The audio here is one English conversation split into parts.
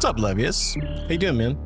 What's up, Levius? How you doing, man?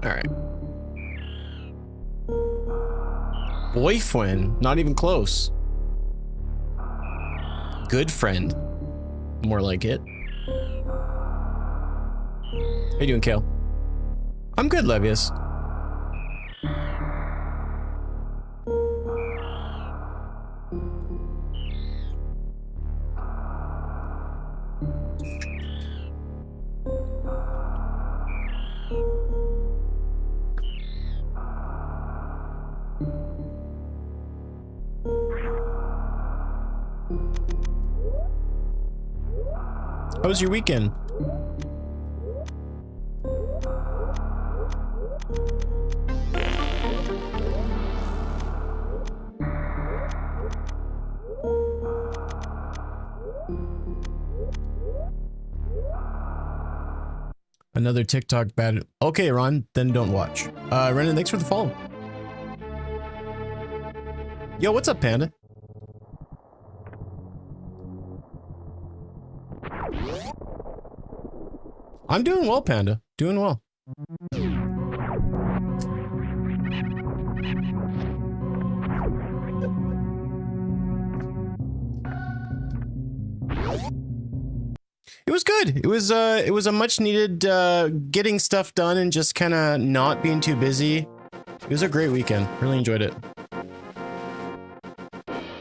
Alright. Boyfriend? Not even close. Good friend. More like it. How you doing, Kale? I'm good, Levius. How was your weekend? Another TikTok bad. Okay, Ron, then don't watch. Renan, thanks for the follow. Yo, what's up, Panda? I'm doing well, Panda. Doing well. It was good. It was a much needed getting stuff done and just kind of not being too busy. It was a great weekend. Really enjoyed it.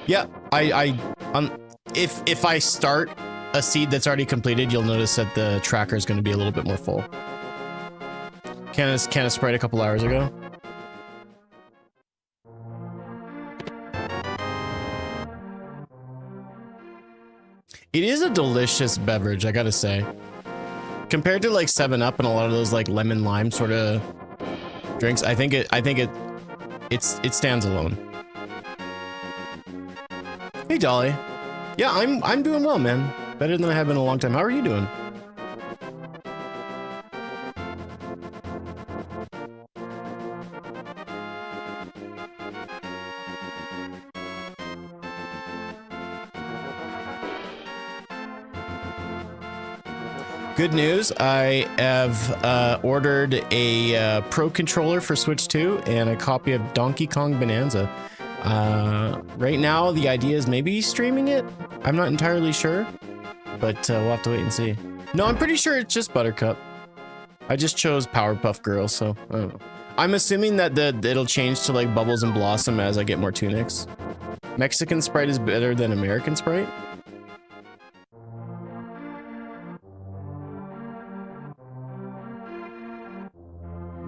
Yeah, if I start a seed that's already completed, you'll notice that the tracker is going to be a little bit more full. Can of Sprite a couple hours ago. It is a delicious beverage, I gotta say. Compared to like 7-Up and a lot of those like lemon lime sort of drinks, I think it stands alone. Hey Dolly. Yeah, I'm doing well, man. Better than I have been in a long time. How are you doing? Good news, I have ordered a Pro Controller for Switch 2 and a copy of Donkey Kong Bonanza. Right now, the idea is maybe streaming it. I'm not entirely sure, but we'll have to wait and see. No, I'm pretty sure it's just Buttercup. I just chose Powerpuff Girls, so I don't know. I'm assuming that it'll change to like Bubbles and Blossom as I get more tunics. Mexican Sprite is better than American Sprite.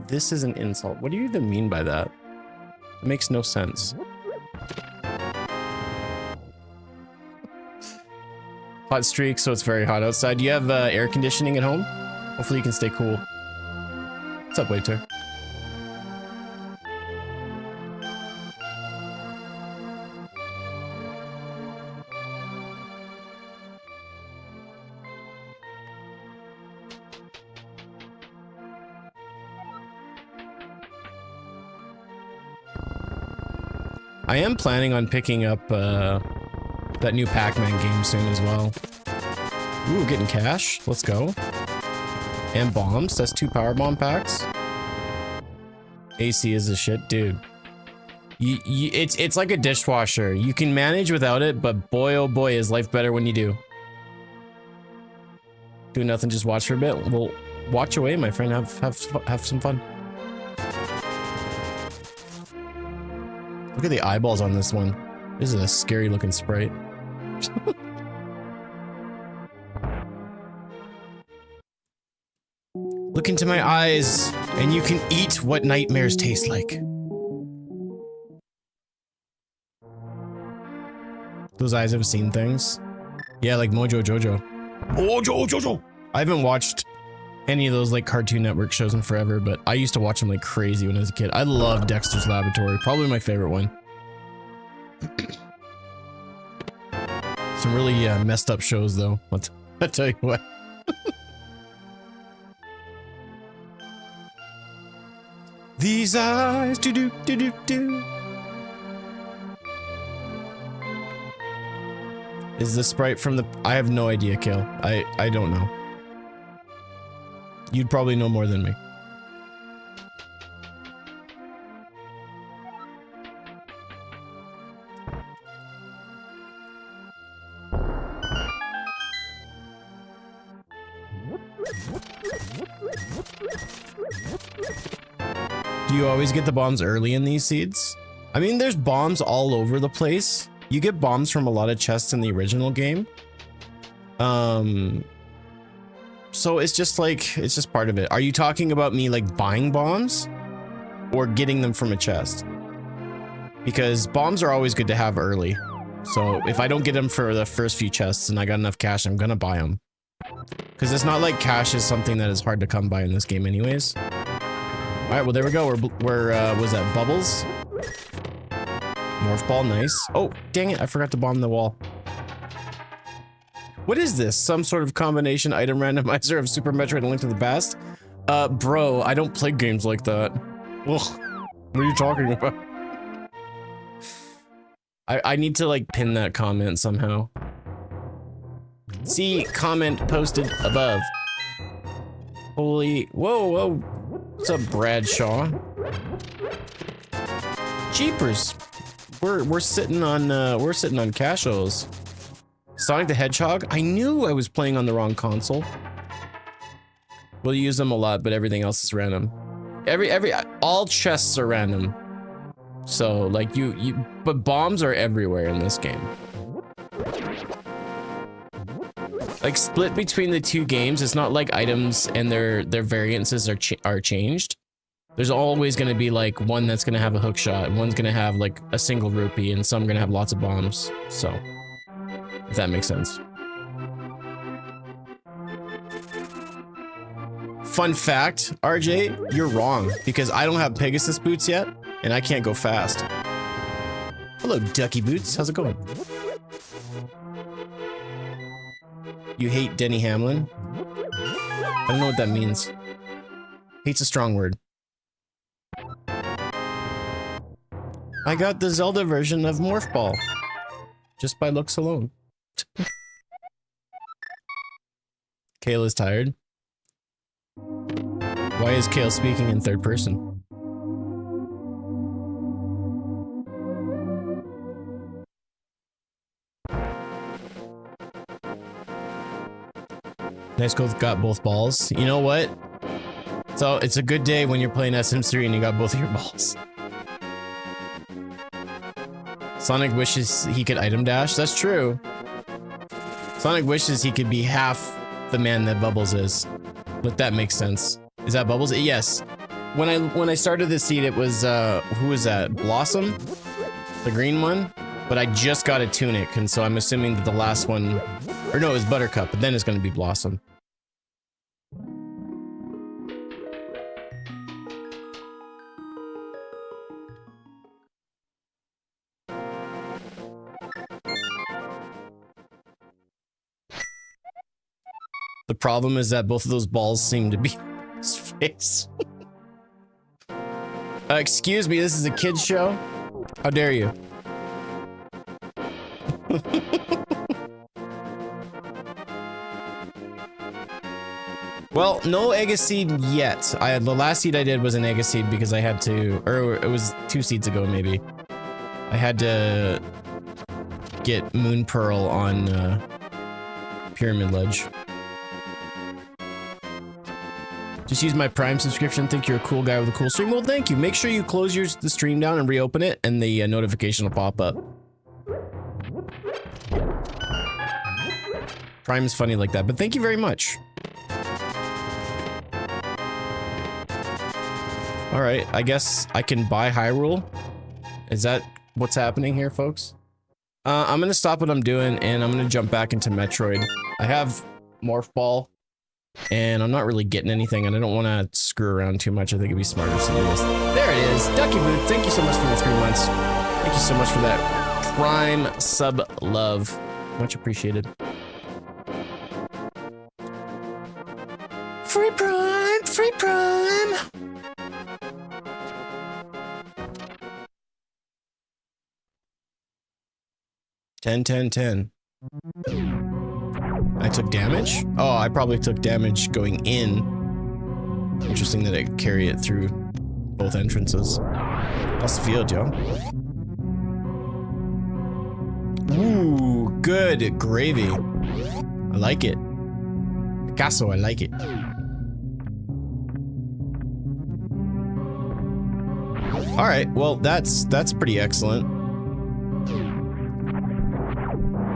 This is an insult. What do you even mean by that? It makes no sense. Hot streak, so it's very hot outside. Do you have air conditioning at home? Hopefully you can stay cool. What's up, waiter? I am planning on picking up that new Pac-Man game soon as well. Ooh, getting cash. Let's go. And bombs. That's 2 power bomb packs. AC is the shit, dude. It's like a dishwasher. You can manage without it, but boy oh boy is life better when you do. Do nothing, just watch for a bit. Well, watch away, my friend. Have some fun. Look at the eyeballs on this one. This is a scary looking Sprite. Look into my eyes, and you can eat what nightmares taste like. Those eyes have seen things. Yeah, like Mojo Jojo. Mojo Jojo! I haven't watched any of those like Cartoon Network shows in forever, but I used to watch them like crazy when I was a kid. I love Dexter's Laboratory, probably my favorite one. Some really messed up shows though, I'll tell you what. These eyes, do do do do do. Is the Sprite from the... I have no idea, Kale. I don't know. You'd probably know more than me. Do you always get the bombs early in these seeds? I mean, there's bombs all over the place. You get bombs from a lot of chests in the original game. So it's just like, it's just part of it. Are you talking about me like buying bombs or getting them from a chest? Because bombs are always good to have early. So if I don't get them for the first few chests and I got enough cash, I'm gonna buy them. Because it's not like cash is something that is hard to come by in this game anyways. All right, well, there we go. We're was that Bubbles? Morph ball, nice. Oh, dang it, I forgot to bomb the wall. What is this? Some sort of combination item randomizer of Super Metroid and Link to the Past? Bro, I don't play games like that. Ugh, what are you talking about? I need to like pin that comment somehow. See comment posted above. Holy, whoa. What's up, Bradshaw? Jeepers. We're sitting on cashos. Sonic the Hedgehog? I knew I was playing on the wrong console. We'll use them a lot, but everything else is random. All chests are random. So like but bombs are everywhere in this game. Like split between the two games, it's not like items and their variances are changed. There's always going to be like one that's going to have a hook shot, and one's going to have like a single rupee, and some going to have lots of bombs. So, if that makes sense. Fun fact, RJ, you're wrong, because I don't have Pegasus boots yet, and I can't go fast. Hello, Ducky Boots. How's it going? You hate Denny Hamlin? I don't know what that means. Hate's a strong word. I got the Zelda version of Morph Ball. Just by looks alone. Kale is tired. Why is Kale speaking in third person? Nice got both balls. You know what? So it's a good day when you're playing SM3 and you got both of your balls. Sonic wishes he could item dash. That's true. Sonic wishes he could be half the man that Bubbles is. But that makes sense. Is that Bubbles? Yes. When I started this seed, it was who was that? Blossom? The green one? But I just got a Tunic, and so I'm assuming that the last one, or no, it was Buttercup, but then it's gonna be Blossom. The problem is that both of those balls seem to be his face. Excuse me, this is a kid's show? How dare you? Well, no Egg Seed yet. The last seed I did was an Egg Seed because I had to, or it was 2 seeds ago maybe. I had to get Moon Pearl on Pyramid Ledge. Just use my Prime subscription. Think you're a cool guy with a cool stream. Well, thank you. Make sure you close the stream down and reopen it, and the notification will pop up. Prime is funny like that, but thank you very much. All right, I guess I can buy Hyrule. Is that what's happening here, folks? I'm gonna stop what I'm doing, and I'm gonna jump back into Metroid. I have Morph Ball. And I'm not really getting anything, and I don't want to screw around too much. I think it'd be smarter to do this. There it is. Ducky Boot, thank you so much for the 3 months. Thank you so much for that Prime sub love. Much appreciated. Free Prime! Free Prime! $10. I took damage? Oh, I probably took damage going in. Interesting that I could carry it through both entrances. That's the field, yo. Ooh, good gravy. I like it. Picasso, I like it. All right, well, that's pretty excellent.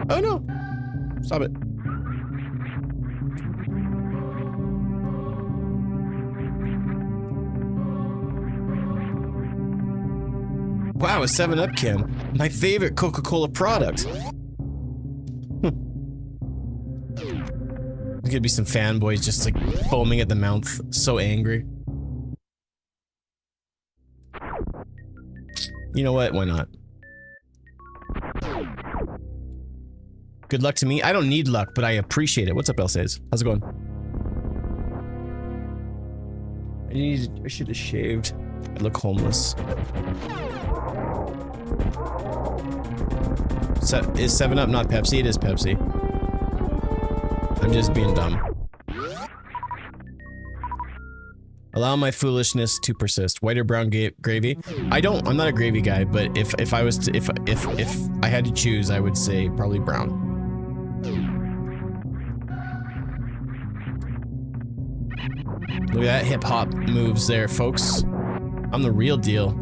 Oh no! Stop it. Wow, a 7-Up can. My favorite Coca-Cola product. There's gonna be some fanboys just like foaming at the mouth, so angry. You know what? Why not? Good luck to me. I don't need luck, but I appreciate it. What's up, Elsays? How's it going? I should have shaved. I look homeless. Is 7-Up not Pepsi? It is Pepsi. I'm just being dumb. Allow my foolishness to persist. White or brown gravy? I'm not a gravy guy, but if I was to, if I had to choose, I would say probably brown. Look at that hip hop moves there, folks. I'm the real deal.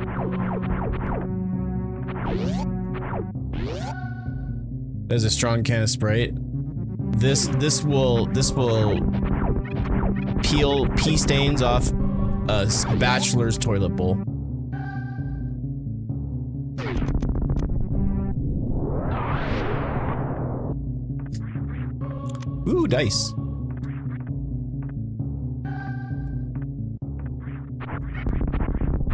There's a strong can of Sprite. This will peel pee stains off a bachelor's toilet bowl. Ooh, dice.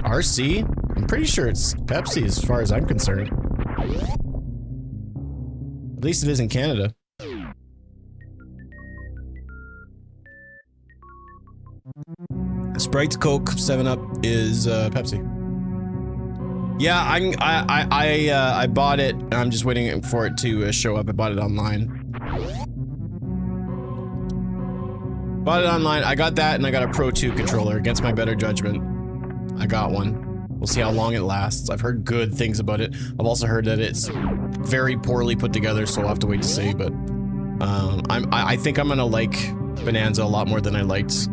RC? I'm pretty sure it's Pepsi as far as I'm concerned. At least it is in Canada. Sprite's Coke, 7-Up is Pepsi. Yeah, I bought it. I'm just waiting for it to show up. I bought it online. Bought it online. I got that, and I got a Pro 2 controller against my better judgment. I got one. We'll see how long it lasts. I've heard good things about it. I've also heard that it's very poorly put together, so we'll have to wait to see. But I think I'm gonna like Bonanza a lot more than I liked.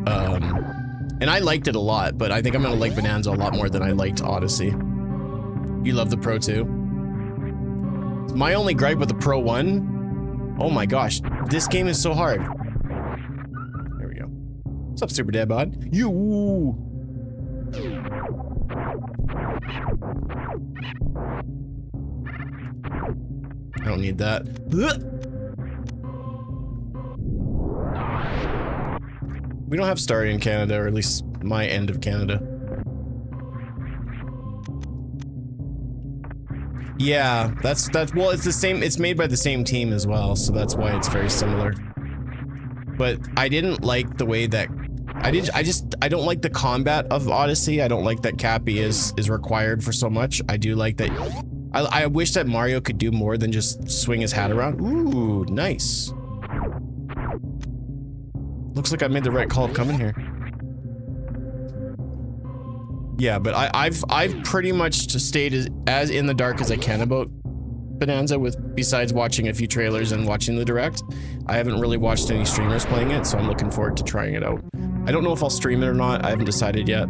And I liked it a lot, but I think I'm gonna like Bonanza a lot more than I liked Odyssey. You love the Pro 2? My only gripe with the Pro 1, oh my gosh, this game is so hard. There we go. What's up, Super Dad Bod? You. I don't need that. We don't have Starry in Canada, or at least my end of Canada. Yeah, that's well, it's the same, it's made by the same team as well, so that's why it's very similar. But I didn't like the way that I don't like the combat of Odyssey. I don't like that Cappy is required for so much. I do like that. I wish that Mario could do more than just swing his hat around. Ooh, nice. Looks like I made the right call coming here. Yeah, but I've pretty much stayed as in the dark as I can about Bonanza, besides watching a few trailers and watching the direct. I haven't really watched any streamers playing it, so I'm looking forward to trying it out. I don't know if I'll stream it or not. I haven't decided yet.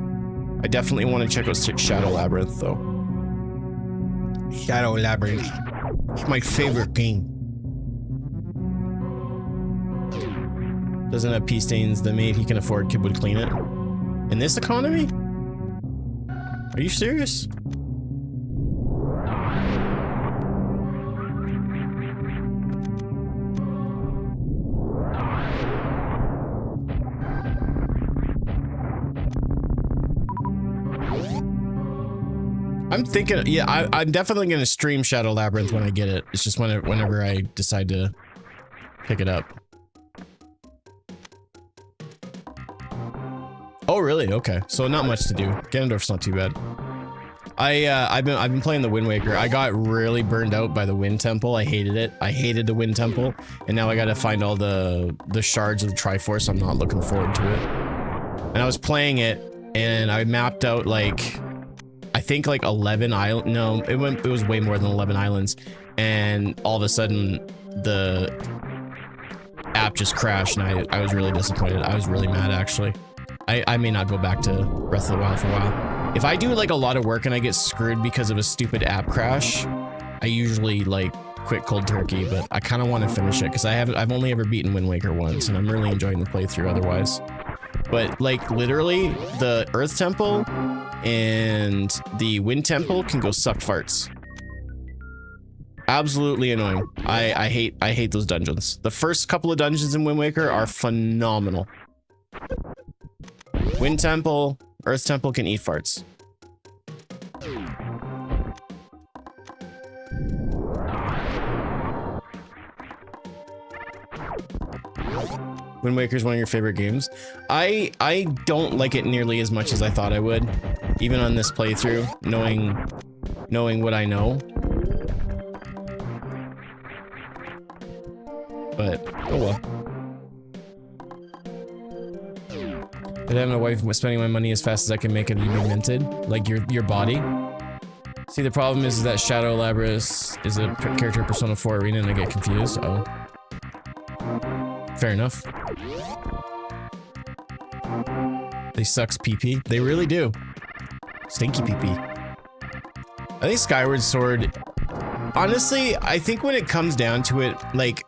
I definitely want to check out Shadow Labyrinth though. Shadow Labyrinth. It's my favorite game. Doesn't have pee stains. The maid he can afford would clean it. In this economy? Are you serious? I'm thinking, yeah, I'm definitely gonna stream Shadow Labyrinth when I get it. It's just whenever I decide to pick it up. Oh really? Okay, so not much to do. Ganondorf's not too bad. I've been playing the Wind Waker. I got really burned out by the Wind Temple. I hated it. I hated the Wind Temple, and now I got to find all the shards of the Triforce. I'm not looking forward to it. And I was playing it, and I mapped out like, I think like 11 islands. No, it was way more than 11 islands, and all of a sudden the app just crashed, and I was really disappointed. I was really mad actually. I may not go back to Breath of the Wild for a while. If I do like a lot of work and I get screwed because of a stupid app crash, I usually like quit cold turkey, but I kind of want to finish it because I've only ever beaten Wind Waker once, and I'm really enjoying the playthrough otherwise. But like literally the Earth Temple and the Wind Temple can go suck farts. Absolutely annoying. I hate those dungeons. The first couple of dungeons in Wind Waker are phenomenal. Wind Temple, Earth Temple can eat farts. Wind Waker is one of your favorite games. I don't like it nearly as much as I thought I would, even on this playthrough, knowing what I know. But oh well. But having a wife spending my money as fast as I can make it be minted, like your body. See, the problem is that Shadow Labyrinth is a character Persona 4 arena, and I get confused. Oh, fair enough. They sucks PP. They really do. Stinky PP. I think Skyward Sword. Honestly, I think when it comes down to it, like,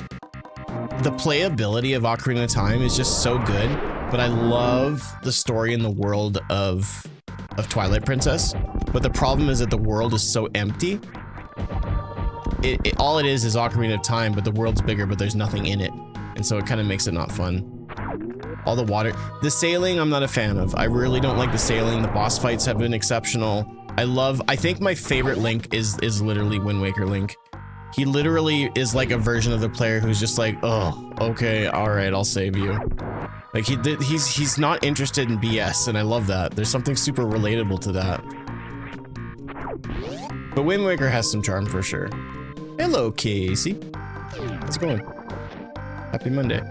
the playability of Ocarina of Time is just so good, but I love the story in the world of Twilight Princess. But the problem is that the world is so empty. All it is Ocarina of Time, but the world's bigger, but there's nothing in it. And so it kind of makes it not fun. All the water. The sailing, I'm not a fan of. I really don't like the sailing. The boss fights have been exceptional. I think my favorite Link is literally Wind Waker Link. He literally is like a version of the player who's just like, oh, okay, all right, I'll save you. Like he's not interested in BS, and I love that. There's something super relatable to that. But Wind Waker has some charm for sure. Hello, Casey. How's it going? Happy Monday.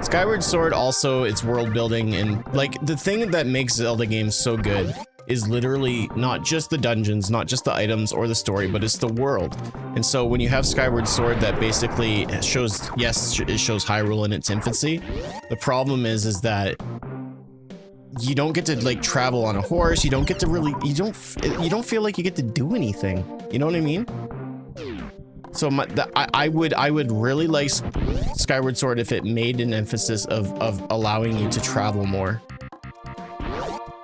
Skyward Sword also, it's world building, and like the thing that makes Zelda games so good is literally not just the dungeons, not just the items or the story, but it's the world. And so when you have Skyward Sword that basically shows, yes, it shows Hyrule in its infancy. The problem is that you don't get to like travel on a horse. You don't get to really, you don't feel like you get to do anything. You know what I mean? So I would really like Skyward Sword if it made an emphasis of allowing you to travel more.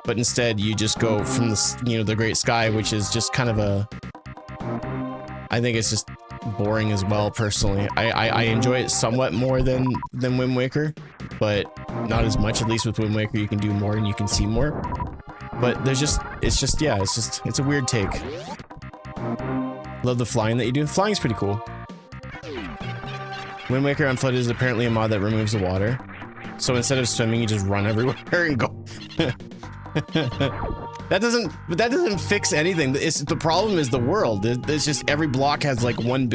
But instead you just go from the, you know, the Great Sky, which is just kind of a, I think it's just boring as well, personally. I enjoy it somewhat more than Wind Waker, but not as much. At least with Wind Waker you can do more and you can see more. But there's just, it's a weird take. Love the flying that you do. Flying's pretty cool. Wind Waker Unflooded is apparently a mod that removes the water. So instead of swimming, you just run everywhere and go. That doesn't fix anything. The problem is the world. There's just every block has like one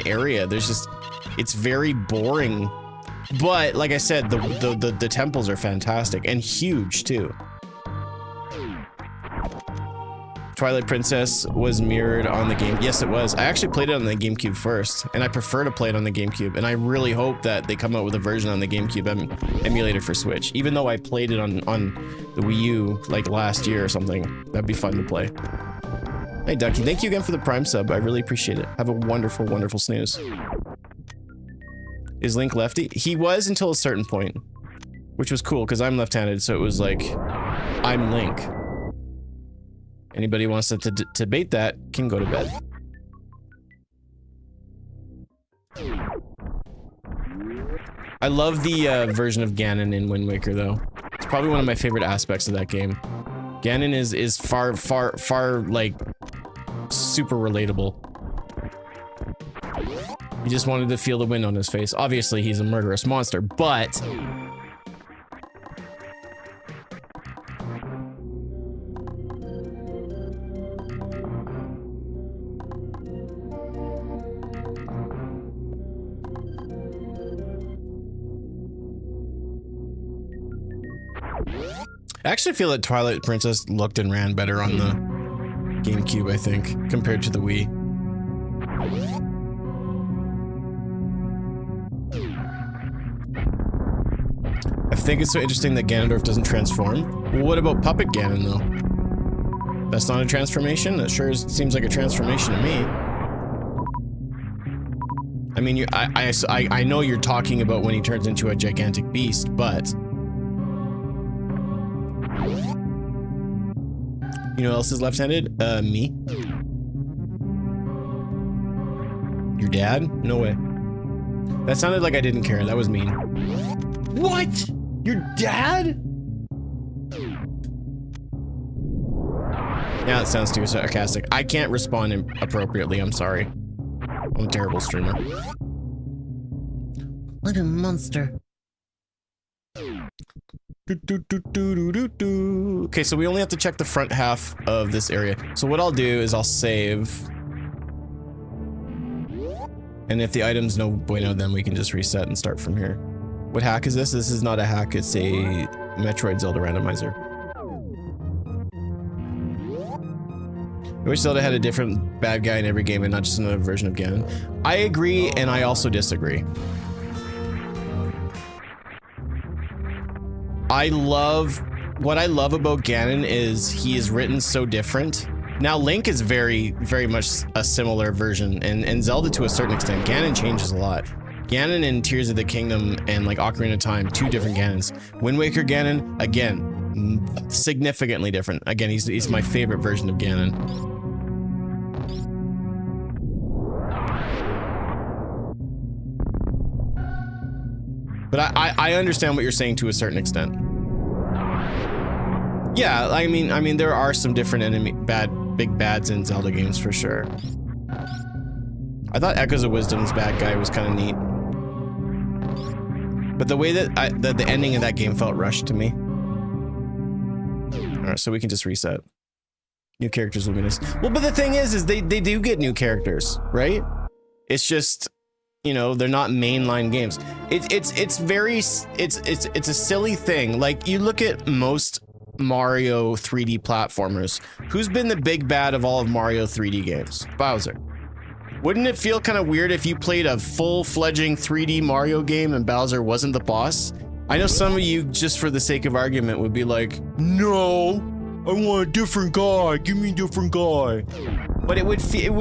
area. There's just, it's very boring. But like I said, the temples are fantastic and huge too. Twilight Princess was mirrored on the game. Yes, it was. I actually played it on the GameCube first, and I prefer to play it on the GameCube. And I really hope that they come out with a version on the GameCube emulator for Switch. Even though I played it on the Wii U like last year or something, that'd be fun to play. Hey, Ducky, thank you again for the Prime sub. I really appreciate it. Have a wonderful, wonderful snooze. Is Link lefty? He was until a certain point, which was cool because I'm left-handed, so it was like, I'm Link. Anybody wants to debate that can go to bed. I love the version of Ganon in Wind Waker though. It's probably one of my favorite aspects of that game. Ganon is far like super relatable. He just wanted to feel the wind on his face. Obviously he's a murderous monster, but I actually feel that Twilight Princess looked and ran better on the GameCube, I think, compared to the Wii. I think it's so interesting that Ganondorf doesn't transform. Well, what about Puppet Ganon, though? That's not a transformation? That sure seems like a transformation to me. I mean, I know you're talking about when he turns into a gigantic beast, but... You know who else is left-handed? Me. Your dad? No way. That sounded like I didn't care. That was mean. What? Your dad? Yeah, that sounds too sarcastic. I can't respond appropriately. I'm sorry. I'm a terrible streamer. What a monster. Okay, so we only have to check the front half of this area. So what I'll do is I'll save. And if the item's no bueno, then we can just reset and start from here. What hack is this? This is not a hack, it's a Metroid Zelda randomizer. I wish Zelda had a different bad guy in every game and not just another version of Ganon. I agree, and I also disagree. What I love about Ganon is he is written so different Now Link is very much a similar version, and Zelda to a certain extent. Ganon changes a lot. Ganon in Tears of the Kingdom and like Ocarina of Time, 2 different Ganons. Wind Waker Ganon, again, significantly different. Again, he's my favorite version of Ganon. But I understand what you're saying to a certain extent. Yeah, I mean there are some different big bads in Zelda games for sure. I thought Echoes of Wisdom's bad guy was kind of neat. But the way that the ending of that game felt rushed to me. Alright, so we can just reset. New characters Luminous. Well, but the thing is they do get new characters, right? It's just, you know, they're not mainline games. It's a silly thing. Like, you look at most Mario 3D platformers. Who's been the big bad of all of Mario 3D games? Bowser. Wouldn't it feel kind of weird if you played a full-fledging 3D Mario game and Bowser wasn't the boss? I know some of you, just for the sake of argument, would be like, no, I want a different guy. Give me a different guy. But it would feel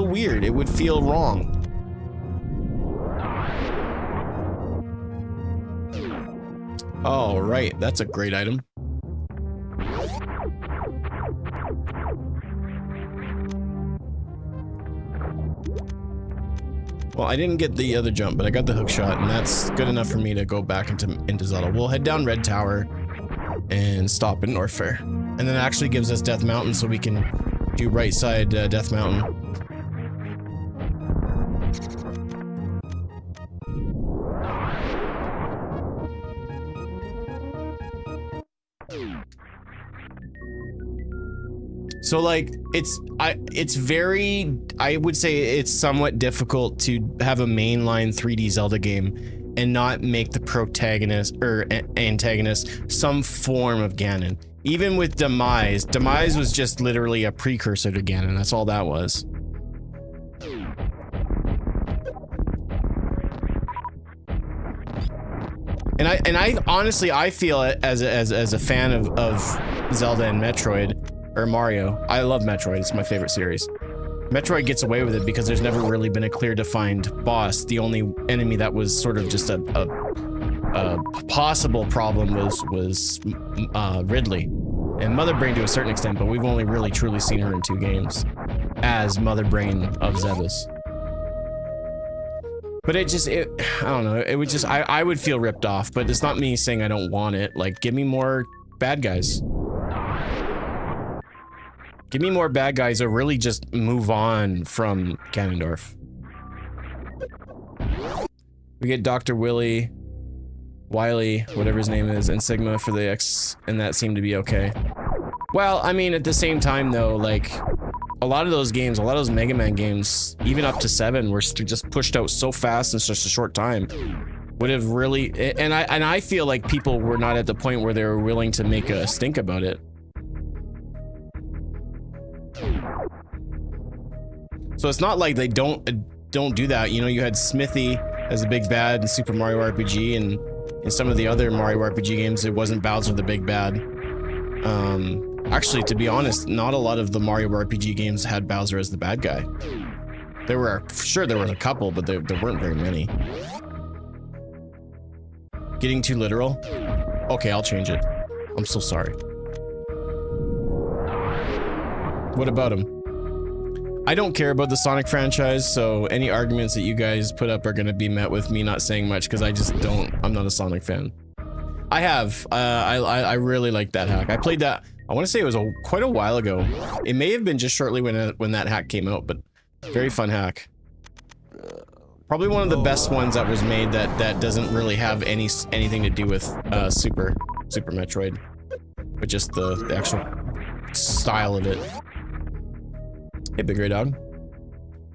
weird. It would feel wrong. All right, that's a great item. Well, I didn't get the other jump, but I got the hook shot, and that's good enough for me to go back into Zelda. We'll head down Red Tower and stop at Norfair. And then it actually gives us Death Mountain, so we can do right side Death Mountain. So like, I would say it's somewhat difficult to have a mainline 3D Zelda game and not make the protagonist or antagonist some form of Ganon. Even with Demise was just literally a precursor to Ganon. That's all that was. And I honestly, I feel it as a fan of Zelda and Metroid. Or Mario. I love Metroid, it's my favorite series. Metroid gets away with it because there's never really been a clear defined boss. The only enemy that was sort of just a possible problem was Ridley. And Mother Brain to a certain extent, but we've only really truly seen her in 2 games as Mother Brain of Zebus. But I don't know, it would just, I would feel ripped off, but it's not me saying I don't want it. Like, give me more bad guys. Give me more bad guys or really just move on from Ganondorf. We get Dr. Wily, whatever his name is, and Sigma for the X, and that seemed to be okay. Well, I mean, at the same time though, like, a lot of those games, a lot of those Mega Man games, even up to 7, were just pushed out so fast in such a short time. Would have really, and I feel like people were not at the point where they were willing to make a stink about it. So it's not like they don't do that. You know, you had Smithy as the big bad in Super Mario RPG, and in some of the other Mario RPG games, it wasn't Bowser the big bad. Actually, to be honest, not a lot of the Mario RPG games had Bowser as the bad guy. There were, sure, there was a couple, but there weren't very many. Getting too literal? Okay, I'll change it. I'm so sorry. What about him? I don't care about the Sonic franchise, so any arguments that you guys put up are gonna be met with me not saying much, because I just don't, I'm not a Sonic fan. I have, I really like that hack. I played that, I want to say it was quite a while ago. It may have been just shortly when that hack came out, but very fun hack. Probably one of the best ones that was made that doesn't really have anything to do with Super Metroid, but just the actual style of it. Hey, Big Ray Dog.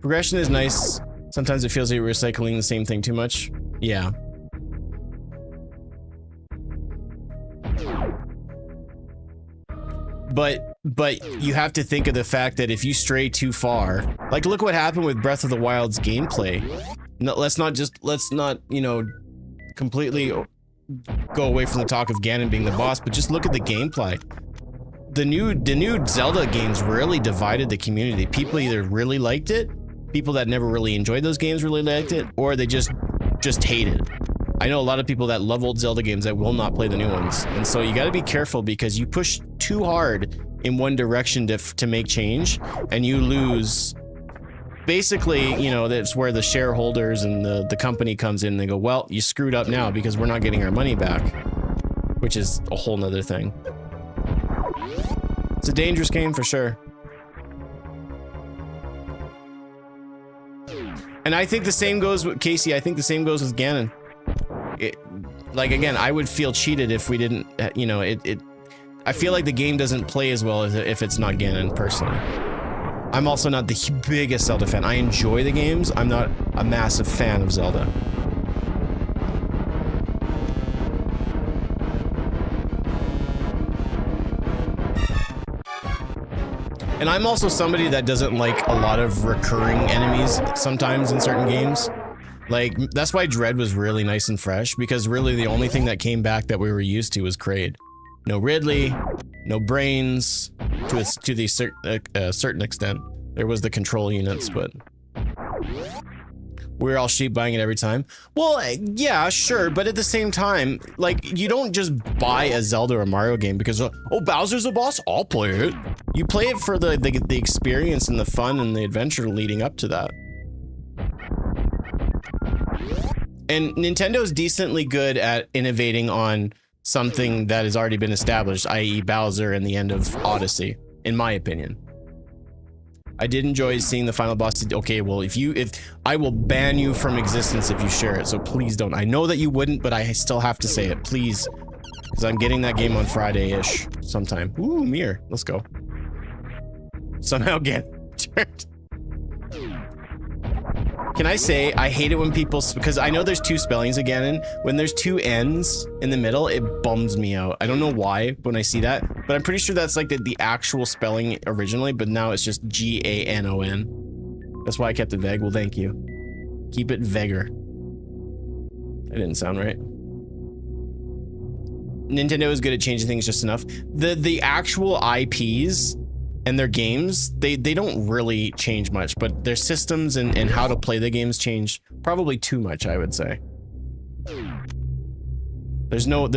Progression is nice. Sometimes it feels like you're recycling the same thing too much. Yeah. But you have to think of the fact that if you stray too far, like look what happened with Breath of the Wild's gameplay. No, let's not, you know, completely go away from the talk of Ganon being the boss, but just look at the gameplay. the new Zelda games really divided the community. People either really liked it, people that never really enjoyed those games really liked it, or they just hated it. I know a lot of people that love old Zelda games that will not play the new ones. And so you got to be careful, because you push too hard in one direction to make change, and you lose. Basically, you know, that's where the shareholders and the company comes in and they go, well, you screwed up now because we're not getting our money back, which is a whole nother thing. It's a dangerous game for sure. And I think the same goes with Casey. I think the same goes with Ganon. Like, again, I would feel cheated if we didn't, you know, I feel like the game doesn't play as well as if it's not Ganon, personally. I'm also not the biggest Zelda fan. I enjoy the games. I'm not a massive fan of Zelda. And I'm also somebody that doesn't like a lot of recurring enemies sometimes in certain games. Like, that's why Dread was really nice and fresh, because really the only thing that came back that we were used to was Kraid. No Ridley, no brains, to the certain extent. There was the control units, but we're all sheep buying it every time. Well, yeah, sure, but at the same time, like, you don't just buy a Zelda or Mario game because, oh, Bowser's a boss, I'll play it. You play it for the experience and the fun and the adventure leading up to that. And Nintendo's decently good at innovating on something that has already been established, i.e. Bowser and the end of Odyssey, in my opinion. I did enjoy seeing the final boss. Okay, well, if I will ban you from existence if you share it, so please don't. I know that you wouldn't, but I still have to say it, please, because I'm getting that game on Friday-ish sometime. Ooh, Mir, let's go. Somehow get turned. Can I say, I hate it when people, because I know there's two spellings again, and when there's two N's in the middle, it bums me out. I don't know why when I see that, but I'm pretty sure that's like the actual spelling originally, but now it's just G-A-N-O-N. That's why I kept it vague. Well, thank you. Keep it vaguer. That didn't sound right. Nintendo is good at changing things just enough. The actual IPs and their games, they don't really change much, but their systems and how to play the games change probably too much, I would say. There's no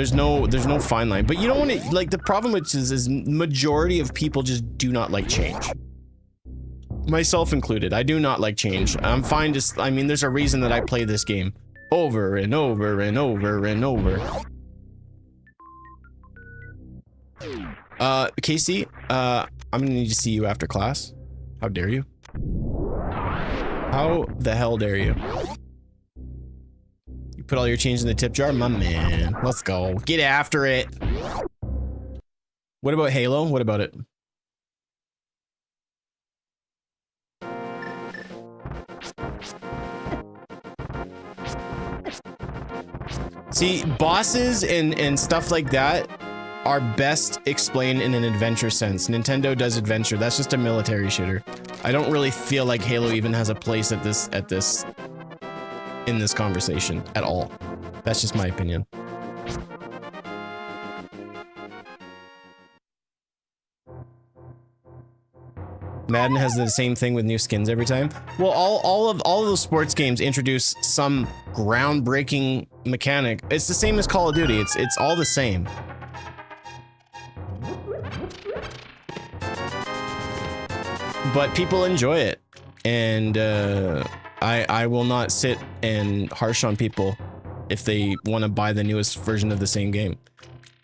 fine line, but you don't want to, like, the problem which is majority of people just do not like change. Myself included, I do not like change. I'm fine just, I mean, there's a reason that I play this game over and over and over and over. Casey, I'm gonna need to see you after class. How dare you? How the hell dare you? You put all your change in the tip jar? My man. Let's go. Get after it. What about Halo? What about it? See, bosses and stuff like that are best explained in an adventure sense. Nintendo does adventure. That's just a military shooter. I don't really feel like Halo even has a place in this conversation at all. That's just my opinion. Madden has the same thing with new skins every time. Well, all of those sports games introduce some groundbreaking mechanic. It's the same as Call of Duty. It's all the same. But people enjoy it, and I will not sit and harsh on people if they want to buy the newest version of the same game.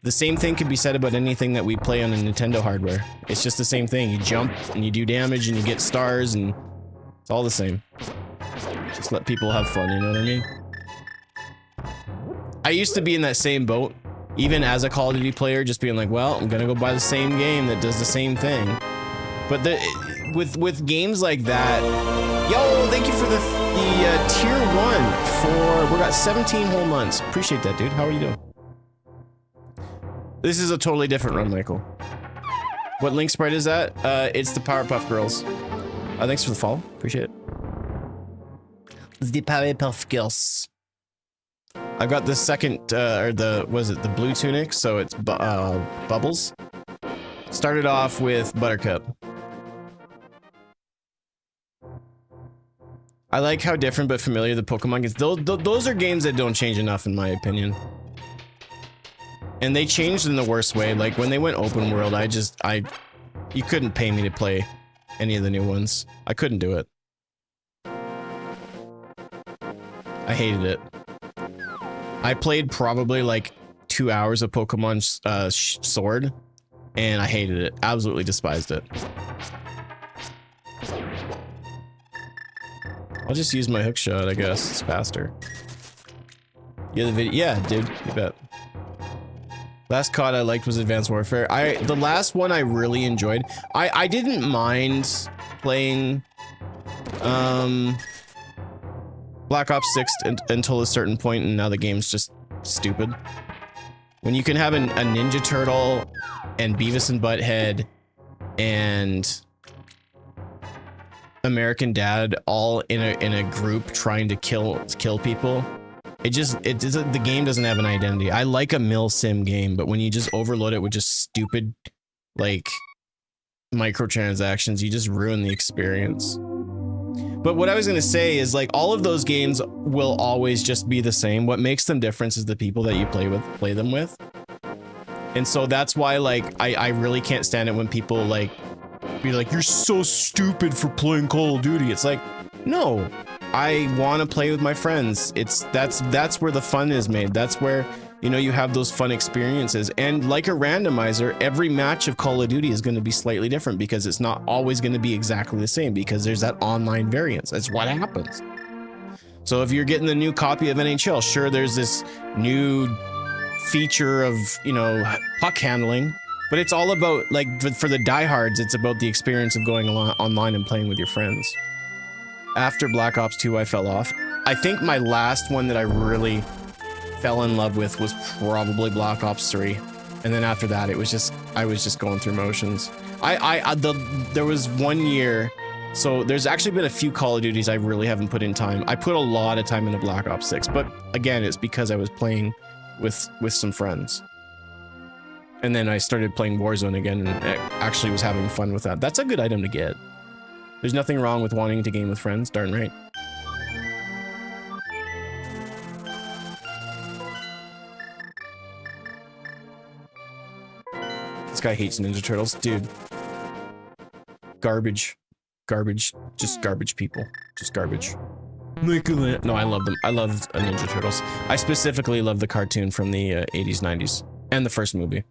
The same thing could be said about anything that we play on a Nintendo hardware. It's just the same thing. You jump and you do damage and you get stars, and it's all the same. Just let people have fun, you know what I mean? I used to be in that same boat, even as a Call of Duty player, just being like, well, I'm gonna go buy the same game that does the same thing. But with games like that, yo, thank you for the tier 1 we got 17 whole months. Appreciate that, dude. How are you doing? This is a totally different run, Michael. What Link sprite is that? It's the Powerpuff Girls. Thanks for the follow. Appreciate it. It's the Powerpuff Girls. I've got the second, or the blue tunic, so it's Bubbles. Started off with Buttercup. I like how different but familiar the Pokemon games. Those are games that don't change enough, in my opinion. And they changed in the worst way. Like when they went open world, you couldn't pay me to play any of the new ones. I couldn't do it. I hated it. I played probably like 2 hours of Pokemon Sword, and I hated it. Absolutely despised it. I'll just use my hook shot, I guess. It's faster. Yeah, the video. Yeah, dude. You bet. Last COD I liked was Advanced Warfare. The last one I really enjoyed. I didn't mind playing Black Ops 6 until a certain point, and now the game's just stupid. When you can have a Ninja Turtle and Beavis and Butthead and American Dad all in a group trying to kill people, the game doesn't have an identity. I like a mil sim game, but when you just overload it with just stupid like microtransactions, you just ruin the experience. But what I was gonna say is, like, all of those games will always just be the same. What makes them different is the people that you play them with. And so that's why, like, I really can't stand it when people like be like, you're so stupid for playing Call of Duty. It's like, no, I want to play with my friends. That's where the fun is made. That's where, you know, you have those fun experiences. And like a randomizer, every match of Call of Duty is going to be slightly different because it's not always going to be exactly the same, because there's that online variance. That's what happens. So if you're getting the new copy of NHL, sure, there's this new feature of, you know, puck handling, but it's all about, like, for the diehards, it's about the experience of going online and playing with your friends. After Black Ops 2, I fell off. I think my last one that I really fell in love with was probably Black Ops 3. And then after that, it was just, I was just going through motions. There was 1 year, so there's actually been a few Call of Duties I really haven't put in time. I put a lot of time into Black Ops 6, but again, it's because I was playing with some friends. And then I started playing Warzone again and actually was having fun with that. That's a good item to get. There's nothing wrong with wanting to game with friends, darn right. This guy hates Ninja Turtles. Dude. Garbage. Garbage. Just garbage people. Just garbage. No, I love them. I love Ninja Turtles. I specifically love the cartoon from the 80s, 90s. And the first movie.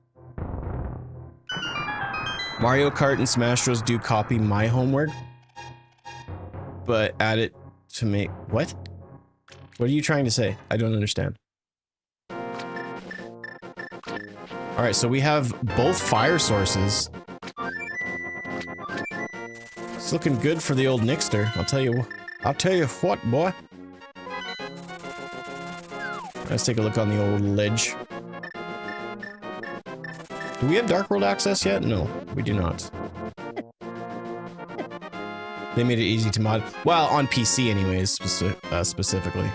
Mario Kart and Smash Bros. Do copy my homework, but add it to make... What? What are you trying to say? I don't understand. Alright, so we have both fire sources. It's looking good for the old Nixter. I'll tell you what, boy. Let's take a look on the old ledge. Do we have Dark World access yet? No, we do not. They made it easy to mod. Well, on PC anyways, specifically.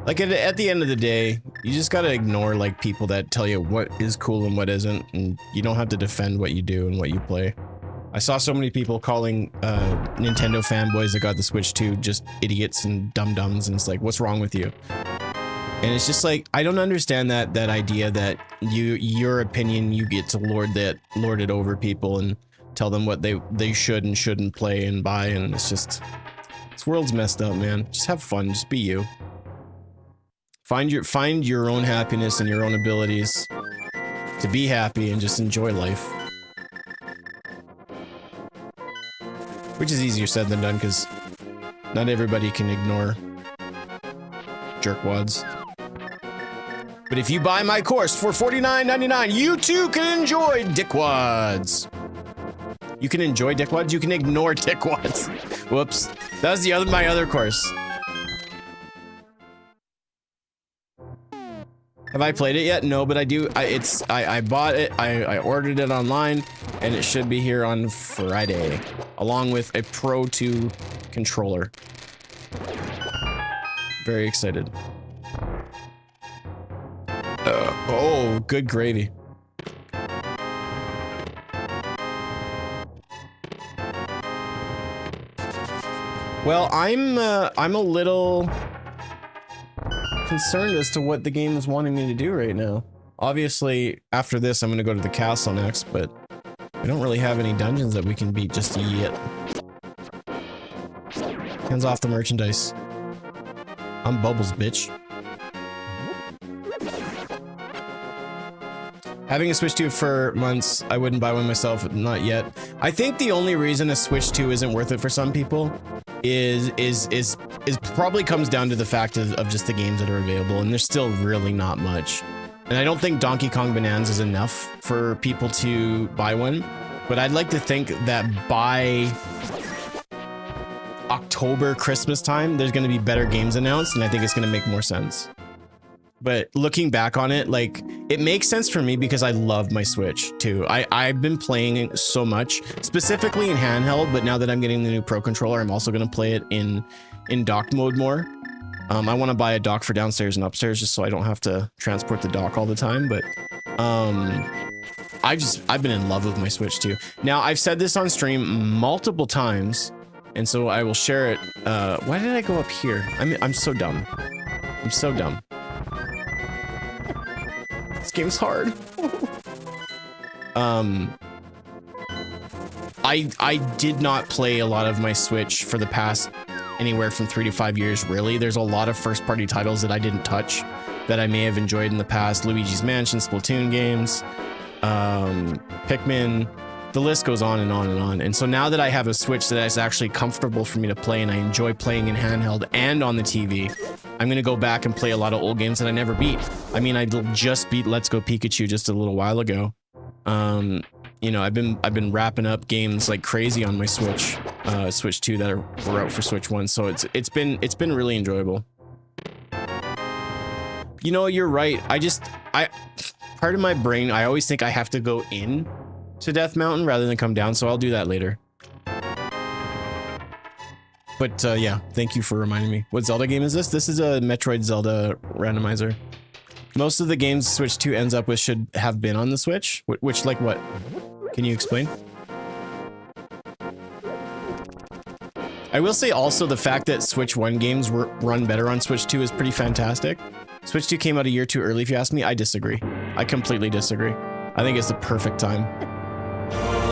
Like, at the end of the day, you just gotta ignore, like, people that tell you what is cool and what isn't, and you don't have to defend what you do and what you play. I saw so many people calling Nintendo fanboys that got the Switch 2 just idiots and dum-dums, and it's like, what's wrong with you? And it's just like, I don't understand that idea that your opinion, you get to lord it over people and tell them what they should and shouldn't play and buy, and it's just, this world's messed up, man. Just have fun, just be you. Find your own happiness and your own abilities to be happy and just enjoy life. Which is easier said than done, because not everybody can ignore jerkwads. But if you buy my course for $49.99, you too can enjoy dickwads. You can enjoy dickwads, you can ignore dickwads. Whoops. That was my other course. Have I played it yet? No, but I do. I bought it. I ordered it online, and it should be here on Friday, along with a Pro 2 controller. Very excited. Oh, good gravy. Well, I'm a little concerned as to what the game is wanting me to do right now. Obviously, after this, I'm going to go to the castle next, but we don't really have any dungeons that we can beat just yet. Hands off the merchandise. I'm Bubbles, bitch. Having a Switch 2 for months, I wouldn't buy one myself, not yet. I think the only reason a Switch 2 isn't worth it for some people is probably comes down to the fact of just the games that are available, and there's still really not much. And I don't think Donkey Kong Bonanza is enough for people to buy one, but I'd like to think that by October, Christmas time, there's going to be better games announced, and I think it's going to make more sense. But looking back on it, like, it makes sense for me because I love my Switch too. I've been playing so much, specifically in handheld, but now that I'm getting the new Pro Controller, I'm also going to play it in docked mode more. I want to buy a dock for downstairs and upstairs just so I don't have to transport the dock all the time, but I've been in love with my Switch too. Now, I've said this on stream multiple times, and so I will share it. Why did I go up here? I'm so dumb. I'm so dumb. This game's hard. I did not play a lot of my Switch for the past anywhere from 3 to 5 years, really. There's a lot of first-party titles that I didn't touch that I may have enjoyed in the past. Luigi's Mansion, Splatoon games, Pikmin, the list goes on and on and on. And so now that I have a Switch that is actually comfortable for me to play and I enjoy playing in handheld and on the TV, I'm going to go back and play a lot of old games that I never beat. I mean, I just beat Let's Go Pikachu just a little while ago. You know, I've been wrapping up games like crazy on my Switch, Switch 2 that were out for Switch 1. So it's been really enjoyable. You know, you're right. Part of my brain, I always think I have to go in to Death Mountain rather than come down. So I'll do that later. But yeah, thank you for reminding me. What Zelda game is this? This is a Metroid Zelda randomizer. Most of the games Switch 2 ends up with should have been on the Switch. Which, like what? Can you explain? I will say also the fact that Switch 1 games run better on Switch 2 is pretty fantastic. Switch 2 came out a year too early, if you ask me. I disagree. I completely disagree. I think it's the perfect time.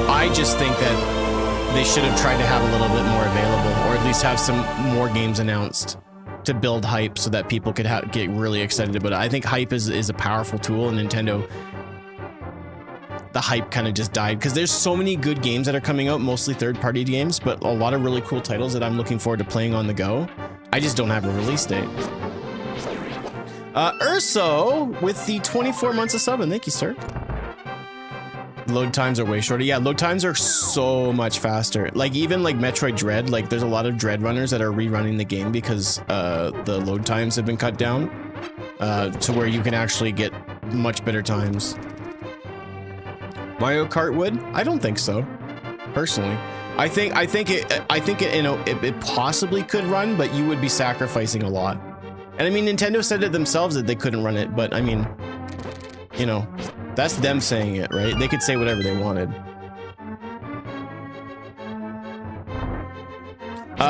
I just think that they should have tried to have a little bit more available, or at least have some more games announced to build hype so that people could get really excited about it. I think hype is a powerful tool, and Nintendo, the hype kind of just died because there's so many good games that are coming out, mostly third-party games, but a lot of really cool titles that I'm looking forward to playing on the go. I just don't have a release date. Urso with the 24 months of subbing. Thank you, sir. Load times are way shorter. Yeah, load times are so much faster. Like, even like Metroid Dread, like there's a lot of Dread runners that are rerunning the game because the load times have been cut down to where you can actually get much better times. Mario Kart would? I don't think so, personally. I think it, you know, it possibly could run, but you would be sacrificing a lot. And I mean, Nintendo said it themselves that they couldn't run it, but I mean, you know, that's them saying it, right? They could say whatever they wanted.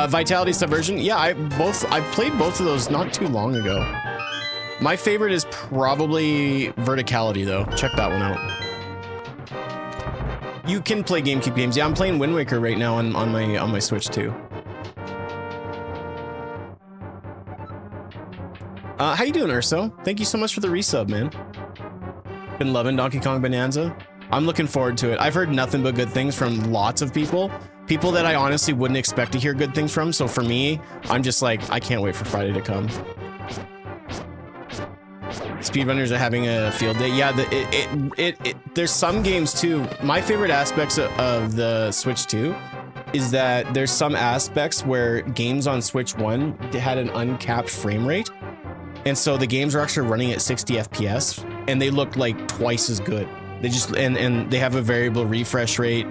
Vitality Subversion. Yeah, I played both of those not too long ago. My favorite is probably Verticality, though. Check that one out. You can play GameCube games. Yeah, I'm playing Wind Waker right now on my Switch too. How you doing, Urso? Thank you so much for the resub, man. Been loving Donkey Kong Bonanza. I'm looking forward to it. I've heard nothing but good things from lots of people that I honestly wouldn't expect to hear good things from. So for me, I'm just like, I can't wait for Friday to come. Speedrunners are having a field day. Yeah, there's some games too. My favorite aspects of the Switch 2 is that there's some aspects where games on Switch 1 had an uncapped frame rate. And so the games are actually running at 60 FPS and they look like twice as good. They just, and they have a variable refresh rate.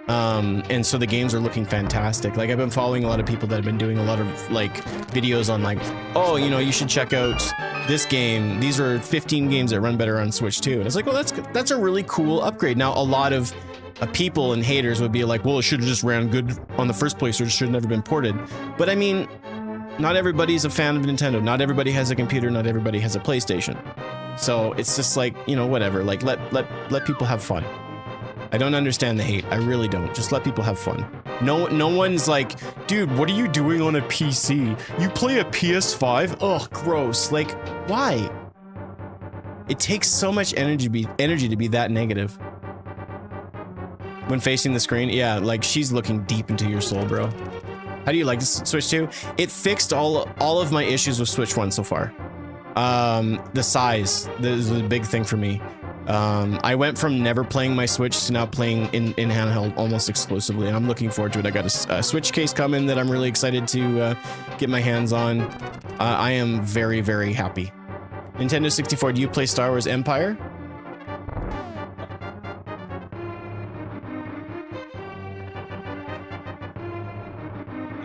And so the games are looking fantastic. Like I've been following a lot of people that have been doing a lot of like videos on like, oh, you know, you should check out this game. These are 15 games that run better on Switch 2. And it's like, well, that's a really cool upgrade. Now, a lot of people and haters would be like, well, it should have just ran good on the first place, or it should have never been ported. But I mean, not everybody's a fan of Nintendo. Not everybody has a computer. Not everybody has a PlayStation. So it's just like, you know, whatever. Like let people have fun. I don't understand the hate. I really don't. Just let people have fun. No one's like, dude, what are you doing on a PC? You play a PS5? Ugh, gross. Like, why? It takes so much energy to be that negative. When facing the screen, yeah, like she's looking deep into your soul, bro. How do you like this Switch 2? It fixed all of my issues with Switch 1 so far. The size, this is a big thing for me. I went from never playing my Switch to now playing in handheld almost exclusively, and I'm looking forward to it. I got a Switch case coming that I'm really excited to get my hands on. I am very, very happy. Nintendo 64, do you play Star Wars Empire?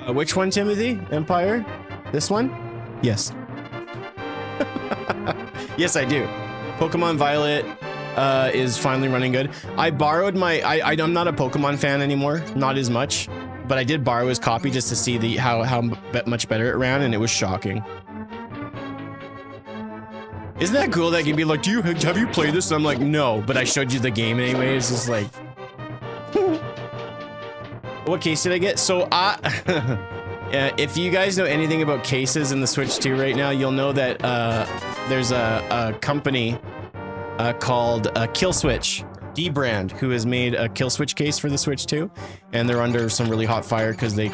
Which one, Timothy? Empire? This one? Yes. Yes, I do. Pokemon Violet is finally running good. I borrowed my... I'm not a Pokemon fan anymore. Not as much. But I did borrow his copy just to see how much better it ran, and it was shocking. Isn't that cool that you can be like, have you played this? And I'm like, no, but I showed you the game anyway. It's just like... What case did I get? So if you guys know anything about cases in the Switch 2 right now, you'll know that there's a company called Killswitch, Dbrand, who has made a Killswitch case for the Switch 2, and they're under some really hot fire because they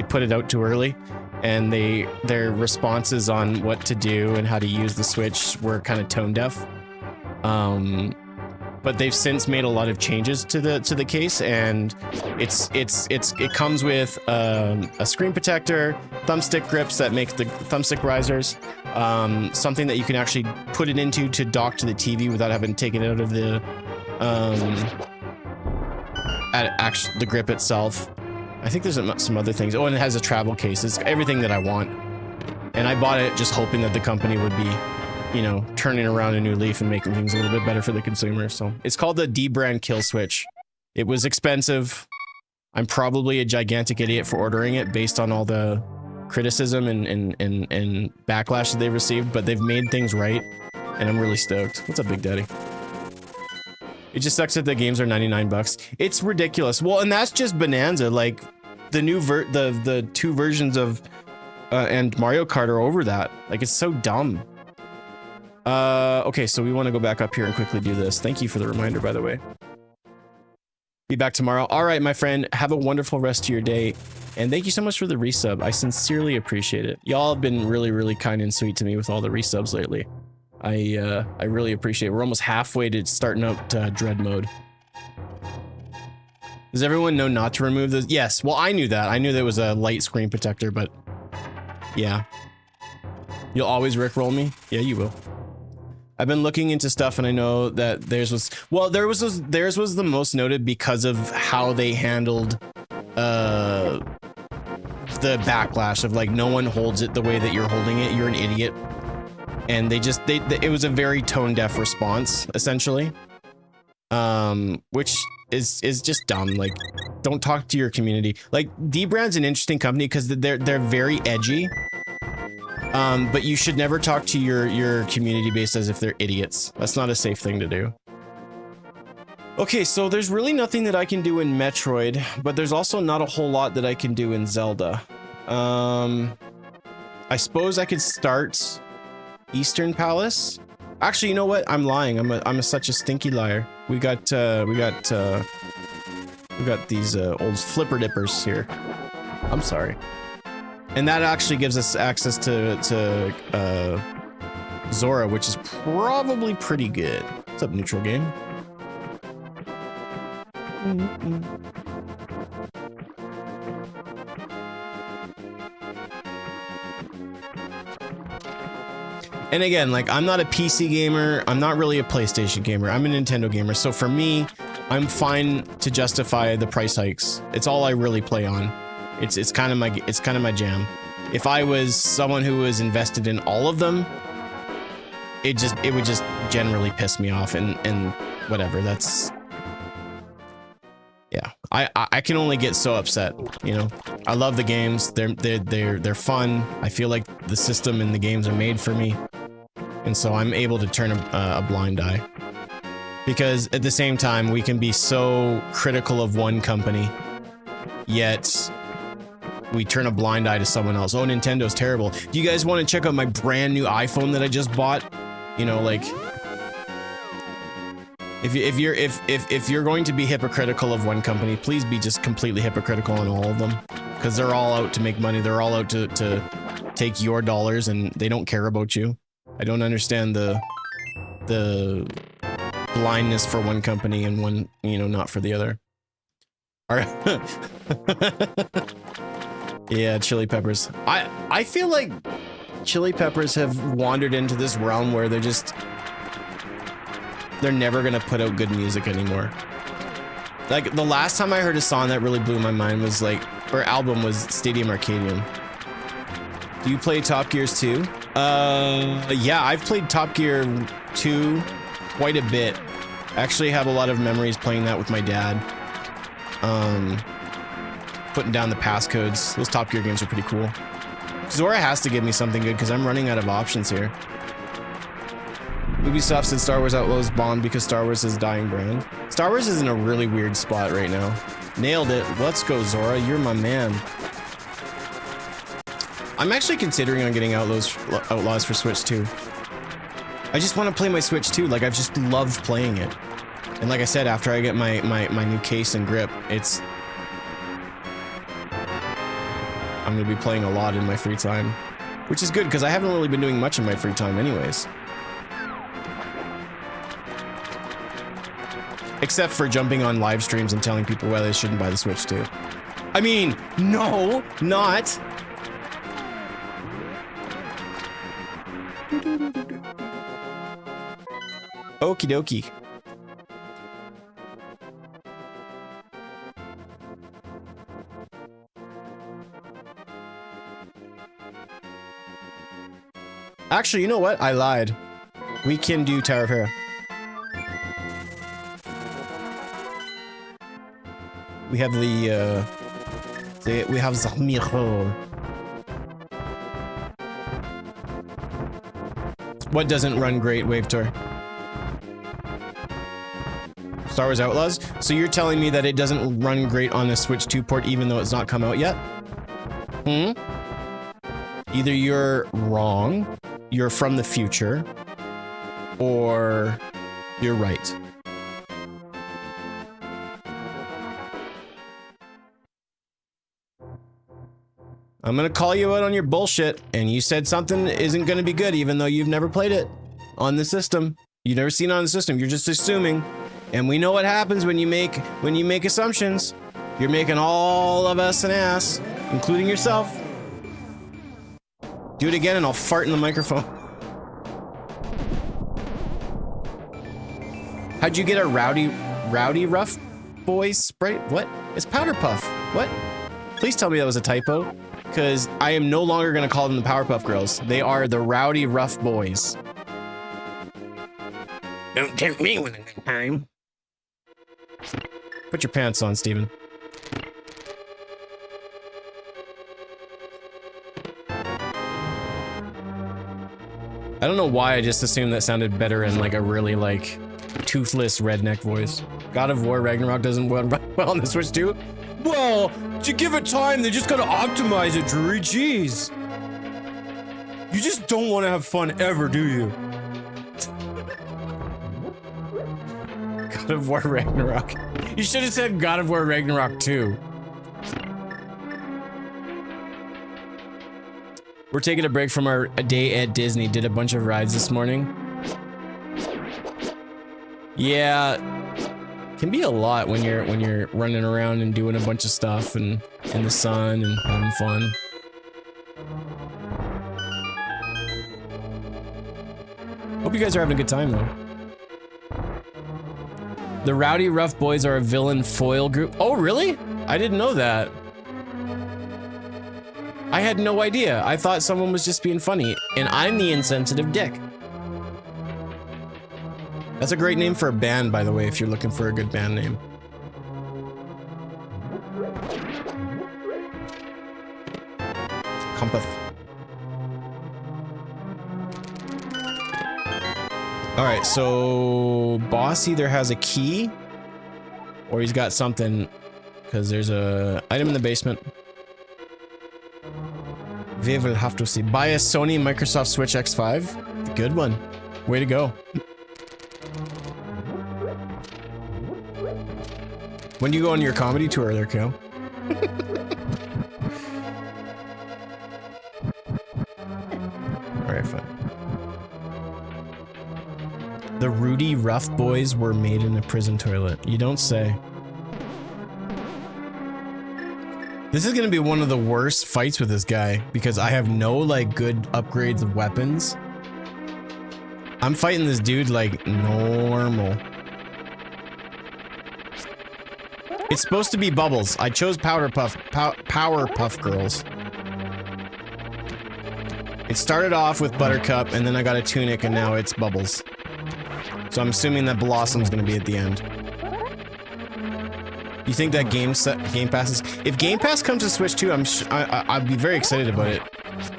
put it out too early, and their responses on what to do and how to use the Switch were kind of tone deaf. But they've since made a lot of changes to the case, and it comes with a screen protector, thumbstick grips that make the thumbstick risers, something that you can actually put it into to dock to the TV without having to take it out of the the grip itself. I think there's some other things. Oh, and it has a travel case. It's everything that I want, and I bought it just hoping that the company would be, you know, turning around a new leaf and making things a little bit better for the consumer. So it's called the Dbrand Killswitch. It was expensive. I'm probably a gigantic idiot for ordering it based on all the criticism and backlash that they've received, but they've made things right, and I'm really stoked. What's up, Big Daddy? It just sucks that the games are 99 bucks. It's ridiculous. Well, and that's just Bonanza. Like the new the two versions of and Mario Kart are over that. Like, it's so dumb. Okay, so we want to go back up here and quickly do this. Thank you for the reminder, by the way. Be back tomorrow. All right, my friend, have a wonderful rest of your day, and thank you so much for the resub. I sincerely appreciate it. Y'all have been really, really kind and sweet to me with all the resubs lately. I really appreciate it. We're almost halfway to starting out Dread mode. Does everyone know not to remove this? Yes, well, I knew that. I knew there was a light screen protector, but yeah. You'll always rickroll me? Yeah, you will. I've been looking into stuff, and I know that theirs was the most noted because of how they handled the backlash of like, no one holds it the way that you're holding it. You're an idiot. And it was a very tone deaf response, essentially, which is just dumb. Like, don't talk to your community. Like, Dbrand's an interesting company because they're very edgy. But you should never talk to your community base as if they're idiots. That's not a safe thing to do. Okay, so there's really nothing that I can do in Metroid, but there's also not a whole lot that I can do in Zelda. I suppose I could start Eastern Palace. Actually, you know what? I'm lying. I'm such a stinky liar. We got these old flipper dippers here. I'm sorry. And that actually gives us access to Zora, which is probably pretty good. What's up, neutral game? And again, like, I'm not a PC gamer. I'm not really a PlayStation gamer. I'm a Nintendo gamer. So for me, I'm fine to justify the price hikes. It's all I really play on. It's kind of my jam. If I was someone who was invested in all of them, it would just generally piss me off and whatever. That's, yeah. I can only get so upset, you know. I love the games. They're fun. I feel like the system and the games are made for me, and so I'm able to turn a blind eye. Because at the same time, we can be so critical of one company, yet we turn a blind eye to someone else. Oh, Nintendo's terrible. Do you guys want to check out my brand new iPhone that I just bought? You know, like, if you're going to be hypocritical of one company, please be just completely hypocritical on all of them, because they're all out to make money. They're all out to take your dollars, and they don't care about you. I don't understand the blindness for one company and one, you know, not for the other. All right. Yeah, Chili Peppers. I feel like Chili Peppers have wandered into this realm where they're never gonna put out good music anymore. Like, the last time I heard a song that really blew my mind was like, or album, was Stadium Arcadium. Do you play Top Gears 2? Yeah, I've played Top Gear 2 quite a bit. I actually have a lot of memories playing that with my dad. Putting down the passcodes. Those Top Gear games are pretty cool. Zora has to give me something good because I'm running out of options here. Ubisoft said Star Wars Outlaws bombed because Star Wars is dying brand. Star Wars is in a really weird spot right now. Nailed it. Let's go, Zora. You're my man. I'm actually considering on getting Outlaws for Switch 2. I just want to play my Switch 2. Like, I've just loved playing it. And like I said, after I get my new case and grip, I'm going to be playing a lot in my free time. Which is good, because I haven't really been doing much in my free time anyways. Except for jumping on live streams and telling people why they shouldn't buy the Switch 2. I mean, no, not. Okie dokie. Actually, you know what? I lied. We can do Tower of Hera. We have we have the mirror. What doesn't run great, Wave Tour? Star Wars Outlaws? So you're telling me that it doesn't run great on the Switch 2 port even though it's not come out yet? Hmm? Either you're wrong, you're from the future, or you're right. I'm gonna call you out on your bullshit, and you said something isn't gonna be good even though you've never played it on the system. You've never seen it on the system, you're just assuming. And we know what happens when you make assumptions. You're making all of us an ass, including yourself. Do it again and I'll fart in the microphone. How'd you get a rowdy rough boys sprite? What? It's Powderpuff. What? Please tell me that was a typo, because I am no longer gonna call them the Powerpuff Girls. They are the Rowdy Rough Boys. Don't tempt me with a good time. Put your pants on, Steven. I don't know why I just assumed that sounded better in like a really like toothless redneck voice. God of War Ragnarok doesn't run well on the Switch 2? Well, to give it time, they just gotta optimize it, Drury. Jeez. You just don't want to have fun ever, do you? God of War Ragnarok. You should have said God of War Ragnarok 2. We're taking a break from our day at Disney. Did a bunch of rides this morning. Yeah, can be a lot when you're running around and doing a bunch of stuff and in the sun and having fun. Hope you guys are having a good time though. The Rowdy Rough Boys are a villain foil group. Oh, really? I didn't know that. I had no idea. I thought someone was just being funny, and I'm the insensitive dick. That's a great name for a band, by the way, if you're looking for a good band name. Compath. All right, so boss either has a key or he's got something, because there's a item in the basement. We will have to see. Buy a Sony Microsoft Switch X5. Good one. Way to go. When do you go on your comedy tour there, Kale? Alright, fine. The Rudy Rough Boys were made in a prison toilet. You don't say. This is gonna be one of the worst fights with this guy because I have no like good upgrades of weapons. I'm fighting this dude like normal. It's supposed to be Bubbles. I chose Powerpuff Girls. It started off with Buttercup and then I got a Tunic and now it's Bubbles. So I'm assuming that Blossom's gonna be at the end. You think that Game Pass is... If Game Pass comes to Switch 2, I'd be very excited about it.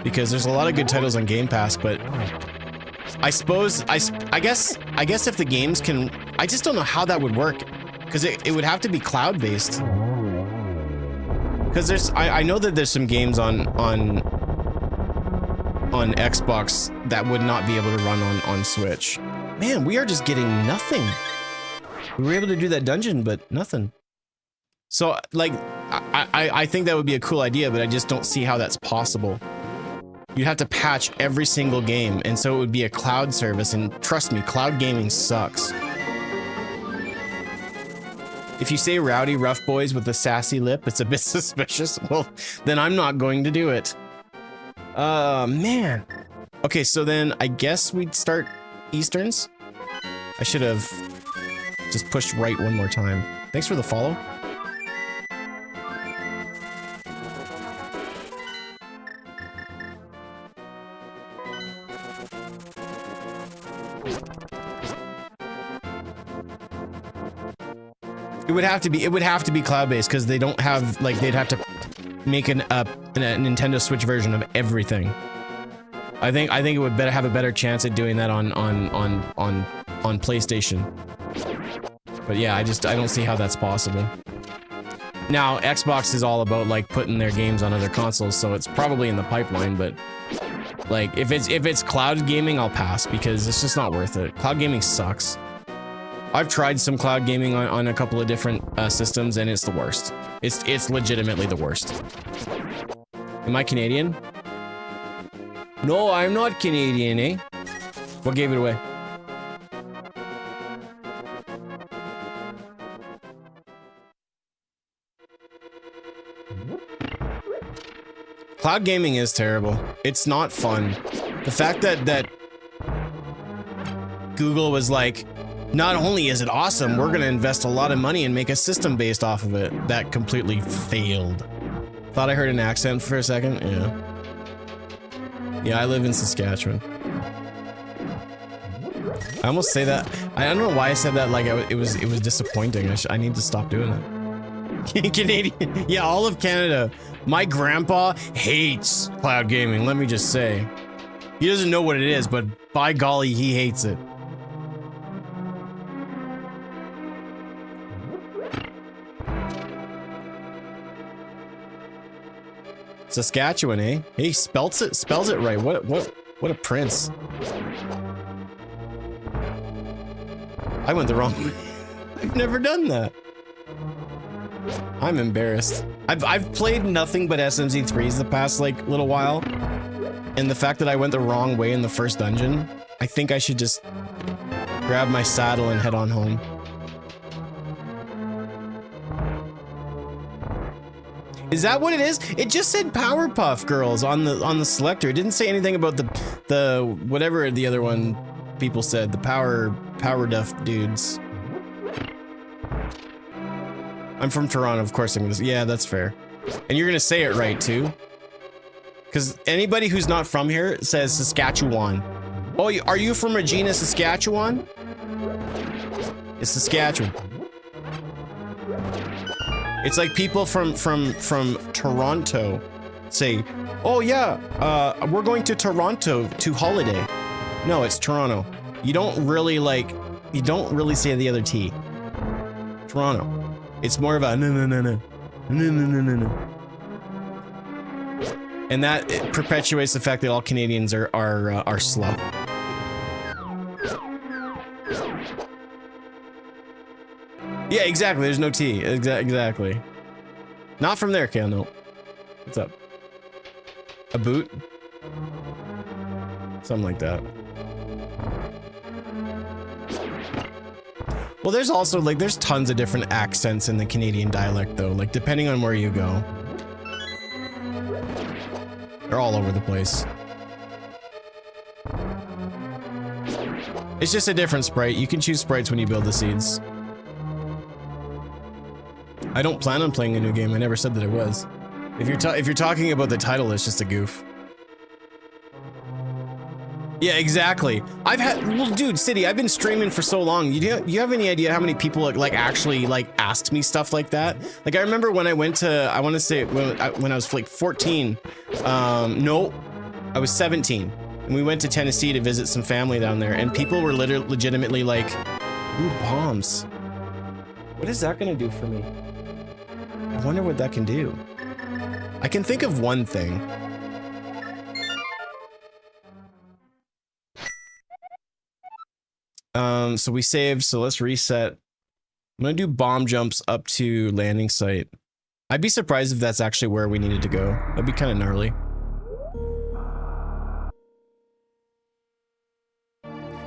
Because there's a lot of good titles on Game Pass, but... I suppose... I guess if the games can... I just don't know how that would work. Because it would have to be cloud-based. Because there's... I know that there's some games on Xbox that would not be able to run on Switch. Man, we are just getting nothing. We were able to do that dungeon, but nothing. So, like, I think that would be a cool idea, but I just don't see how that's possible. You'd have to patch every single game, and so it would be a cloud service, and trust me, cloud gaming sucks. If you say Rowdy Rough Boys with a sassy lip, it's a bit suspicious. Well, then I'm not going to do it. Man. Okay, so then I guess we'd start Easterns. I should have just pushed right one more time. Thanks for the follow. It would have to be cloud-based because they don't have like they'd have to make a Nintendo Switch version of everything. I think it would have a better chance at doing that on PlayStation. But yeah, I don't see how that's possible. Now, Xbox is all about like putting their games on other consoles, so it's probably in the pipeline, but like if it's cloud gaming, I'll pass because it's just not worth it. Cloud gaming sucks. I've tried some cloud gaming on a couple of different systems and it's the worst. It's legitimately the worst. Am I Canadian? No, I'm not Canadian, eh? What gave it away? Cloud gaming is terrible. It's not fun. The fact that Google was like, not only is it awesome, we're gonna invest a lot of money and make a system based off of it. That completely failed. Thought I heard an accent for a second. Yeah. Yeah, I live in Saskatchewan. I almost say that. I don't know why I said that like it was disappointing. I need to stop doing that. Canadian. Yeah, all of Canada. My grandpa hates cloud gaming, let me just say. He doesn't know what it is, but by golly, he hates it. Saskatchewan, eh? He spells it right. What a prince. I went the wrong way. I've never done that. I'm embarrassed. I've played nothing but SMZ3s the past like little while, and the fact that I went the wrong way in the first dungeon, I think I should just grab my saddle and head on home. Is that what it is? It just said Powerpuff Girls on the selector. It didn't say anything about the whatever the other one people said, the Power Duff dudes. I'm from Toronto, of course I'm gonna say, yeah, that's fair. And you're gonna say it right too. Because anybody who's not from here says Saskatchewan. Oh, are you from Regina, Saskatchewan? It's Saskatchewan. It's like people from Toronto say, oh yeah, we're going to Toronto to holiday. No, it's Toronto. You don't really say the other T. Toronto. It's more of a no. And that it perpetuates the fact that all Canadians are slow. Yeah, exactly. There's no T. Exactly. Not from there, Kale. No. What's up? A boot? Something like that. Well, there's also like there's tons of different accents in the Canadian dialect, though. Like depending on where you go, they're all over the place. It's just a different sprite. You can choose sprites when you build the seeds. I don't plan on playing a new game. I never said that it was. If you're talking about the title, it's just a goof. Yeah, exactly. Well, dude, City, I've been streaming for so long. You have any idea how many people like actually like asked me stuff like that? Like I remember when I went to, I want to say when I was like 14. No, I was 17, and we went to Tennessee to visit some family down there, and people were legitimately like, "Ooh, bombs. What is that gonna do for me? I wonder what that can do." I can think of one thing. So we saved, so let's reset. I'm gonna do bomb jumps up to landing site. I'd be surprised if that's actually where we needed to go. That'd be kind of gnarly.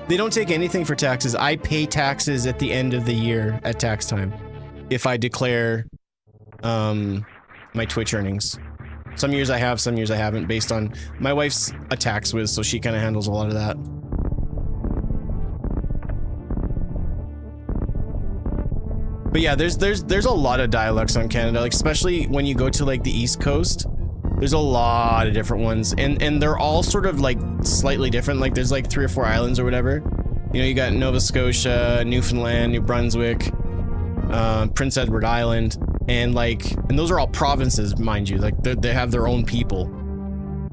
They don't take anything for taxes. I pay taxes at the end of the year at tax time. If I declare my Twitch earnings. Some years I have, some years I haven't, based on my wife's a tax whiz, so she kind of handles a lot of that. But yeah, there's a lot of dialects on Canada, like especially when you go to like the East Coast. There's a lot of different ones, and they're all sort of like slightly different. Like there's like 3 or 4 islands or whatever. You know, you got Nova Scotia, Newfoundland, New Brunswick, Prince Edward Island, and those are all provinces, mind you. Like they have their own people.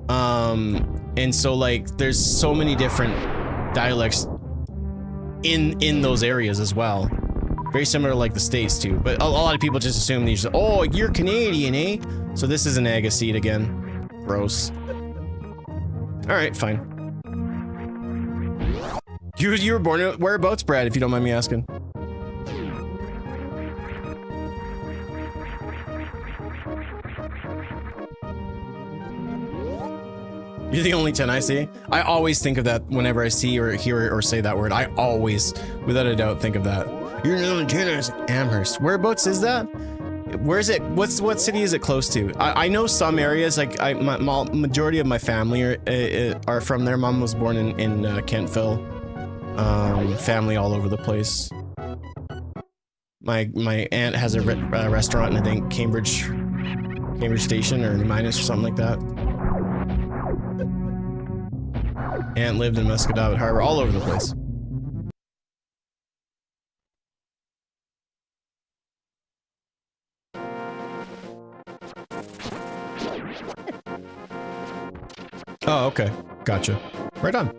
And so like there's so many different dialects in those areas as well. Very similar to like the States too, but a lot of people just assume these, oh, you're Canadian, eh? So this is an egg seed again. Gross. All right, fine. You were born whereabouts, Brad, if you don't mind me asking? You're the only 10 I see. I always think of that whenever I see or hear or say that word. I always, without a doubt, think of that. You're the only 10 I see. Amherst. Whereabouts is that? Where is it? What city is it close to? I know some areas. Like my majority of my family are from there. Mom was born in Kentville. Family all over the place. My aunt has a restaurant in, I think, Cambridge Station or Minus or something like that. Aunt lived in Muscadabat Harbor, all over the place. Oh, okay. Gotcha. Right on.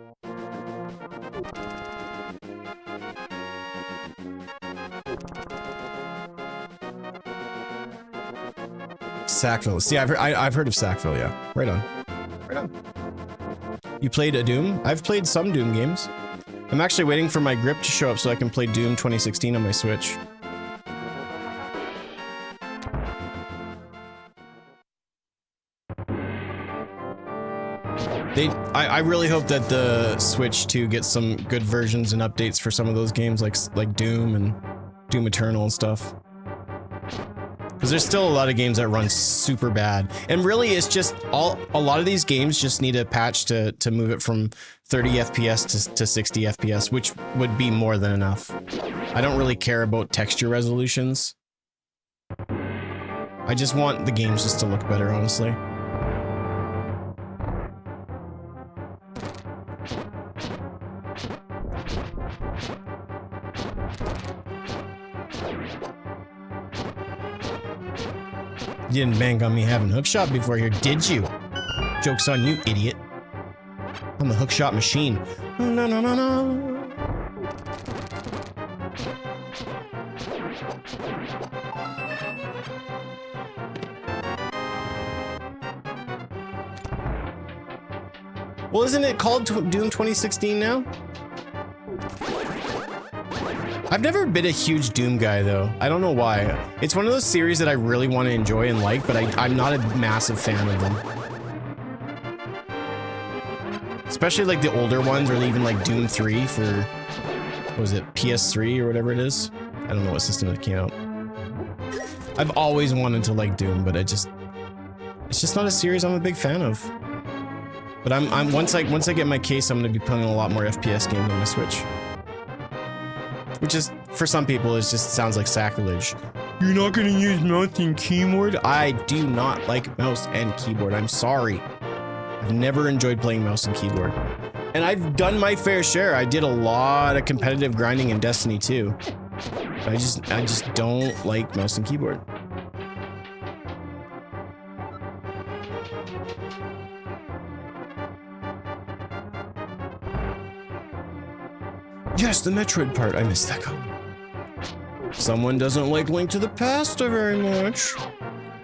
Sackville. See, I've heard of Sackville, yeah. Right on. Right on. You played a Doom? I've played some Doom games. I'm actually waiting for my grip to show up so I can play Doom 2016 on my Switch. I really hope that the Switch 2 gets some good versions and updates for some of those games like Doom and Doom Eternal and stuff. Because there's still a lot of games that run super bad. And really it's just a lot of these games just need a patch to move it from 30 FPS to 60 FPS, which would be more than enough. I don't really care about texture resolutions. I just want the games just to look better, honestly. You didn't bank on me having hookshot before here, did you? Joke's on you, idiot. I'm a hookshot machine. No, no, no, no. Well, isn't it called Doom 2016 now? I've never been a huge Doom guy, though. I don't know why. It's one of those series that I really want to enjoy and like, but I'm not a massive fan of them. Especially like the older ones, or even like Doom 3 for, what was it, PS3 or whatever it is? I don't know what system it came out. I've always wanted to like Doom, but it's just not a series I'm a big fan of. But once I get my case, I'm gonna be playing a lot more FPS games on my Switch. Which is, for some people, it just sounds like sacrilege. You're not gonna use mouse and keyboard? I do not like mouse and keyboard, I'm sorry. I've never enjoyed playing mouse and keyboard. And I've done my fair share. I did a lot of competitive grinding in Destiny 2. I just don't like mouse and keyboard. Yes, the Metroid part. I missed that comment. Someone doesn't like Link to the Past very much.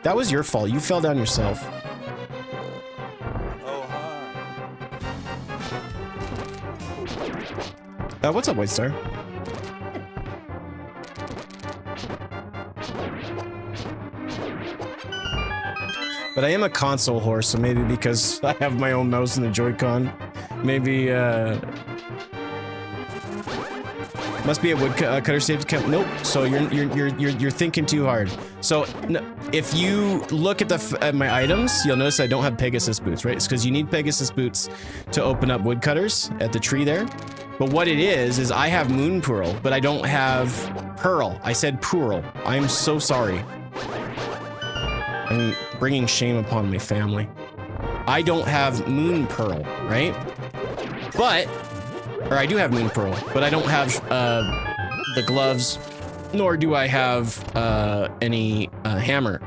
That was your fault. You fell down yourself. Oh, hi. What's up, White Star? But I am a console whore, so maybe because I have my own mouse and a Joy-Con, maybe, must be a woodcutter saved account. Nope. So you're thinking too hard. So if you look at my items, you'll notice I don't have Pegasus boots, right? It's because you need Pegasus boots to open up woodcutters at the tree there. But what it is I have Moon Pearl, but I don't have Pearl. I said Pearl. I'm so sorry. I'm bringing shame upon my family. I don't have Moon Pearl, right? Or I do have Moon Pearl, but I don't have the gloves, nor do I have any hammer.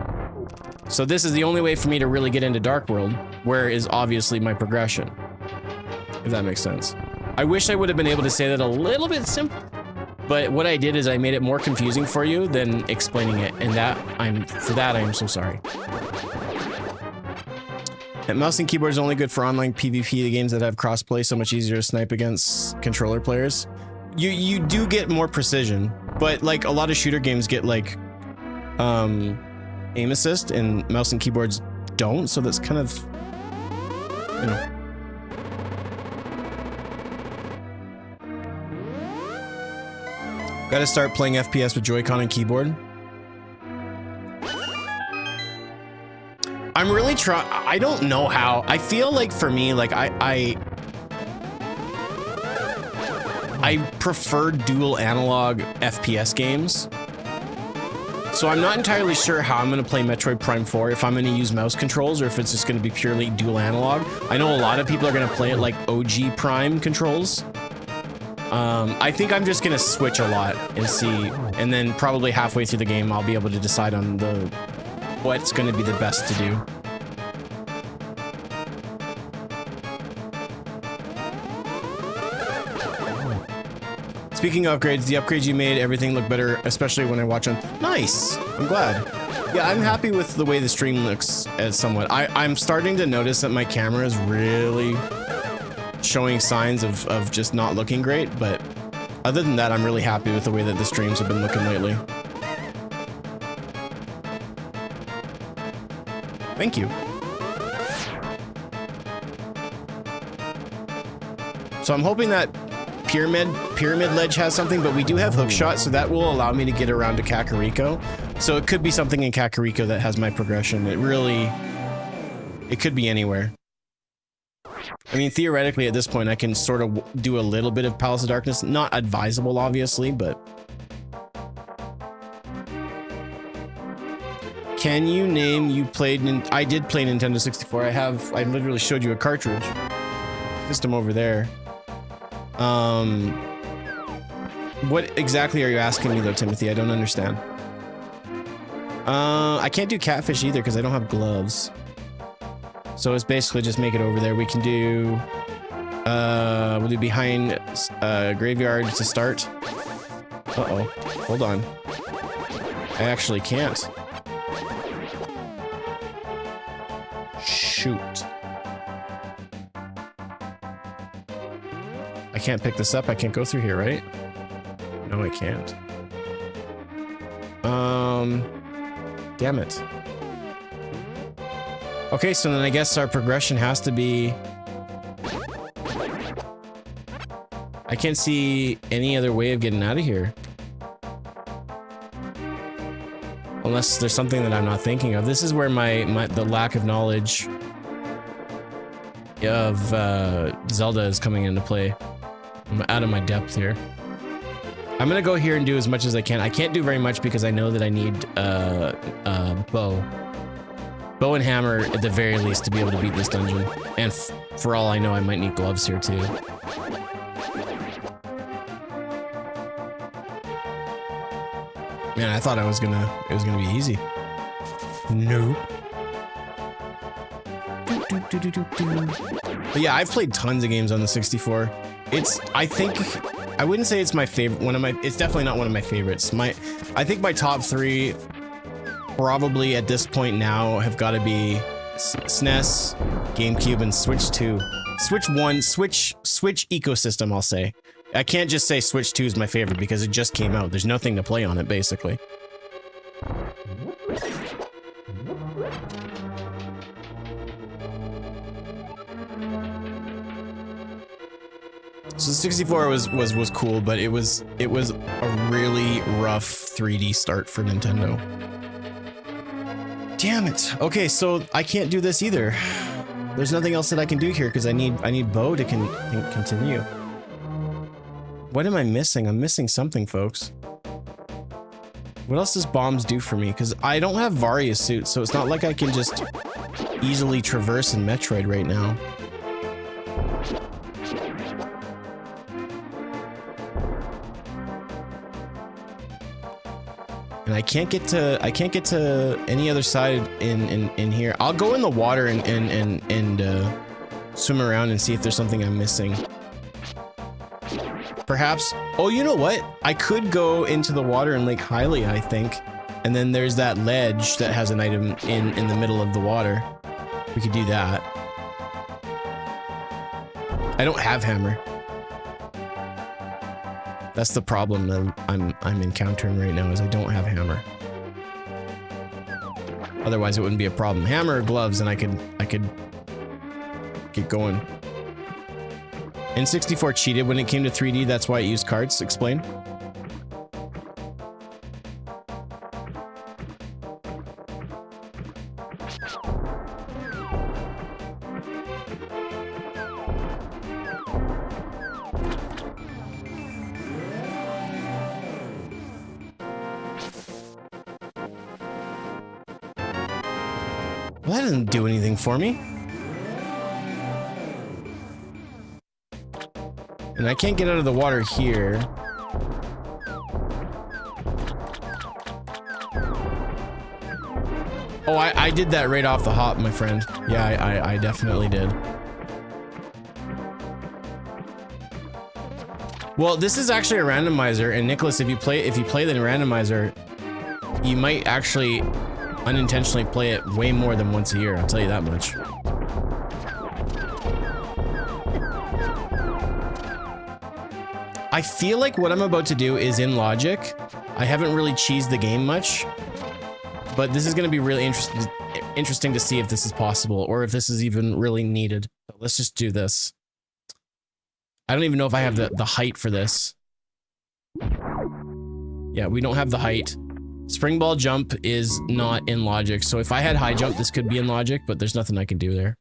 So this is the only way for me to really get into Dark World, where is obviously my progression, if that makes sense. I wish I would have been able to say that a little bit simpler, but what I did is I made it more confusing for you than explaining it, and for that I am so sorry. And mouse and keyboard is only good for online PvP, the games that have crossplay, so much easier to snipe against controller players. You do get more precision, but like a lot of shooter games get like aim assist, and mouse and keyboards don't, so that's kind of, you know. Gotta start playing FPS with Joy-Con and keyboard. I'm really trying. I don't know how. I feel like for me, like I prefer dual analog FPS games. So I'm not entirely sure how I'm going to play Metroid Prime 4, if I'm going to use mouse controls or if it's just going to be purely dual analog. I know a lot of people are going to play it like OG Prime controls. I think I'm just going to switch a lot and see, and then probably halfway through the game I'll be able to decide on what's going to be the best to do. Speaking of upgrades, the upgrades you made, everything look better, especially when I watch them. Nice! I'm glad. Yeah, I'm happy with the way the stream looks as somewhat. I'm starting to notice that my camera is really showing signs of just not looking great, but other than that, I'm really happy with the way that the streams have been looking lately. Thank you. So I'm hoping that Pyramid Ledge has something, but we do have Hookshot, so that will allow me to get around to Kakariko. So it could be something in Kakariko that has my progression. It could be anywhere. I mean, theoretically, at this point, I can sort of do a little bit of Palace of Darkness. Not advisable, obviously, but... Can you name you played? I did play Nintendo 64. I literally showed you a cartridge system over there. What exactly are you asking me though, Timothy? I don't understand. I can't do catfish either because I don't have gloves. So it's basically just make it over there. We can do, we'll do behind graveyard to start. Uh-oh, hold on. I actually can't. Shoot. I can't pick this up. I can't go through here, right? No, I can't. Damn it. Okay, so then I guess our progression has to be... I can't see any other way of getting out of here. Unless there's something that I'm not thinking of. This is where the lack of knowledge of Zelda is coming into play. I'm out of my depth here. I'm gonna go here and do as much as I can. I can't do very much because I know that I need bow and hammer at the very least to be able to beat this dungeon. And for all I know, I might need gloves here too. Man, I thought it was gonna be easy. Nope. But yeah, I've played tons of games on the 64. I wouldn't say it's my favorite. It's definitely not one of my favorites. I think my top 3 probably at this point now have got to be SNES, GameCube, and Switch 2. Switch 1, Switch ecosystem, I'll say. I can't just say Switch 2 is my favorite because it just came out. There's nothing to play on it, basically. So the 64 was cool, but it was a really rough 3D start for Nintendo. Damn it. Okay, so I can't do this either. There's nothing else that I can do here because I need Bo to continue. What am I missing? I'm missing something, folks. What else does bombs do for me? Because I don't have Varia's suit, so it's not like I can just easily traverse in Metroid right now. And I can't get to any other side in here. I'll go in the water and swim around and see if there's something I'm missing. Perhaps. Oh, you know what? I could go into the water in Lake Hylia, I think. And then there's that ledge that has an item in the middle of the water. We could do that. I don't have hammer. That's the problem that I'm encountering right now, is I don't have hammer. Otherwise, it wouldn't be a problem. Hammer or gloves, and I could get going. N64 cheated when it came to 3D. That's why it used cards. Explain. Well, that doesn't do anything for me. And I can't get out of the water here. Oh, I did that right off the hop, my friend. Yeah, I definitely did. Well, this is actually a randomizer, and Nicholas, if you play the randomizer, you might actually unintentionally play it way more than once a year, I'll tell you that much. I feel like what I'm about to do is in logic. I haven't really cheesed the game much, but this is going to be really interesting to see if this is possible or if this is even really needed. So let's just do this. I don't even know if I have the height for this. Yeah, we don't have the height. Spring ball jump is not in logic, so if I had high jump, this could be in logic, but there's nothing I can do there.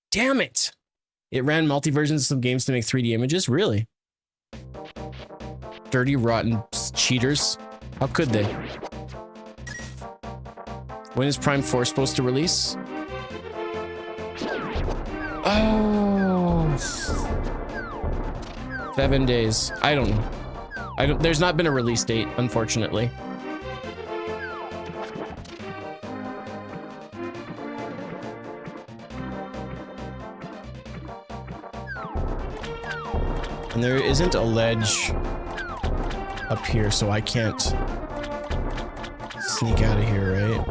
Damn it! It ran multi-versions of some games to make 3D images? Really? Dirty, rotten cheaters. How could they? When is Prime 4 supposed to release? Oh. 7 days. I don't know. There's not been a release date, unfortunately. And there isn't a ledge up here, so I can't sneak out of here, right?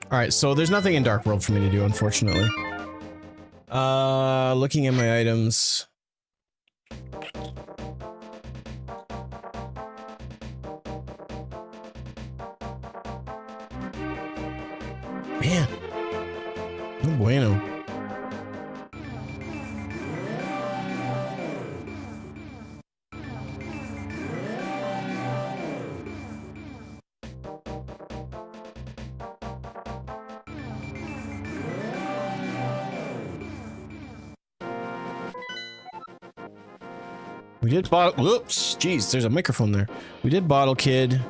All right, so there's nothing in Dark World for me to do, unfortunately. Looking at my items. Man, no bueno. We did bottle. Whoops, jeez, there's a microphone there. We did Bottle Kid.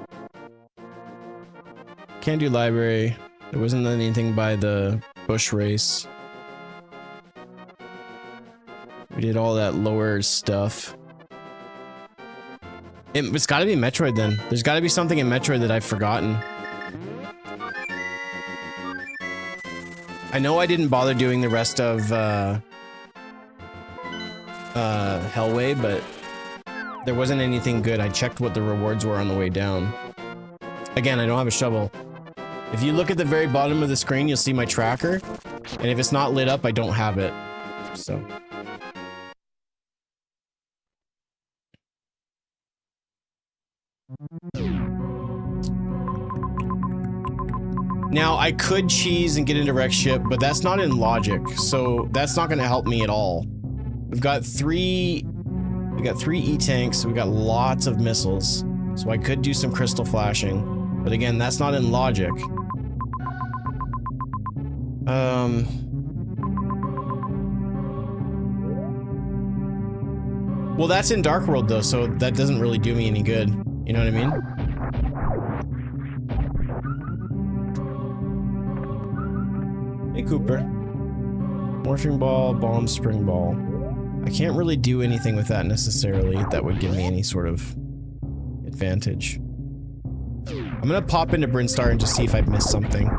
Can't do library. There wasn't anything by the bush race. We did all that lower stuff. It's got to be Metroid then. There's got to be something in Metroid that I've forgotten. I know I didn't bother doing the rest of Hellway, but there wasn't anything good. I checked what the rewards were on the way down. Again, I don't have a shovel. If you look at the very bottom of the screen, you'll see my tracker. And if it's not lit up, I don't have it. So. Now, I could cheese and get into Wreck Ship, but that's not in logic. So that's not going to help me at all. We got three E-tanks. We got lots of missiles. So I could do some crystal flashing. But again, that's not in logic. Well, that's in Dark World though, so that doesn't really do me any good. You know what I mean? Hey, Cooper. Morphing Ball, Bomb, Spring Ball. I can't really do anything with that necessarily that would give me any sort of advantage. I'm gonna pop into Brinstar and just see if I've missed something.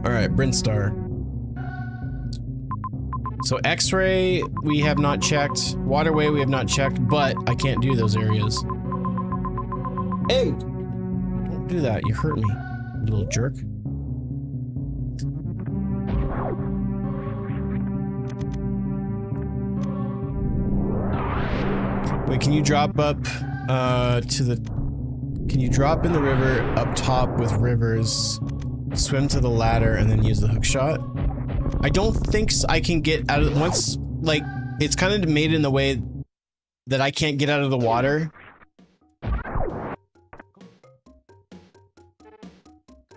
Alright, Brinstar. So X-ray, we have not checked. Waterway, we have not checked, but I can't do those areas. Hey! Don't do that, you hurt me, you little jerk. Wait, can you drop up, can you drop in the river up top with rivers? Swim to the ladder and then use the hook shot. I don't think I can get out of once, like, it's kind of made in the way that I can't get out of the water.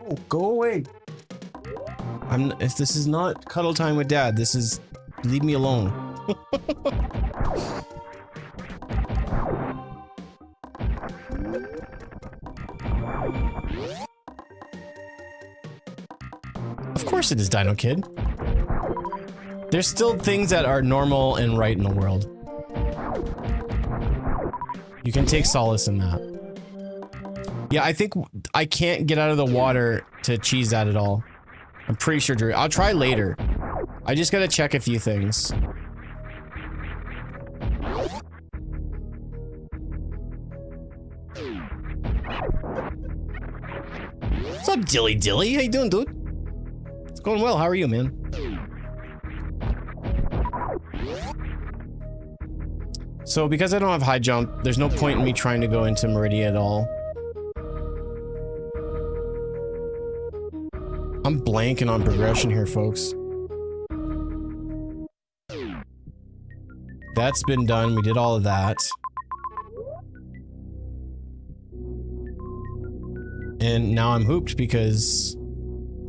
Oh, go away. If this is not cuddle time with dad, this is leave me alone. Of course it is Dino Kid. There's still things that are normal and right in the world. You can take solace in that. Yeah, I think I can't get out of the water to cheese that at all. I'm pretty sure, Drew. I'll try later. I just gotta check a few things. What's up, Dilly Dilly? How you doing, dude? It's going well. How are you, man? So because I don't have high jump, there's no point in me trying to go into Meridia at all. I'm blanking on progression here, folks. That's been done. We did all of that. And now I'm hooped because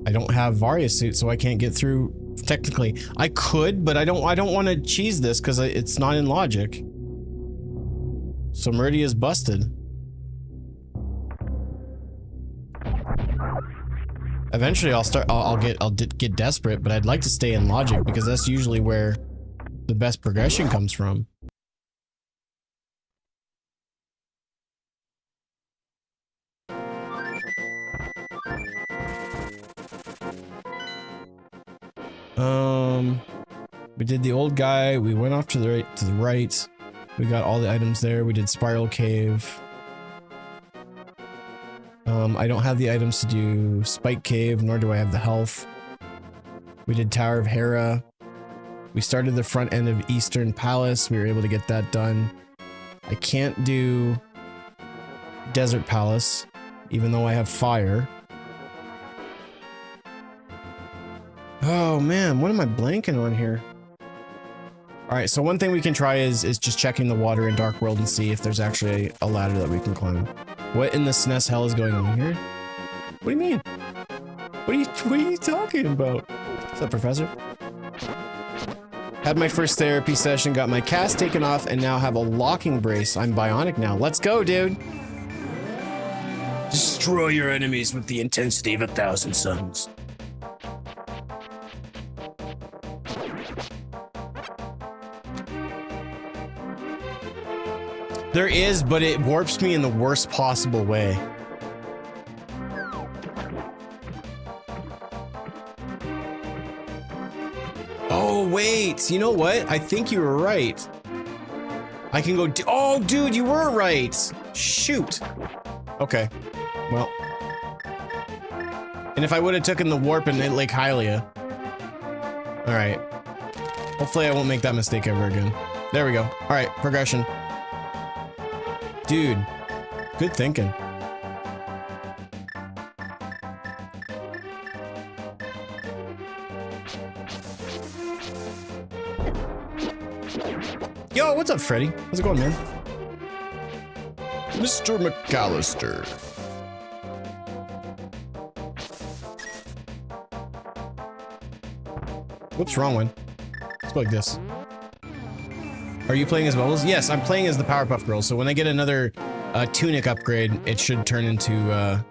I don't have Varia suit, so I can't get through. Technically, I could, but I don't want to cheese this because it's not in logic. So Meridia is busted. Eventually, I'll get desperate, but I'd like to stay in logic because that's usually where the best progression comes from. We did the old guy. We went off to the right. We got all the items there. We did Spiral Cave. I don't have the items to do Spike Cave, nor do I have the health. We did Tower of Hera. We started the front end of Eastern Palace. We were able to get that done. I can't do Desert Palace, even though I have fire. Oh man, what am I blanking on here? Alright, so one thing we can try is just checking the water in Dark World and see if there's actually a ladder that we can climb. What in the SNES hell is going on here? What do you mean? What are you talking about? What's up, Professor? Had my first therapy session, got my cast taken off, and now have a locking brace. I'm bionic now. Let's go, dude! Destroy your enemies with the intensity of 1,000 suns. There is, but it warps me in the worst possible way. Oh, wait. You know what? I think you were right. I can go... Oh, dude, you were right. Shoot. Okay. Well. And if I would have taken the warp in Lake Hylia. Alright. Hopefully I won't make that mistake ever again. There we go. Alright, progression. Dude, good thinking. Yo, what's up, Freddy? How's it going, man? Mr. McAllister. Whoops, wrong one. Let's go like this. Are you playing as Bubbles? Yes, I'm playing as the Powerpuff Girls, so when I get another tunic upgrade, it should turn into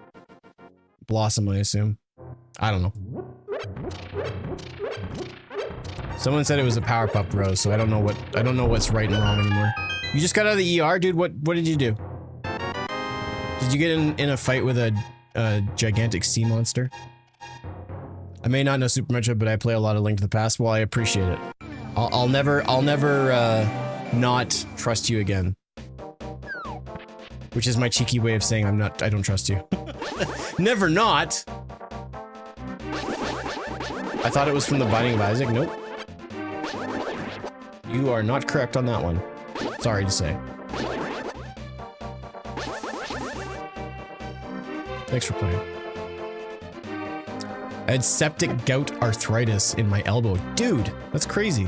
Blossom, I assume. I don't know. Someone said it was a Powerpuff Rose, so I don't know what's right and wrong anymore. You just got out of the ER, dude? What did you do? Did you get in a fight with a gigantic sea monster? I may not know super much of it, but I play a lot of Link to the Past. Well, I appreciate it. I'll never not trust you again. Which is my cheeky way of saying I don't trust you. Never not! I thought it was from the Binding of Isaac. Nope. You are not correct on that one. Sorry to say. Thanks for playing. I had septic gout arthritis in my elbow. Dude, that's crazy.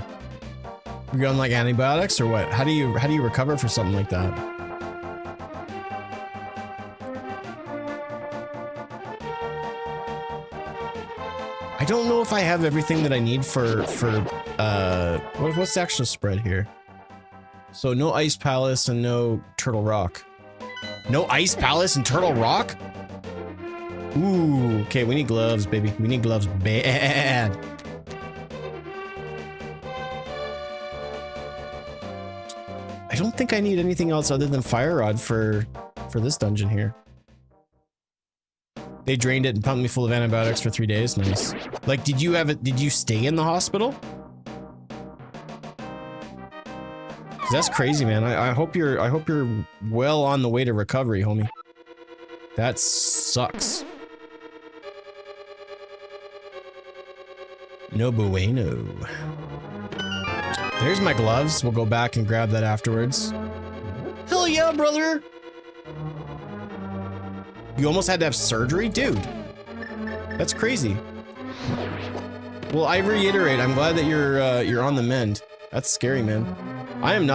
You're on like antibiotics or what? How do you recover for something like that? I don't know if I have everything that I need for what's the actual spread here? So no Ice Palace and no Turtle Rock. No Ice Palace and Turtle Rock? Ooh, okay, we need gloves, baby. We need gloves bad. I don't think I need anything else other than Fire Rod for this dungeon here. They drained it and pumped me full of antibiotics for 3 days. Nice. Like, did you stay in the hospital? 'Cause that's crazy, man. I hope you're well on the way to recovery, homie. That sucks. No bueno. There's my gloves. We'll go back and grab that afterwards. Hell yeah, brother! You almost had to have surgery? Dude. That's crazy. Well, I reiterate, I'm glad that you're on the mend. That's scary, man. I do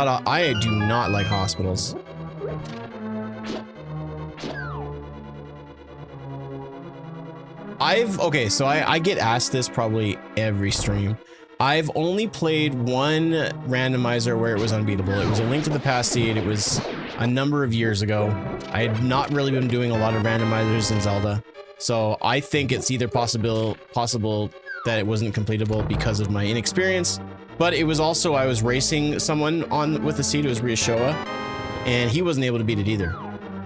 not like hospitals. Okay, so I get asked this probably every stream. I've only played one randomizer where it was unbeatable. It was a Link to the Past seed. It was a number of years ago. I had not really been doing a lot of randomizers in Zelda. So I think it's either possible that it wasn't completable because of my inexperience, but it was also, I was racing someone with the seed. It was Riashoa, and he wasn't able to beat it either.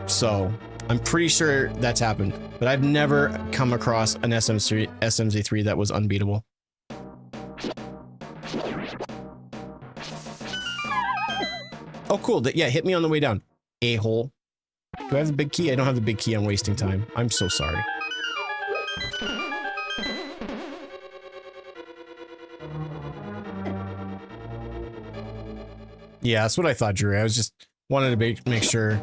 So I'm pretty sure that's happened, but I've never come across an SMZ3 that was unbeatable. Oh, cool. Yeah, hit me on the way down. A-hole. Do I have the big key? I don't have the big key. I'm wasting time. I'm so sorry. Yeah, that's what I thought, Drew. I was just wanted to make sure.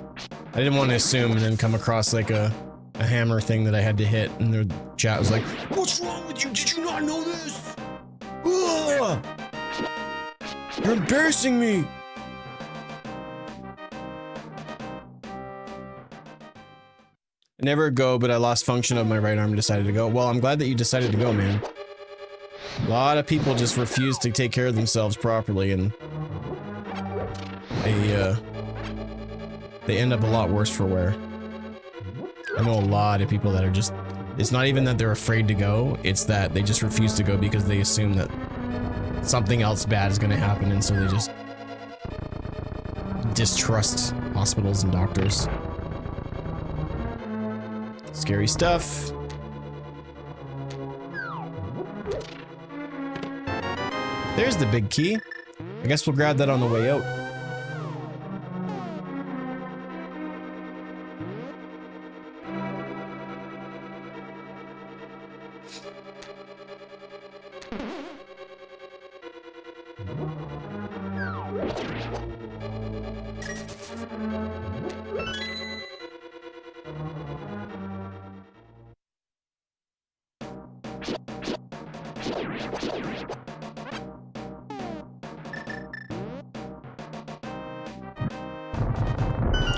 I didn't want to assume and then come across like a hammer thing that I had to hit, and the chat was like, "What's wrong with you? Did you not know this? Ugh! You're embarrassing me." Never go, but I lost function of my right arm and decided to go. Well, I'm glad that you decided to go, man. A lot of people just refuse to take care of themselves properly, and they end up a lot worse for wear. I know a lot of people that are just, it's not even that they're afraid to go, it's that they just refuse to go because they assume that something else bad is going to happen, and so they just distrust hospitals and doctors. Scary stuff. There's the big key. I guess we'll grab that on the way out.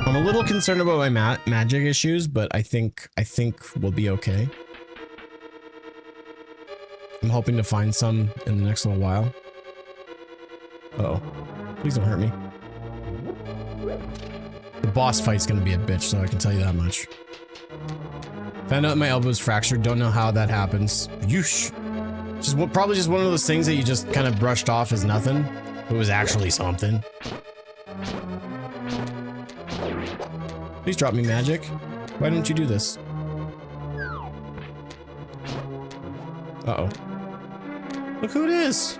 I'm a little concerned about my magic issues, but I think we'll be okay. I'm hoping to find some in the next little while. Uh-oh. Please don't hurt me. The boss fight's gonna be a bitch, so I can tell you that much. Found out my elbow's fractured. Don't know how that happens. Yeesh. Probably just one of those things that you just kind of brushed off as nothing. It was actually something. Please drop me magic. Why don't you do this? Uh-oh. Look who it is!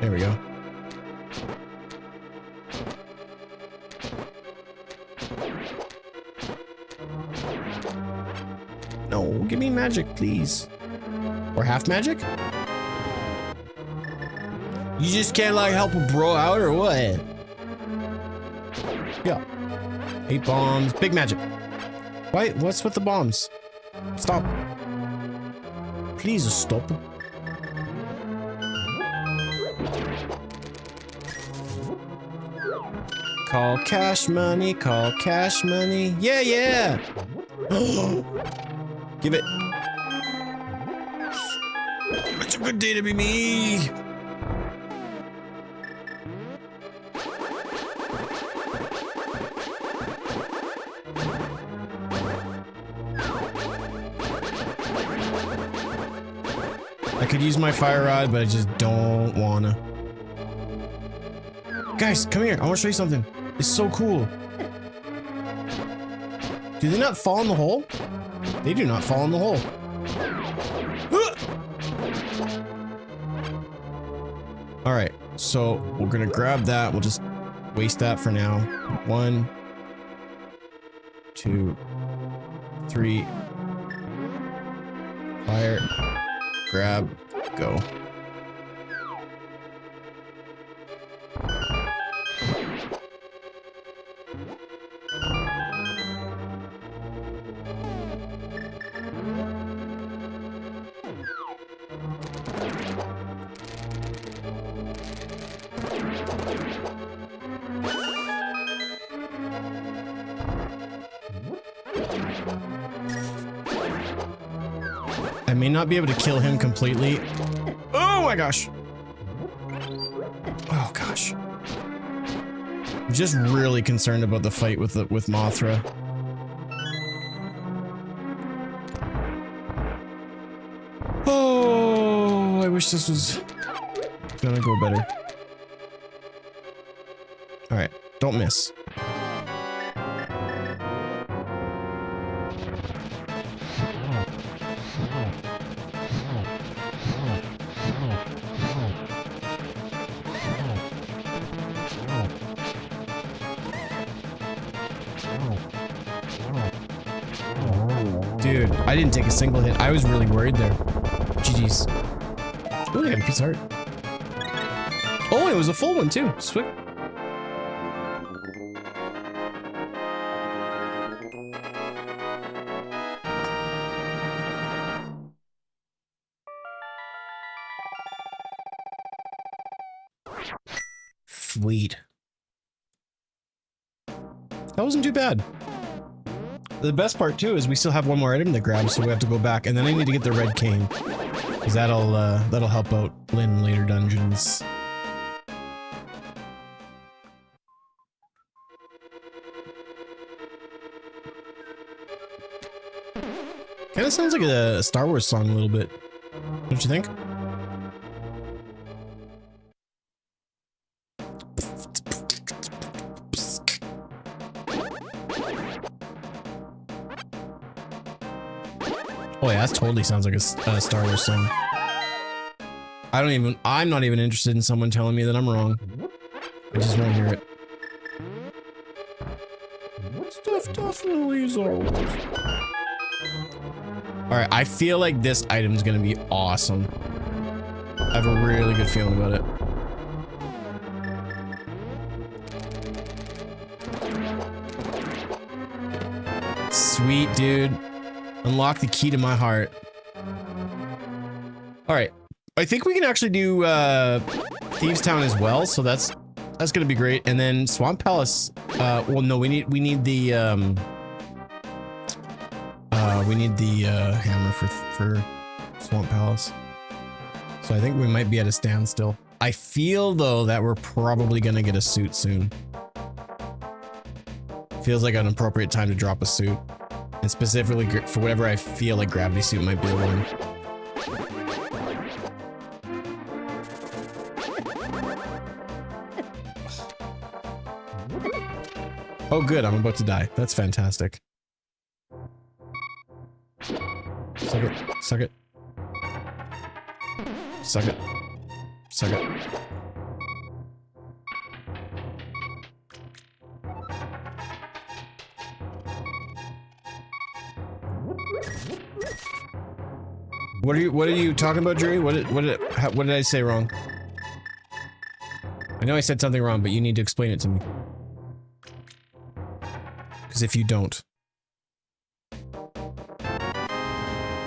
There we go. No, give me magic, please. Or half magic? You just can't like help a bro out or what? Yeah. 8 bombs. Big magic. Wait, what's with the bombs? Stop. Please stop. Call cash money, call cash money. Yeah, yeah. Give it. It's a good day to be me. I could use my fire rod, but I just don't wanna. Guys, come here. I want to show you something. It's so cool. Do they not fall in the hole? They do not fall in the hole. All right, so we're gonna grab that. We'll just waste that for now. 1, 2, 3. Fire. Grab. Go. I may not be able to kill him completely. Oh my gosh. Oh gosh. I'm just really concerned about the fight with Mothra. Oh, I wish this was gonna go better. All right, don't miss. Dude, I didn't take a single hit. I was really worried there. GG's. Ooh, I got a piece of heart. Oh, it was a full one too. Sweet. Sweet. That wasn't too bad. The best part too is we still have one more item to grab, so we have to go back, and then I need to get the red cane, because that'll help out Lyn in later dungeons. Kind of sounds like a Star Wars song a little bit, don't you think? Oh yeah, that totally sounds like a Star Wars song. I'm not even interested in someone telling me that I'm wrong. I just won't hear it. Stuff definitely is Star Wars. Alright, I feel like this item's gonna be awesome. I have a really good feeling about it. Sweet, dude. Unlock the key to my heart. All right, I think we can actually do Thieves Town as well, so that's gonna be great. And then Swamp Palace. Well, no, we need the hammer for Swamp Palace. So I think we might be at a standstill. I feel though that we're probably gonna get a suit soon. Feels like an appropriate time to drop a suit. And specifically for whatever I feel like Gravity Suit might be the one. Oh good, I'm about to die. That's fantastic. Suck it, suck it. Suck it. Suck it. What are you talking about, Drury? What did I say wrong? I know I said something wrong, but you need to explain it to me. Because if you don't.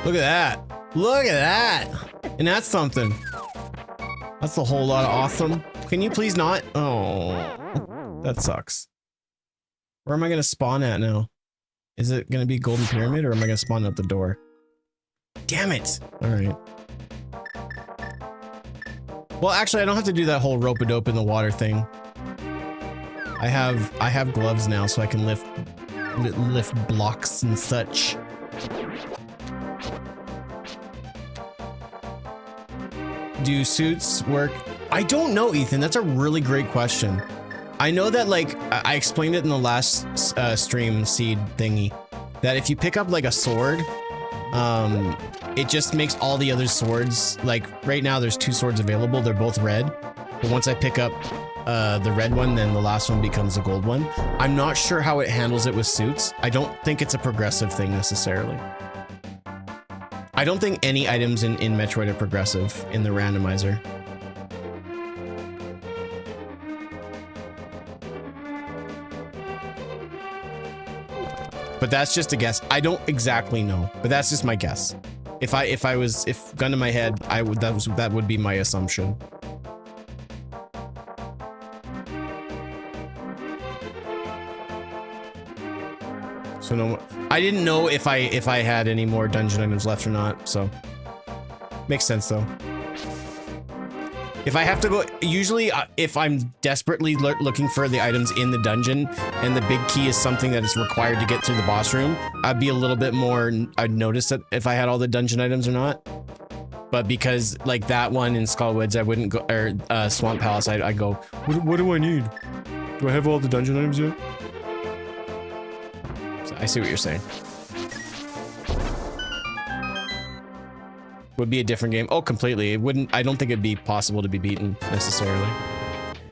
Look at that. Look at that. And that's something. That's a whole lot of awesome. Can you please not? Oh, that sucks. Where am I going to spawn at now? Is it going to be Golden Pyramid or am I going to spawn at the door? Damn it! Alright. Well, actually, I don't have to do that whole rope-a-dope in the water thing. I have gloves now, so I can lift blocks and such. Do suits work? I don't know, Ethan. That's a really great question. I know that, like, I explained it in the last stream seed thingy, that if you pick up, like, a sword, it just makes all the other swords, like, right now there's 2 swords available, they're both red, but once I pick up the red one, then the last one becomes the gold one. I'm not sure how it handles it with suits. I don't think it's a progressive thing necessarily. I don't think any items in Metroid are progressive in the randomizer. But that's just a guess. I don't exactly know, but that's just my guess. If gun to my head, that would be my assumption. So no, I didn't know if I had any more dungeon items left or not. So makes sense though. If I have to go, usually if I'm desperately looking for the items in the dungeon and the big key is something that is required to get through the boss room, I'd be a little bit more, I'd notice that if I had all the dungeon items or not. But because like that one in Skullwoods, I wouldn't go, or Swamp Palace, I'd go, what do I need? Do I have all the dungeon items yet? So I see what you're saying. Would be a different game. Oh, completely. It wouldn't, I don't think it'd be possible to be beaten necessarily.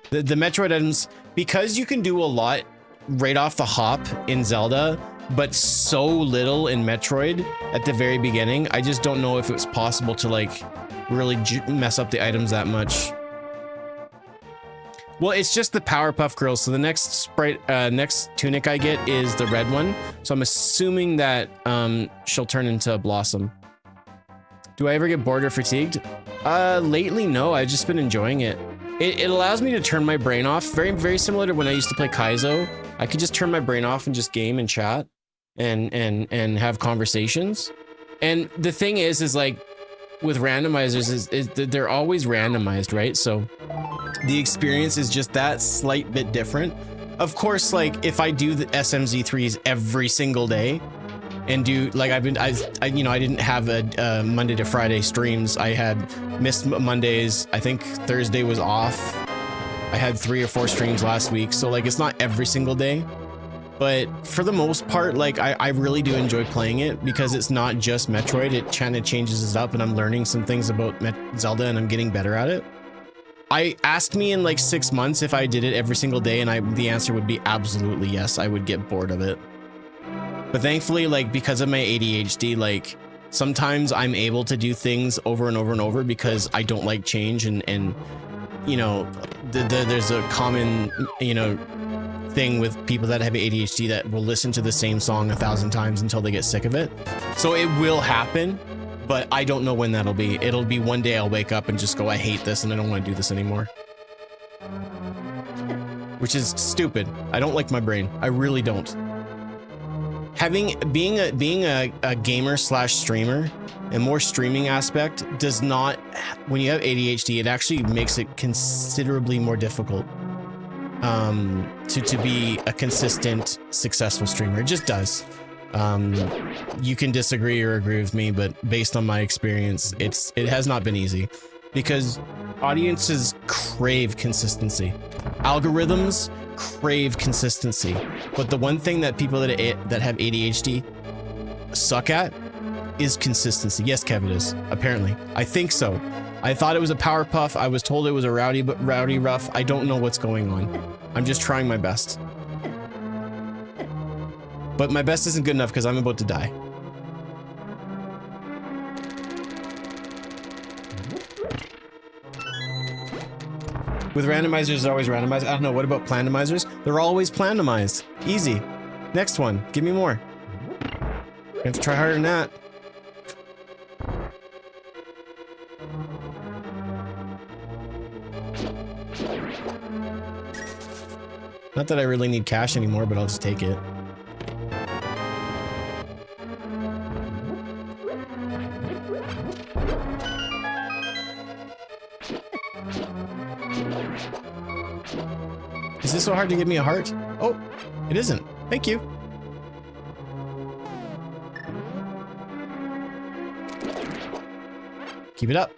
The Metroid items, because you can do a lot right off the hop in Zelda, but so little in Metroid at the very beginning, I just don't know if it was possible to like really mess up the items that much. Well, it's just the Powerpuff Girls. So the next sprite, next tunic I get is the red one. So I'm assuming that she'll turn into a Blossom. Do I ever get bored or fatigued? Lately, no. I've just been enjoying it. It allows me to turn my brain off. Very, very similar to when I used to play Kaizo. I could just turn my brain off and just game and chat and have conversations. And the thing is like with randomizers is they're always randomized, right? So the experience is just that slight bit different. Of course, like if I do the SMZ3s every single day, and do like I didn't have a Monday to Friday streams. I had missed Mondays. I think Thursday was off. I had 3 or 4 streams last week. So like, it's not every single day, but for the most part, like I really do enjoy playing it because it's not just Metroid. It kind of changes it up and I'm learning some things about Zelda and I'm getting better at it. I asked me in like 6 months if I did it every single day and the answer would be absolutely yes. I would get bored of it. But thankfully, like, because of my ADHD, like, sometimes I'm able to do things over and over and over because I don't like change and you know, there's a common, you know, thing with people that have ADHD that will listen to the same song 1,000 times until they get sick of it. So it will happen, but I don't know when that'll be. It'll be one day I'll wake up and just go, I hate this and I don't want to do this anymore. Which is stupid. I don't like my brain. I really don't. Being a gamer slash streamer and more streaming aspect does not, when you have ADHD, it actually makes it considerably more difficult to be a consistent, successful streamer. It just does. You can disagree or agree with me, but based on my experience, it has not been easy because audiences crave consistency. Algorithms crave consistency, but the one thing that people that have ADHD suck at is consistency. Yes, Kevin is apparently. I think so. I thought it was a Powerpuff. I was told it was a Rowdy Ruff. I don't know what's going on. I'm just trying my best, but my best isn't good enough because I'm about to die. With randomizers, they're always randomized. I don't know. What about plandomizers? They're always plandomized. Easy. Next one. Give me more. You have to try harder than that. Not that I really need cash anymore, but I'll just take it. Is this so hard to give me a heart? Oh, it isn't. Thank you. Keep it up.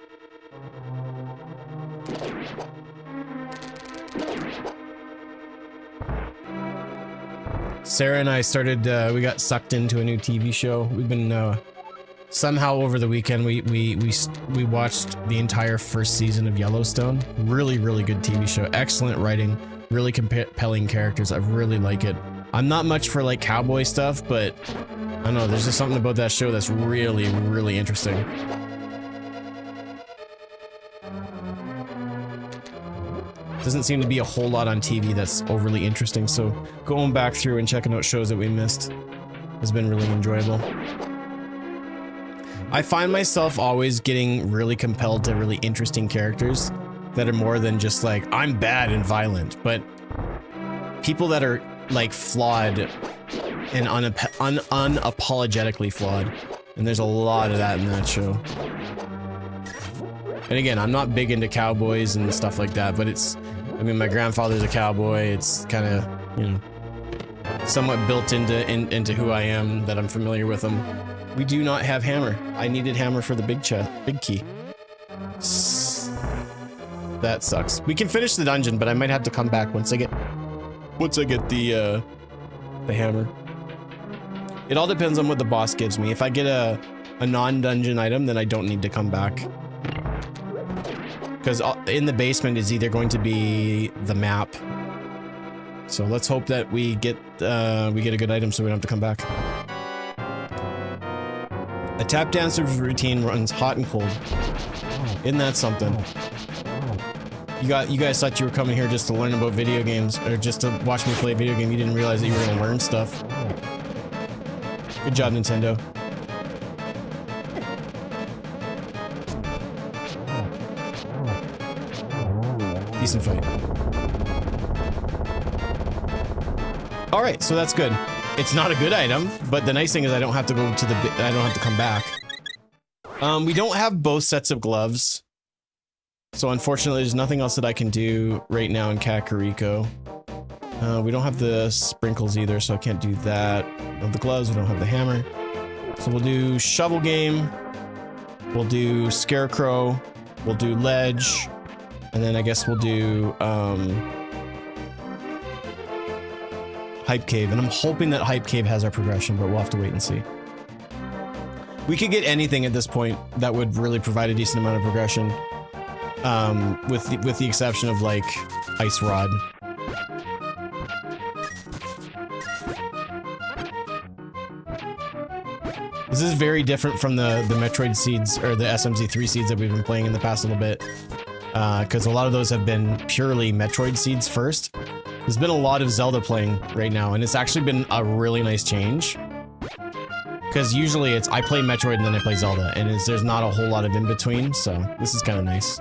Sarah and I started, we got sucked into a new TV show. We've been somehow over the weekend we watched the entire first season of Yellowstone. Really, really good TV show. Excellent writing, really compelling characters. I really like it. I'm not much for like cowboy stuff, but I don't know, there's just something about that show that's really, really interesting. Doesn't seem to be a whole lot on TV that's overly interesting, so going back through and checking out shows that we missed has been really enjoyable. I find myself always getting really compelled to really interesting characters that are more than just like, I'm bad and violent, but people that are like flawed and unapologetically flawed. And there's a lot of that in that show. And again, I'm not big into cowboys and stuff like that, but it's, I mean, my grandfather's a cowboy. It's kind of, you know, somewhat built into who I am, that I'm familiar with them. We do not have hammer. I needed hammer for the big key. That sucks. We can finish the dungeon, but I might have to come back once I get the hammer. It all depends on what the boss gives me. If I get a non-dungeon item, then I don't need to come back. Because in the basement is either going to be the map. So let's hope that we get a good item so we don't have to come back. A tap dancer's routine runs hot and cold. Isn't that something? You guys thought you were coming here just to learn about video games, or just to watch me play a video game. You didn't realize that you were gonna learn stuff. Good job, Nintendo. Decent fight. All right, so that's good. It's not a good item, but the nice thing is I don't have to go to I don't have to come back. We don't have both sets of gloves. So unfortunately, there's nothing else that I can do right now in Kakariko. We don't have the sprinkles either, so I can't do that. We don't have the gloves, we don't have the hammer. So we'll do shovel game. We'll do scarecrow. We'll do ledge. And then I guess we'll do Hype Cave. And I'm hoping that Hype Cave has our progression, but we'll have to wait and see. We could get anything at this point that would really provide a decent amount of progression. With the exception of like Ice Rod. This is very different from the Metroid seeds or the SMZ3 seeds that we've been playing in the past little bit. Because a lot of those have been purely Metroid seeds first. There's been a lot of Zelda playing right now, and it's actually been a really nice change. Because usually it's I play Metroid and then I play Zelda, and there's not a whole lot of in between, so this is kind of nice.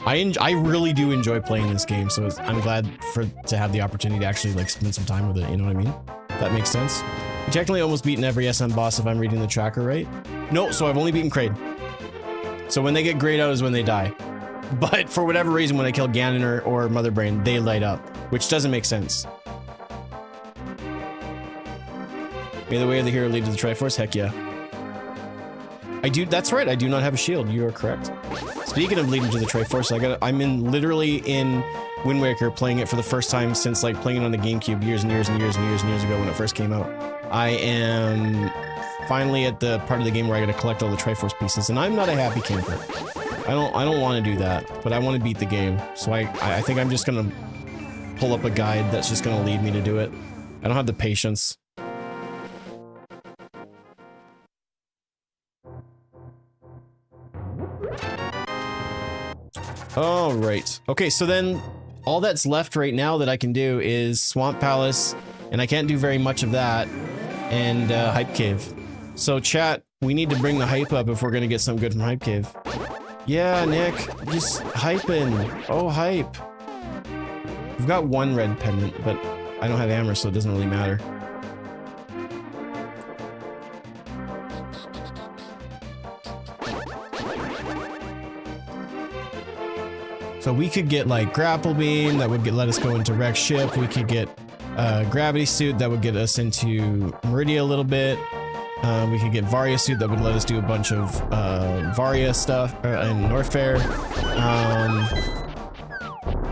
I really do enjoy playing this game, so I'm glad to have the opportunity to actually like spend some time with it, you know what I mean? If that makes sense. We technically almost beaten every SM boss if I'm reading the tracker right. No, so I've only beaten Kraid. So when they get grayed out is when they die. But for whatever reason, when I kill Ganon or Mother Brain, they light up, which doesn't make sense. May the way of the hero lead to the Triforce? Heck yeah. That's right, I do not have a shield, you are correct. Speaking of leading to the Triforce, I'm literally in Wind Waker playing it for the first time since like playing it on the GameCube years and years and years and years and years ago when it first came out. I am finally at the part of the game where I gotta collect all the Triforce pieces, and I'm not a happy camper. I don't want to do that, but I want to beat the game. So I think I'm just gonna pull up a guide that's just gonna lead me to do it. I don't have the patience. All right. Okay, so then all that's left right now that I can do is Swamp Palace, and I can't do very much of that, and Hype Cave. So chat, we need to bring the hype up if we're gonna get something good from Hype Cave. Yeah, Nick, just hyping. Oh, hype. We've got one red pendant, but I don't have hammer, so it doesn't really matter. So we could get like Grapple Beam that would let us go into Rex Ship. We could get Gravity Suit that would get us into Meridia a little bit. We could get Varia Suit that would let us do a bunch of Varia stuff in Norfair.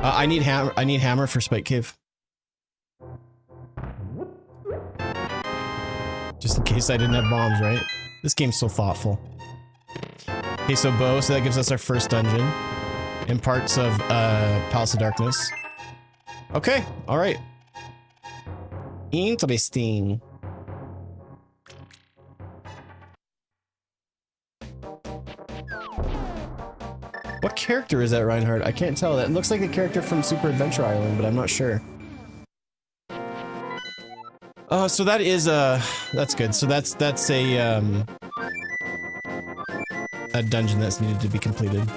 I need hammer for Spike Cave. Just in case I didn't have bombs, right? This game's so thoughtful. Okay, so Bow, so that gives us our first dungeon. And parts of Palace of Darkness. Okay, alright. Interesting. What character is that, Reinhardt? I can't tell. That looks like the character from Super Adventure Island, but I'm not sure. So that is that's good. So that's a dungeon that's needed to be completed.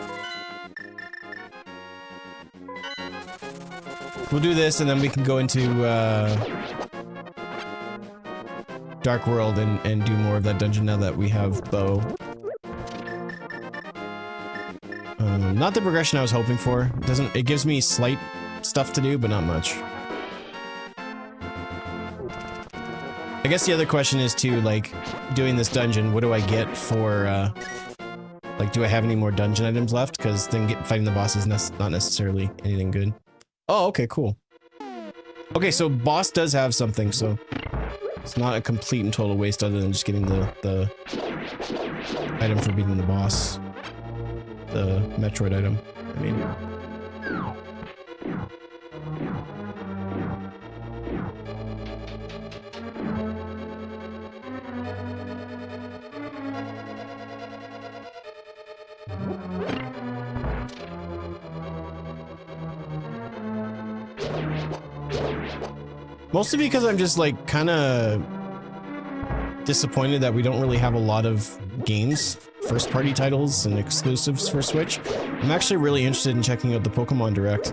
We'll do this and then we can go into Dark World and do more of that dungeon now that we have Bow. Not the progression I was hoping for. It gives me slight stuff to do, but not much. I guess the other question is too, like, doing this dungeon, what do I get for, like, do I have any more dungeon items left? Because then fighting the boss is not necessarily anything good. Oh, okay, cool. Okay, so boss does have something, so it's not a complete and total waste other than just getting the item for beating the boss. The Metroid item, I mean. Mostly because I'm just like kind of disappointed that we don't really have a lot of games, first-party titles and exclusives for Switch. I'm actually really interested in checking out the Pokemon Direct.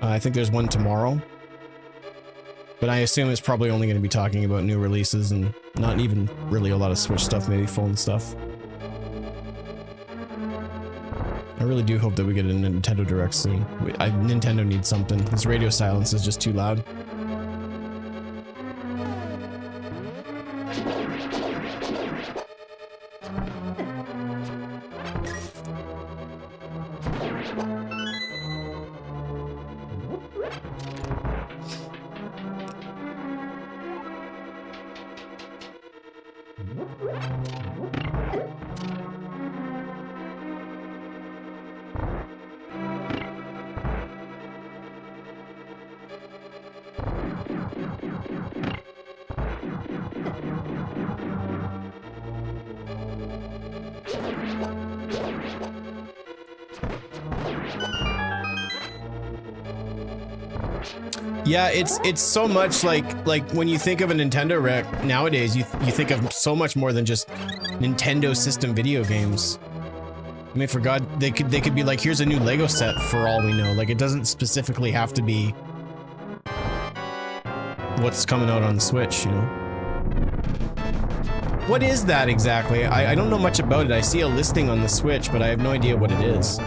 I think there's one tomorrow. But I assume it's probably only going to be talking about new releases and not even really a lot of Switch stuff, maybe phone stuff. I really do hope that we get a Nintendo Direct soon. Nintendo needs something. This radio silence is just too loud. Yeah, it's so much like when you think of a Nintendo Direct nowadays, you think of so much more than just Nintendo system video games. I mean, for God, they could be like, here's a new Lego set for all we know. Like, it doesn't specifically have to be what's coming out on the Switch, you know? What is that exactly? I don't know much about it. I see a listing on the Switch, but I have no idea what it is.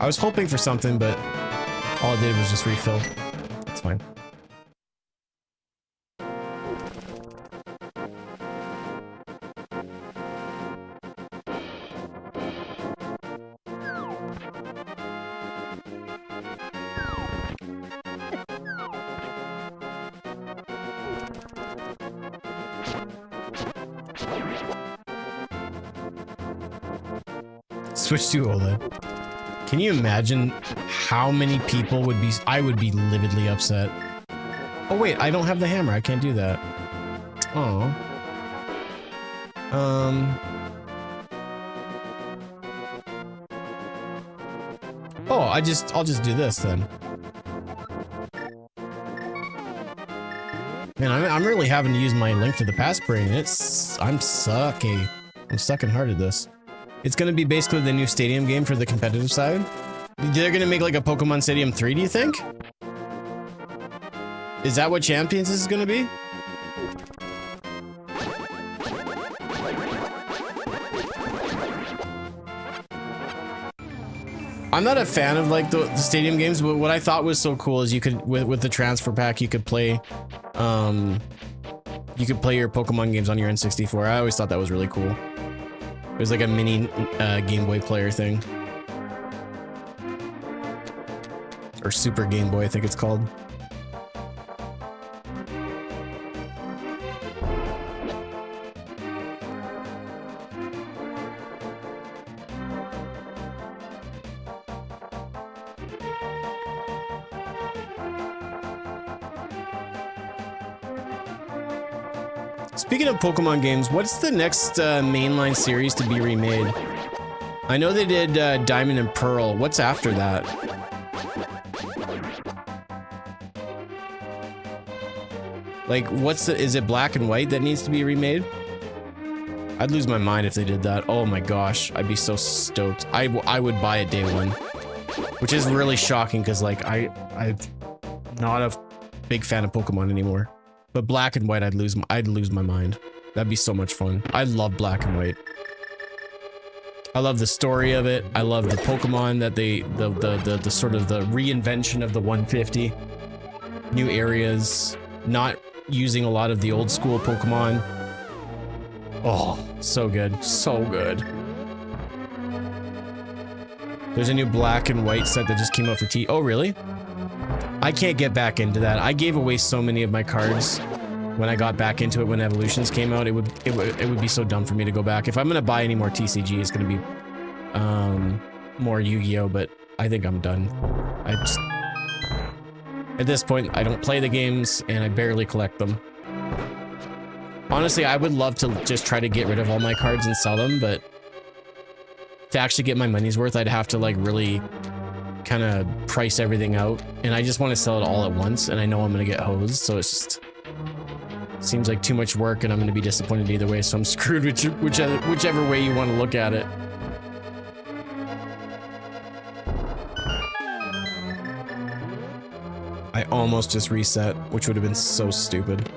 I was hoping for something, but all it did was just refill. That's fine. Switch to OLED. Can you imagine how many people would be... I would be lividly upset. Oh wait, I don't have the hammer. I can't do that. Oh. Oh, I'll just do this then. Man, I'm really having to use my Link to the Past brain. I'm sucking hard at this. It's gonna be basically the new Stadium game for the competitive side. They're gonna make like a Pokemon Stadium 3, do you think? Is that what Champions is gonna be? I'm not a fan of like the Stadium games, but what I thought was so cool is you could, with the transfer pack, you could play your Pokemon games on your N64. I always thought that was really cool. It was like a mini Game Boy player thing. or Super Game Boy, I think it's called. Speaking of Pokemon games, what's the next mainline series to be remade? I know they did Diamond and Pearl. What's after that? Like, is it Black and White that needs to be remade? I'd lose my mind if they did that. Oh my gosh, I'd be so stoked. I would buy it day one. Which is really shocking because like I'm not a big fan of Pokemon anymore. But Black and White, I'd lose my mind. That'd be so much fun. I love Black and White. I love the story of it. I love the Pokemon that the sort of the reinvention of the 150. New areas, not using a lot of the old school Pokemon. Oh, so good. So good. There's a new Black and White set that just came out for T. Oh, really? I can't get back into that. I gave away so many of my cards when I got back into it when Evolutions came out. It would be so dumb for me to go back. If I'm gonna buy any more TCG, it's gonna be more Yu-Gi-Oh, but I think I'm done. At this point, I don't play the games and I barely collect them. Honestly, I would love to just try to get rid of all my cards and sell them, but to actually get my money's worth, I'd have to like really kind of price everything out, and I just want to sell it all at once, and I know I'm gonna get hosed, so it's just seems like too much work, and I'm gonna be disappointed either way, so I'm screwed whichever way you want to look at it. I almost just reset, which would have been so stupid.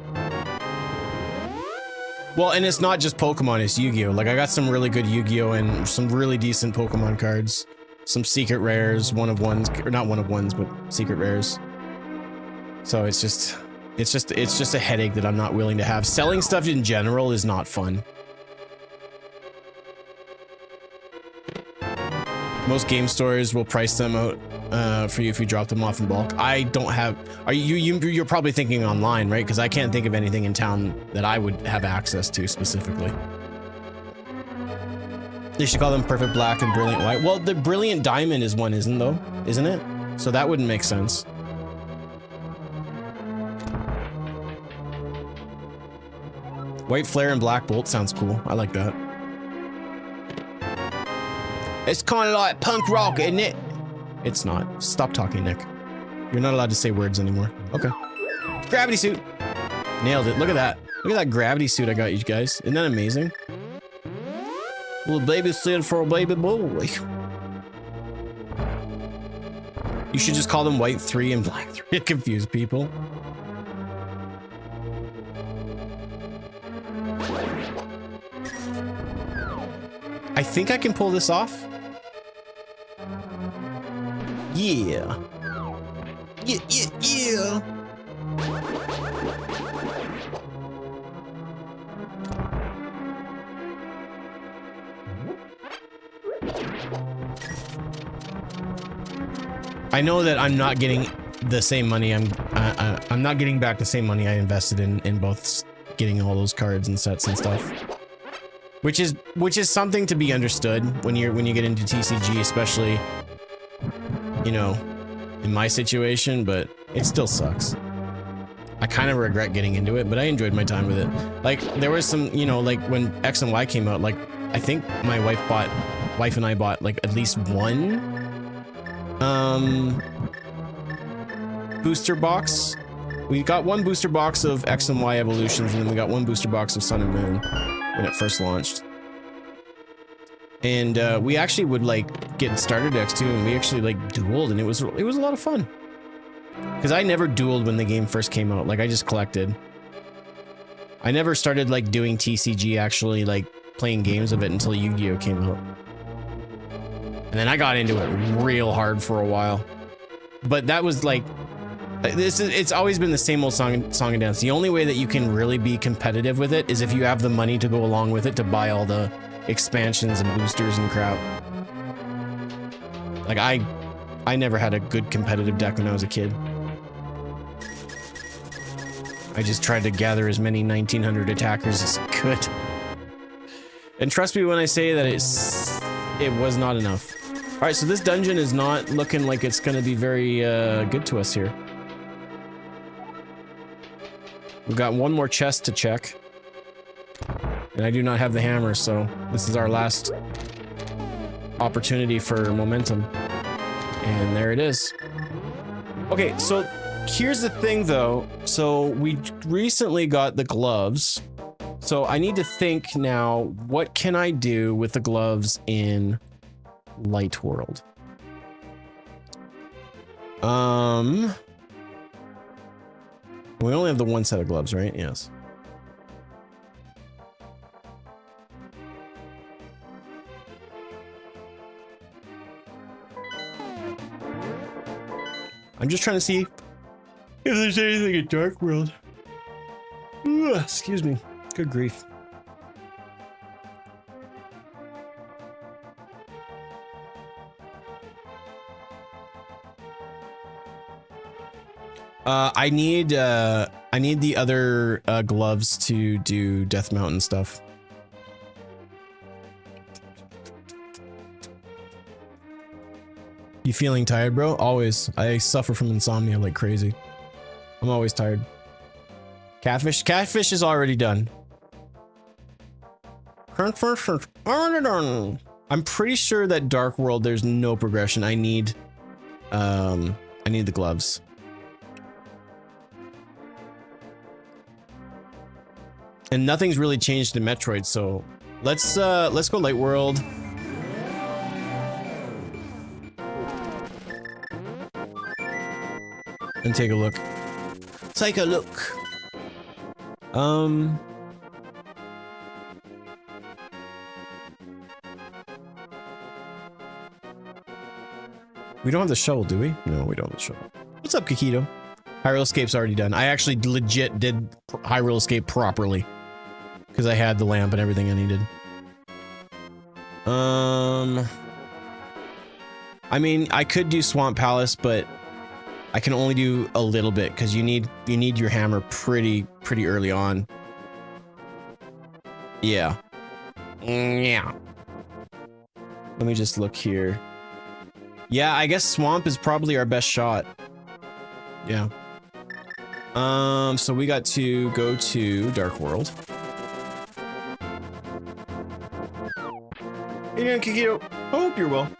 Well, and it's not just Pokemon, it's Yu-Gi-Oh! Like, I got some really good Yu-Gi-Oh! And some really decent Pokemon cards. Some secret rares, one-of-ones, or not one-of-ones, but secret rares. So it's just a headache that I'm not willing to have. Selling stuff in general is not fun. Most game stores will price them out for you if you drop them off in bulk. I don't have. You're probably thinking online, right? Because I can't think of anything in town that I would have access to specifically. They should call them Perfect Black and Brilliant White. Well, the Brilliant Diamond is one, isn't it? So that wouldn't make sense. White Flare and Black Bolt sounds cool. I like that. It's kind of like punk rock, isn't it? It's not. Stop talking, Nick. You're not allowed to say words anymore. Okay. Gravity suit. Nailed it. Look at that. Look at that gravity suit I got you guys. Isn't that amazing? Little baby suit for a baby boy. You should just call them White 3 and Black 3 to confuse people. I think I can pull this off. Yeah. Yeah. I know that I'm not getting the same money. I'm not getting back the same money I invested in both getting all those cards and sets and stuff. Which is something to be understood when you get into TCG, especially, you know, in my situation, but it still sucks. I kind of regret getting into it, but I enjoyed my time with it. Like, there was some, you know, like when X and Y came out, like, I think my wife and I bought like at least one booster box. We got one booster box of X and Y Evolutions, and then we got one booster box of Sun and Moon when it first launched. And we actually would like get started X2, and we actually like dueled, and it was a lot of fun. Because I never dueled when the game first came out. Like, I just collected. I never started like doing TCG, actually like playing games of it, until Yu-Gi-Oh came out. And then I got into it real hard for a while. But that was like, it's always been the same old song and dance. The only way that you can really be competitive with it is if you have the money to go along with it to buy all the expansions and boosters and crap. Like, I I never had a good competitive deck when I was a kid. I just tried to gather as many 1900 attackers as I could. And trust me when I say that it was not enough. All right, so this dungeon is not looking like it's going to be very good to us here. We've got one more chest to check. And I do not have the hammer, so this is our last opportunity for momentum. And there it is. Okay, so here's the thing though. So we recently got the gloves. So I need to think now, what can I do with the gloves in Light World? We only have the one set of gloves, right? Yes. I'm just trying to see if there's anything in Dark World. Ooh, excuse me. Good grief. I need the other gloves to do Death Mountain stuff. You feeling tired, bro? Always. I suffer from insomnia like crazy. I'm always tired. Catfish? Catfish is already done. I'm pretty sure that Dark World there's no progression. I need the gloves. And nothing's really changed in Metroid, so let's go Light World. And take a look. Take a look. We don't have the shovel, do we? No, we don't have the shovel. What's up, Kakito? Hyrule Escape's already done. I actually legit did Hyrule Escape properly. Because I had the lamp and everything I needed. I mean, I could do Swamp Palace, but I can only do a little bit because you need your hammer pretty early on. Yeah. Yeah. Let me just look here. Yeah, I guess Swamp is probably our best shot. Yeah. So we got to go to Dark World. Hey, doing, Kikito? I hope you're well.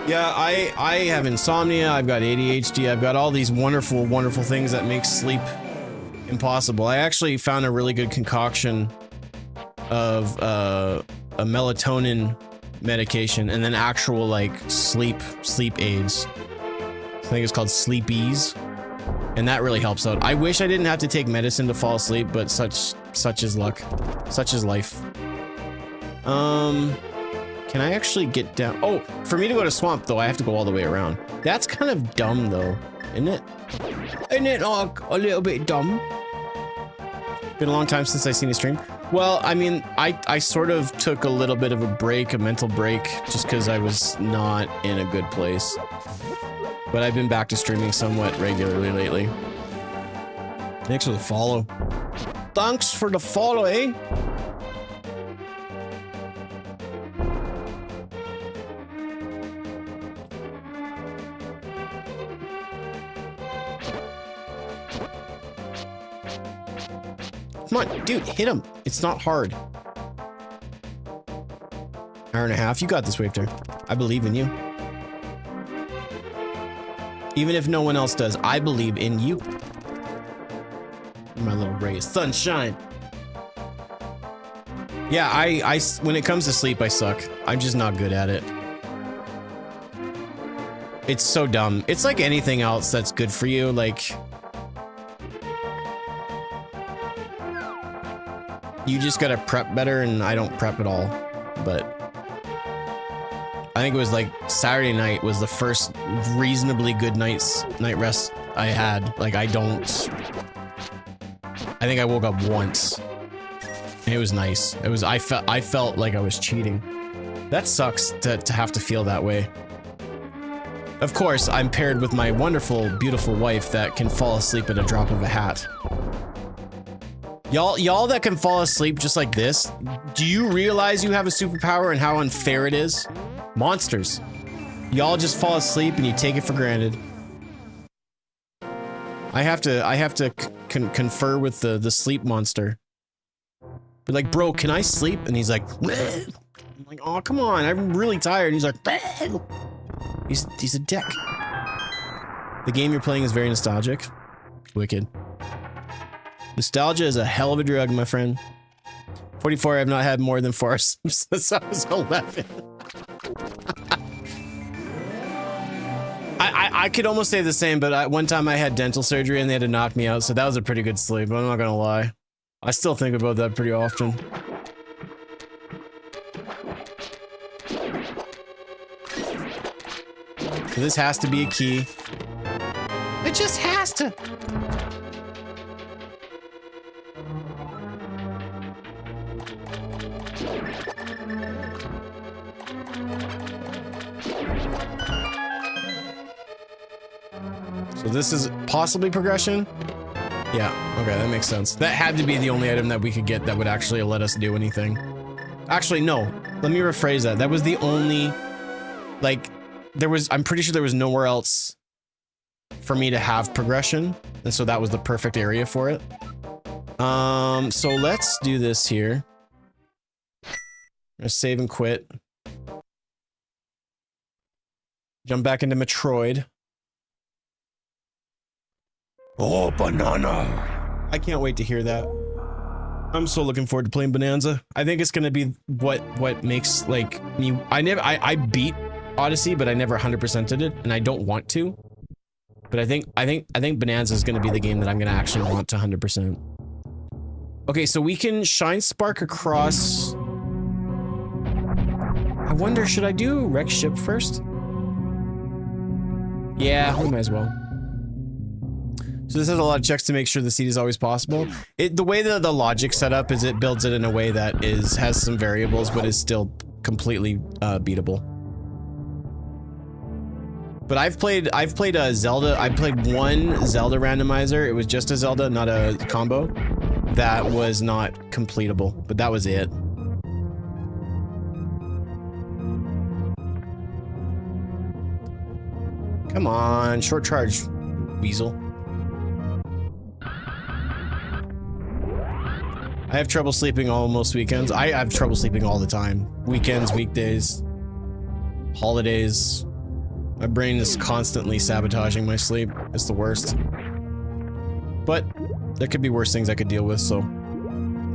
Yeah, I have insomnia, I've got ADHD, I've got all these wonderful, wonderful things that make sleep impossible. I actually found a really good concoction of a melatonin medication and then actual like sleep aids. I think it's called Sleepies. And that really helps out. I wish I didn't have to take medicine to fall asleep, but such is luck. Such is life. Can I actually get down? Oh, for me to go to Swamp though, I have to go all the way around. That's kind of dumb though, isn't it? Isn't it like a little bit dumb? Been a long time since I've seen a stream. Well, I mean, I sort of took a little bit of a break, a mental break, just because I was not in a good place. But I've been back to streaming somewhat regularly lately. Thanks for the follow. Thanks for the follow, eh? Come on, dude, hit him. It's not hard. Hour and a half. You got this, Wafter. I believe in you. Even if no one else does, I believe in you. My little ray of sunshine. Yeah, I when it comes to sleep, I suck. I'm just not good at it. It's so dumb. It's like anything else that's good for you, like you just gotta prep better, and I don't prep at all. But I think it was like Saturday night was the first reasonably good night rest I had. Like I think I woke up once. It was nice. It was, I felt like I was cheating. That sucks to have to feel that way. Of course, I'm paired with my wonderful, beautiful wife that can fall asleep at a drop of a hat. Y'all that can fall asleep just like this, do you realize you have a superpower and how unfair it is? Monsters. Y'all just fall asleep and you take it for granted. I have to confer with the sleep monster. Be like, bro, can I sleep? And he's like, bleh. I'm like, oh, come on, I'm really tired. And he's like, bleh. He's a dick. The game you're playing is very nostalgic. Wicked. Nostalgia is a hell of a drug, my friend. 44, I've not had more than 4 sleeps since I was 11. I could almost say the same, but one time I had dental surgery and they had to knock me out, so that was a pretty good sleep, I'm not gonna lie. I still think about that pretty often. So this has to be a key. It just has to. So this is possibly progression? Yeah, okay, that makes sense. That had to be the only item that we could get that would actually let us do anything. Actually, no. Let me rephrase that. That was the only... Like, I'm pretty sure there was nowhere else for me to have progression. And so that was the perfect area for it. So let's do this here. I'm gonna save and quit. Jump back into Metroid. Oh, banana. I can't wait to hear that. I'm so looking forward to playing Bonanza. I think it's gonna be what makes like me. I beat Odyssey, but I never 100%ed it, and I don't want to. But I think Bonanza is gonna be the game that I'm gonna actually want to 100%. Okay, so we can Shine Spark across. I wonder, should I do Wreck Ship first? Yeah, we might as well. So this has a lot of checks to make sure the seed is always possible. The way that the logic's set up is it builds it in a way that has some variables, but is still completely beatable. But I've played a Zelda. I played one Zelda randomizer. It was just a Zelda, not a combo. That was not completable, but that was it. Come on, short charge, weasel. I have trouble sleeping almost weekends. I have trouble sleeping all the time. Weekends, weekdays, holidays. My brain is constantly sabotaging my sleep. It's the worst. But there could be worse things I could deal with, so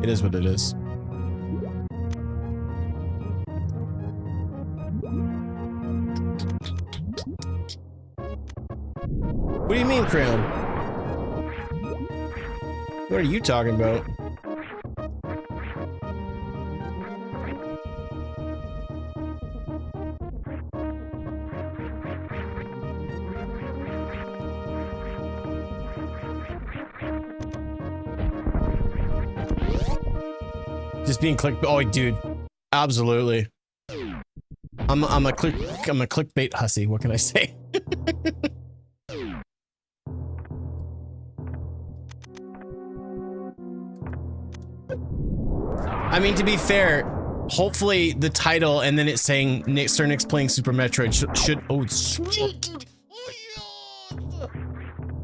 it is what it is. What do you mean, Crayon? What are you talking about? Just being click. Oh, dude, absolutely. I'm a clickbait hussy. What can I say? I mean, to be fair, hopefully the title and then it's saying Sir Nick's playing Super Metroid should. Oh, sweet.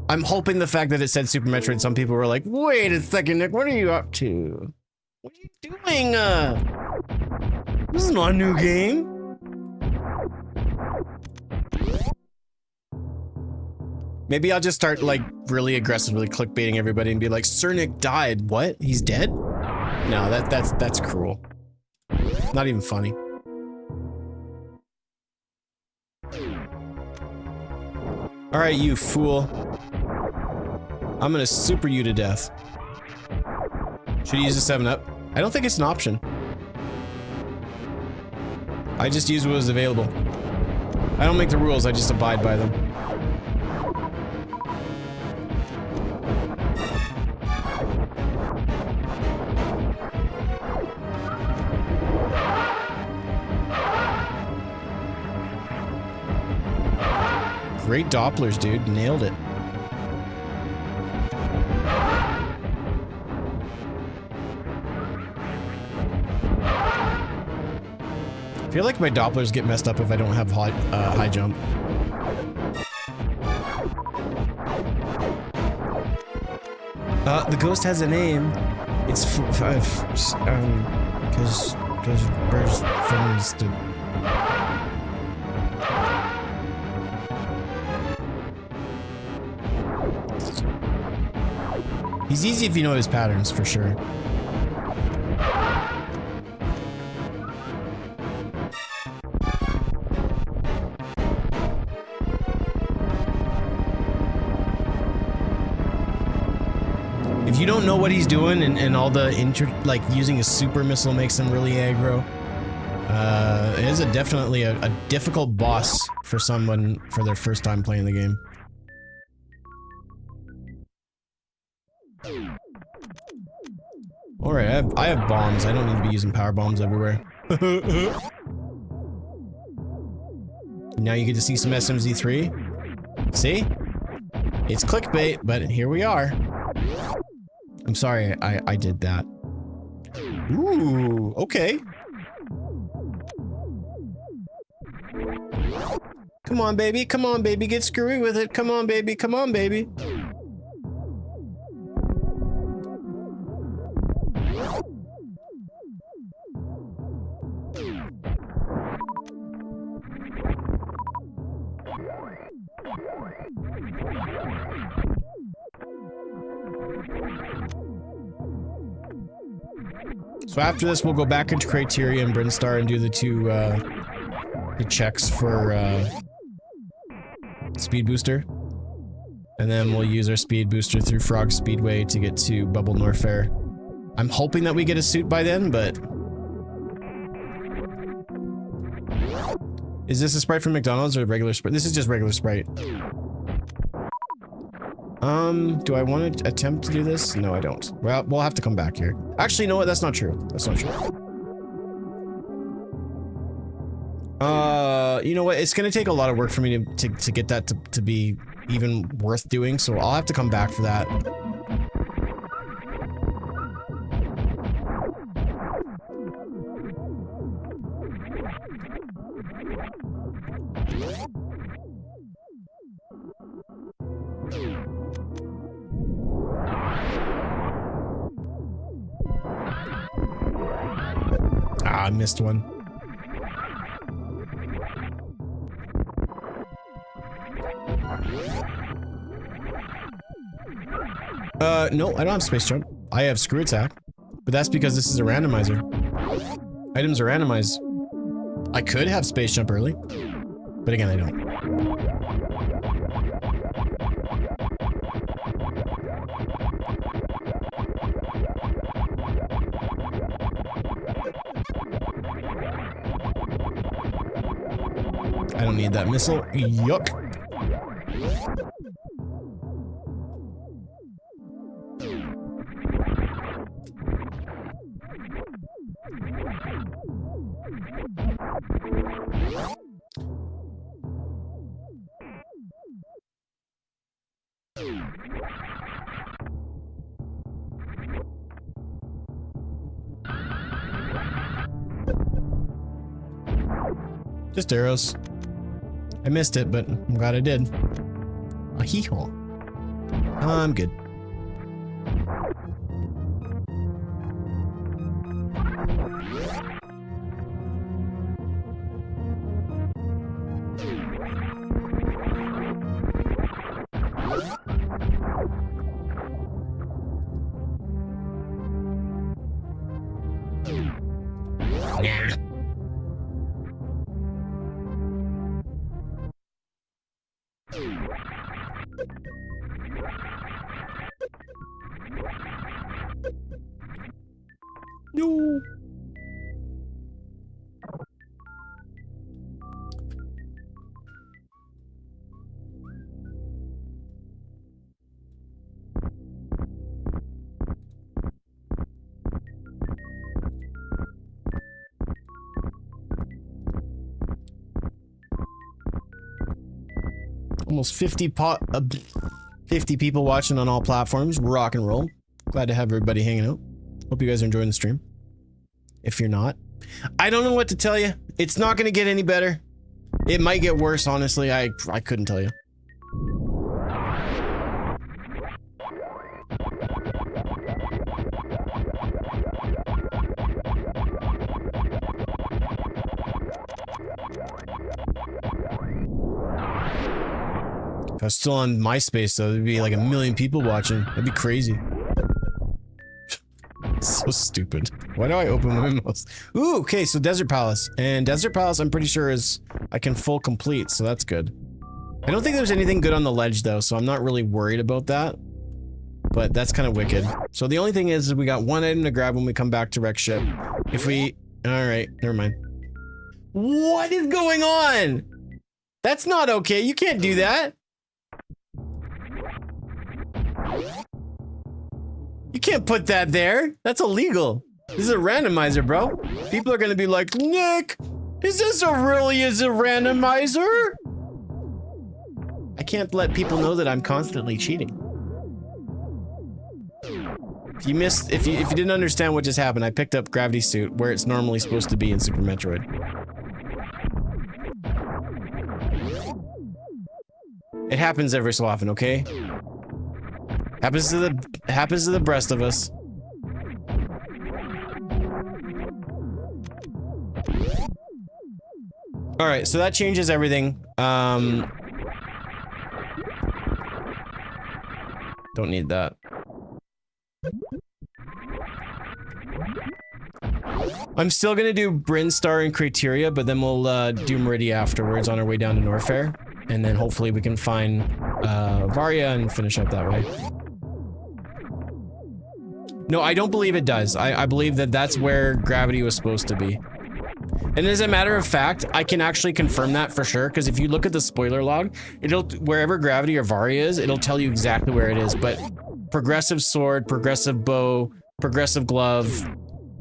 I'm hoping the fact that it said Super Metroid, some people were like, "Wait a second, Nick, what are you up to? What are you doing? This is not a new game." Maybe I'll just start like really aggressively clickbaiting everybody and be like, "Sir Nick died. What? He's dead?" No, that's cruel. Not even funny. All right, you fool. I'm gonna super you to death. Should you use a 7-Up? I don't think it's an option. I just use what was available. I don't make the rules, I just abide by them. Great Dopplers, dude. Nailed it. I feel like my Dopplers get messed up if I don't have high jump. The ghost has a name. It's because birds friends to. He's easy if you know his patterns, for sure. If you don't know what he's doing and all the like using his super missile makes him really aggro, it is definitely a difficult boss for someone for their first time playing the game. Alright, I have bombs. I don't need to be using power bombs everywhere. Now you get to see some SMZ3. See? It's clickbait, but here we are. I'm sorry I did that. Ooh, okay. Come on, baby. Come on, baby. Get screwy with it. Come on, baby. Come on, baby. So after this, we'll go back into Criteria and Brinstar and do the two, the checks for, Speed Booster. And then we'll use our Speed Booster through Frog Speedway to get to Bubble Norfair. I'm hoping that we get a suit by then, but... Is this a Sprite from McDonald's or a regular Sprite? This is just regular Sprite. Do I want to attempt to do this? No, I don't. Well, we'll have to come back here. Actually, you know what? That's not true. That's not true. You know what? It's gonna take a lot of work for me to get that to be even worth doing, so I'll have to come back for that. I missed one. No, I don't have Space Jump. I have Screw Attack, but that's because this is a randomizer. Items are randomized. I could have Space Jump early, but again, I don't. I don't need that missile. Yuck. Just arrows. I missed it, but I'm glad I did. A hee-haw. I'm good. Nah. No. Almost 50 people watching on all platforms. Rock and roll. Glad to have everybody hanging out. Hope you guys are enjoying the stream. If you're not, I don't know what to tell you. It's not going to get any better. It might get worse, honestly. I couldn't tell you. If I was still on MySpace, though, there'd be like 1 million people watching. That'd be crazy. So stupid. Why do I open my mouse? Ooh, okay, so Desert Palace. And Desert Palace, I'm pretty sure is... I can full complete, so that's good. I don't think there's anything good on the ledge, though, so I'm not really worried about that. But that's kind of wicked. So the only thing is we got 1 item to grab when we come back to Wreck Ship. If we... Alright, never mind. What is going on? That's not okay. You can't do that. You can't put that there. That's illegal. This is a randomizer, bro. People are gonna be like, Nick, is this a randomizer? I can't let people know that I'm constantly cheating. If you didn't understand what just happened, I picked up Gravity Suit where it's normally supposed to be in Super Metroid. It happens every so often, okay? Happens to the rest of us. All right, so that changes everything. Don't need that. I'm still gonna do Brinstar and Criteria, but then we'll do Meridia afterwards on our way down to Norfair, and then hopefully we can find Varia and finish up that way. No, I don't believe it does. I believe that that's where Gravity was supposed to be. And as a matter of fact, I can actually confirm that for sure, because if you look at the spoiler log, wherever Gravity or Varia is, it'll tell you exactly where it is. But progressive sword, progressive bow, progressive glove,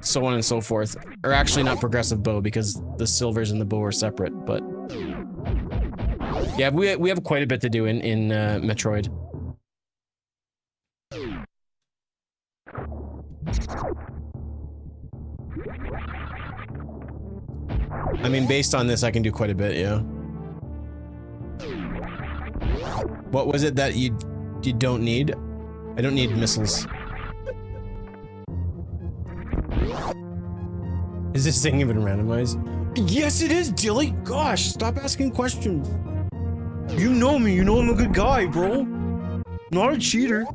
so on and so forth. Or actually not progressive bow, because the silvers and the bow are separate, but... Yeah, we have quite a bit to do in Metroid. I mean, based on this, I can do quite a bit, yeah. What was it that you don't need? I don't need missiles. Is this thing even randomized? Yes, it is, Dilly! Gosh, stop asking questions. You know me, you know I'm a good guy, bro. Not a cheater.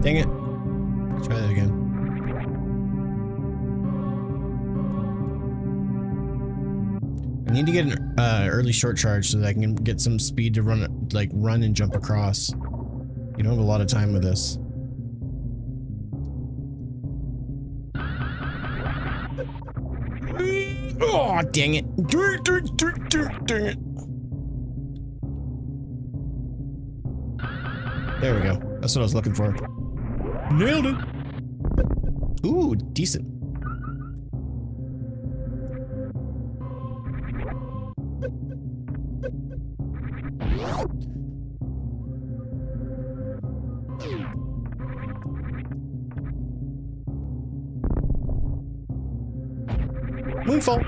Dang it. Let's try that again. I need to get an early short charge so that I can get some speed to run and jump across. You don't have a lot of time with this. Oh, dang it. Dang it. There we go. That's what I was looking for. Nailed it. Ooh, decent. Moonfall.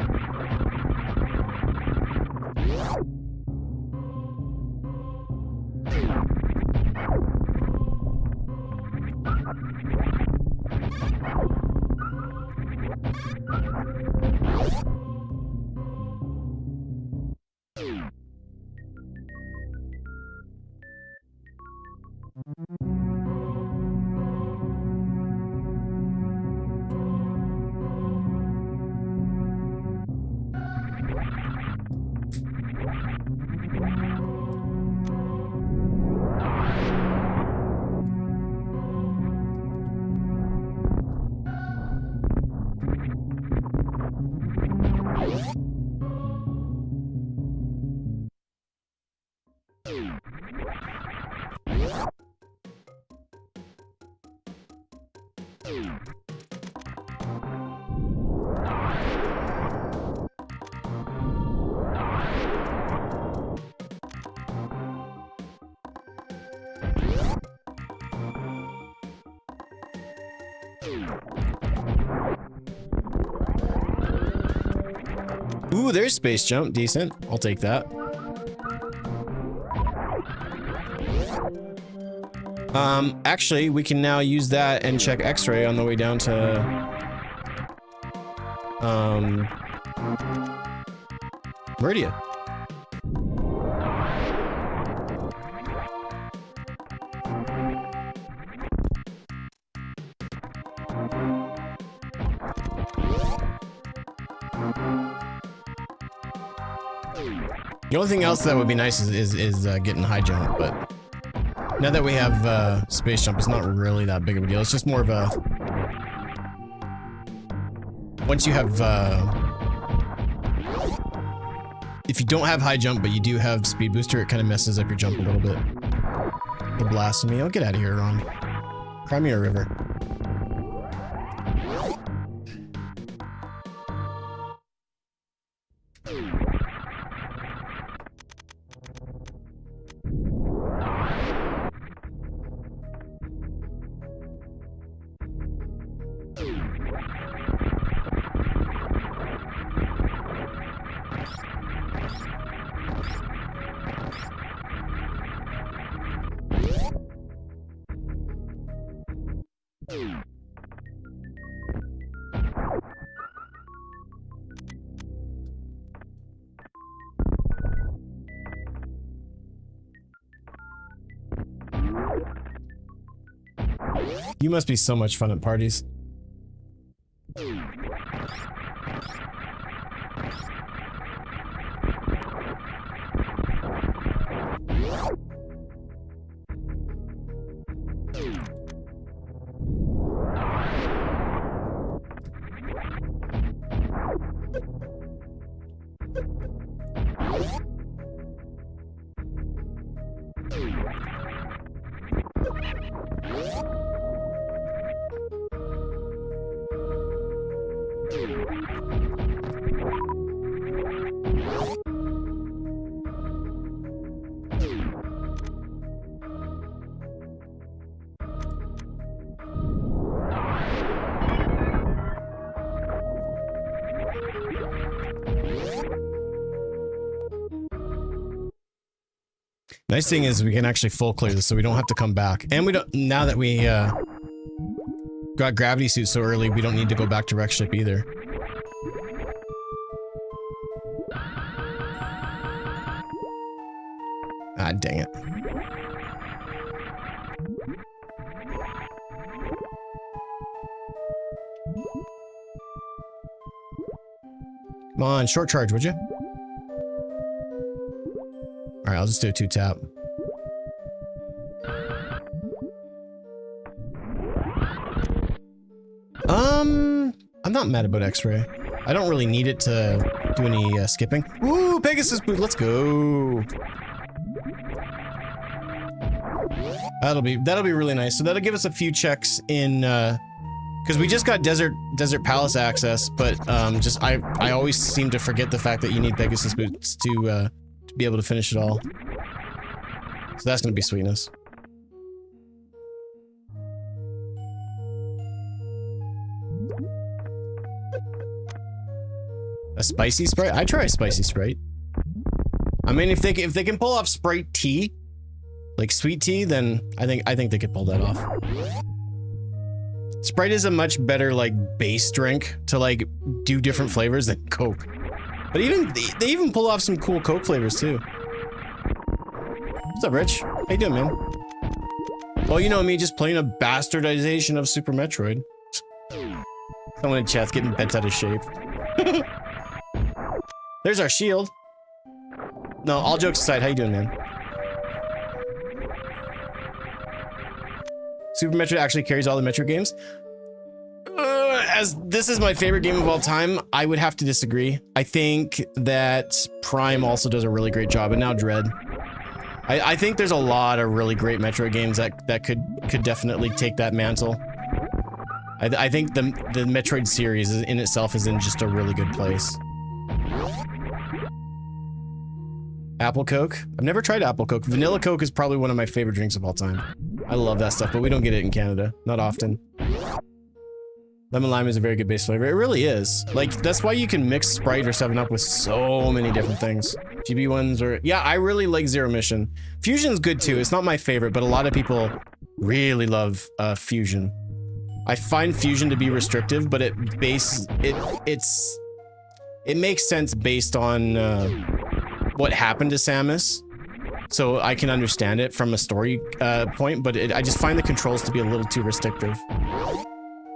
Ooh, there's space jump. Decent. I'll take that. Actually, we can now use that and check X-ray on the way down to... Meridia. The only thing else that would be nice is getting high jump, but now that we have space jump, it's not really that big of a deal. It's just more of a... Once you have... if you don't have high jump, but you do have speed booster, it kind of messes up your jump a little bit. The blasphemy. Oh, get out of here, Ron. Cry me a river. You must be so much fun at parties. Nice thing is we can actually full clear this, so we don't have to come back. And we don't, now that we got gravity suits so early, we don't need to go back to wreck ship either. Ah, dang it. Come on, short charge, would you? Alright, I'll just do a 2-tap. I'm not mad about X-ray. I don't really need it to do any skipping. Ooh, Pegasus boot, let's go. That'll be really nice. So that'll give us a few checks in because we just got Desert Palace access, but just I always seem to forget the fact that you need Pegasus boots to be able to finish it all. So that's gonna be sweetness. A spicy Sprite? I try a spicy Sprite. I mean, if they can pull off Sprite tea, like sweet tea, then I think they could pull that off. Sprite is a much better like base drink to like do different flavors than Coke. But they even pull off some cool Coke flavors too. What's up, Rich? How you doing, man? Well, you know me, just playing a bastardization of Super Metroid. Someone in chat's getting bent out of shape. There's our shield. No, all jokes aside, how you doing, man? Super Metroid actually carries all the Metroid games. As this is my favorite game of all time, I would have to disagree. I think that Prime also does a really great job, and now Dread. I think there's a lot of really great Metroid games that could definitely take that mantle. I think the Metroid series in itself is in just a really good place. Apple Coke? I've never tried Apple Coke. Vanilla Coke is probably one of my favorite drinks of all time. I love that stuff, but we don't get it in Canada. Not often. Lemon lime is a very good base flavor. It really is. Like, that's why you can mix Sprite or 7-Up with so many different things. GB ones or... Yeah, I really like Zero Mission. Fusion's good too. It's not my favorite, but a lot of people really love Fusion. I find Fusion to be restrictive, but it makes sense based on what happened to Samus. So I can understand it from a story point, but I just find the controls to be a little too restrictive.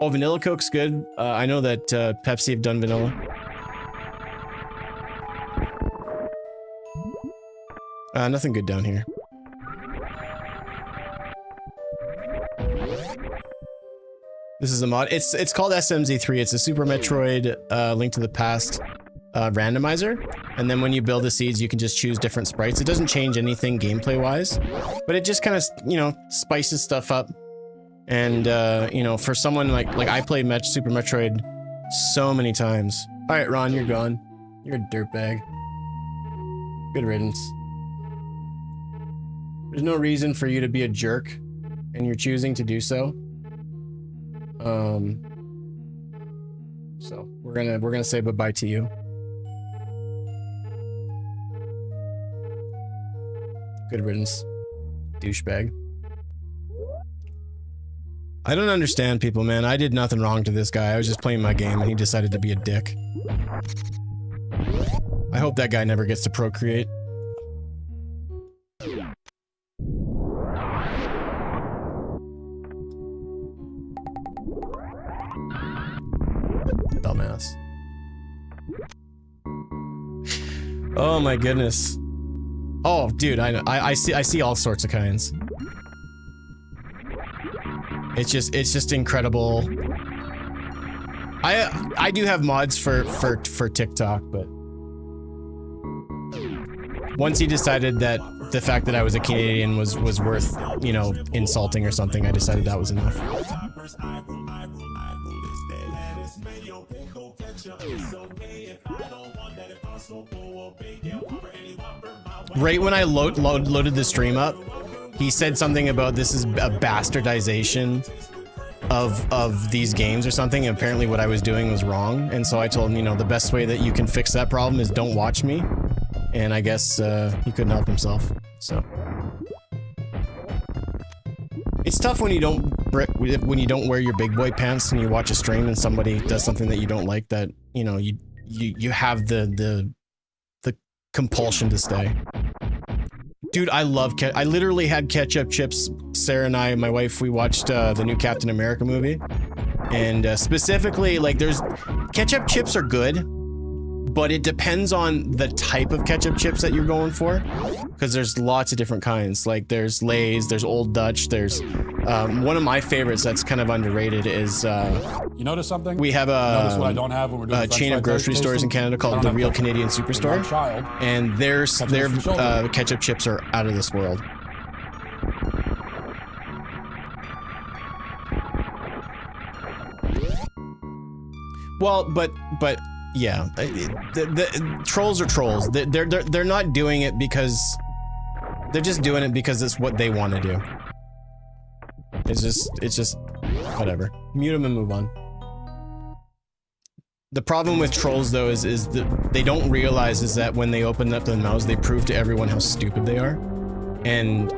Oh, Vanilla Coke's good. I know that Pepsi have done vanilla. Nothing good down here. This is a mod. It's called SMZ3. It's a Super Metroid Link to the Past randomizer. And then when you build the seeds, you can just choose different sprites. It doesn't change anything gameplay-wise, but it just kind of, you know, spices stuff up. And, you know, for someone like I played Super Metroid so many times. All right, Ron, you're gone. You're a dirtbag. Good riddance. There's no reason for you to be a jerk, and you're choosing to do so. So we're gonna say bye-bye to you. Good riddance, douchebag. I don't understand people, man. I did nothing wrong to this guy. I was just playing my game and he decided to be a dick. I hope that guy never gets to procreate. Dumbass. Oh my goodness. Oh, dude, I see all sorts of kinds. It's just incredible. I do have mods for TikTok, but once he decided that the fact that I was a Canadian was worth, you know, insulting or something, I decided that was enough. Right when I loaded the stream up, he said something about this is a bastardization of these games or something, and apparently what I was doing was wrong, and so I told him, you know, the best way that you can fix that problem is don't watch me, and I guess he couldn't help himself, so. It's tough when you don't wear your big boy pants and you watch a stream and somebody does something that you don't like, that, you know, you have the compulsion to stay. Dude, I love I literally had ketchup chips. Sarah and I, my wife, we watched the new Captain America movie. And specifically, like, ketchup chips are good, but it depends on the type of ketchup chips that you're going for. Because there's lots of different kinds. Like, there's Lay's, there's Old Dutch, there's... one of my favorites that's kind of underrated is... you notice something? We have notice what I don't have when we're doing a chain of grocery stores in Canada called The Real Canadian Superstore. And their ketchup chips are out of this world. Well, but yeah, the trolls are trolls. They're not doing it because they're just doing it because it's what they want to do. It's just whatever. Mute them and move on. The problem with trolls though is that they don't realize is that when they open up their mouths, they prove to everyone how stupid they are, and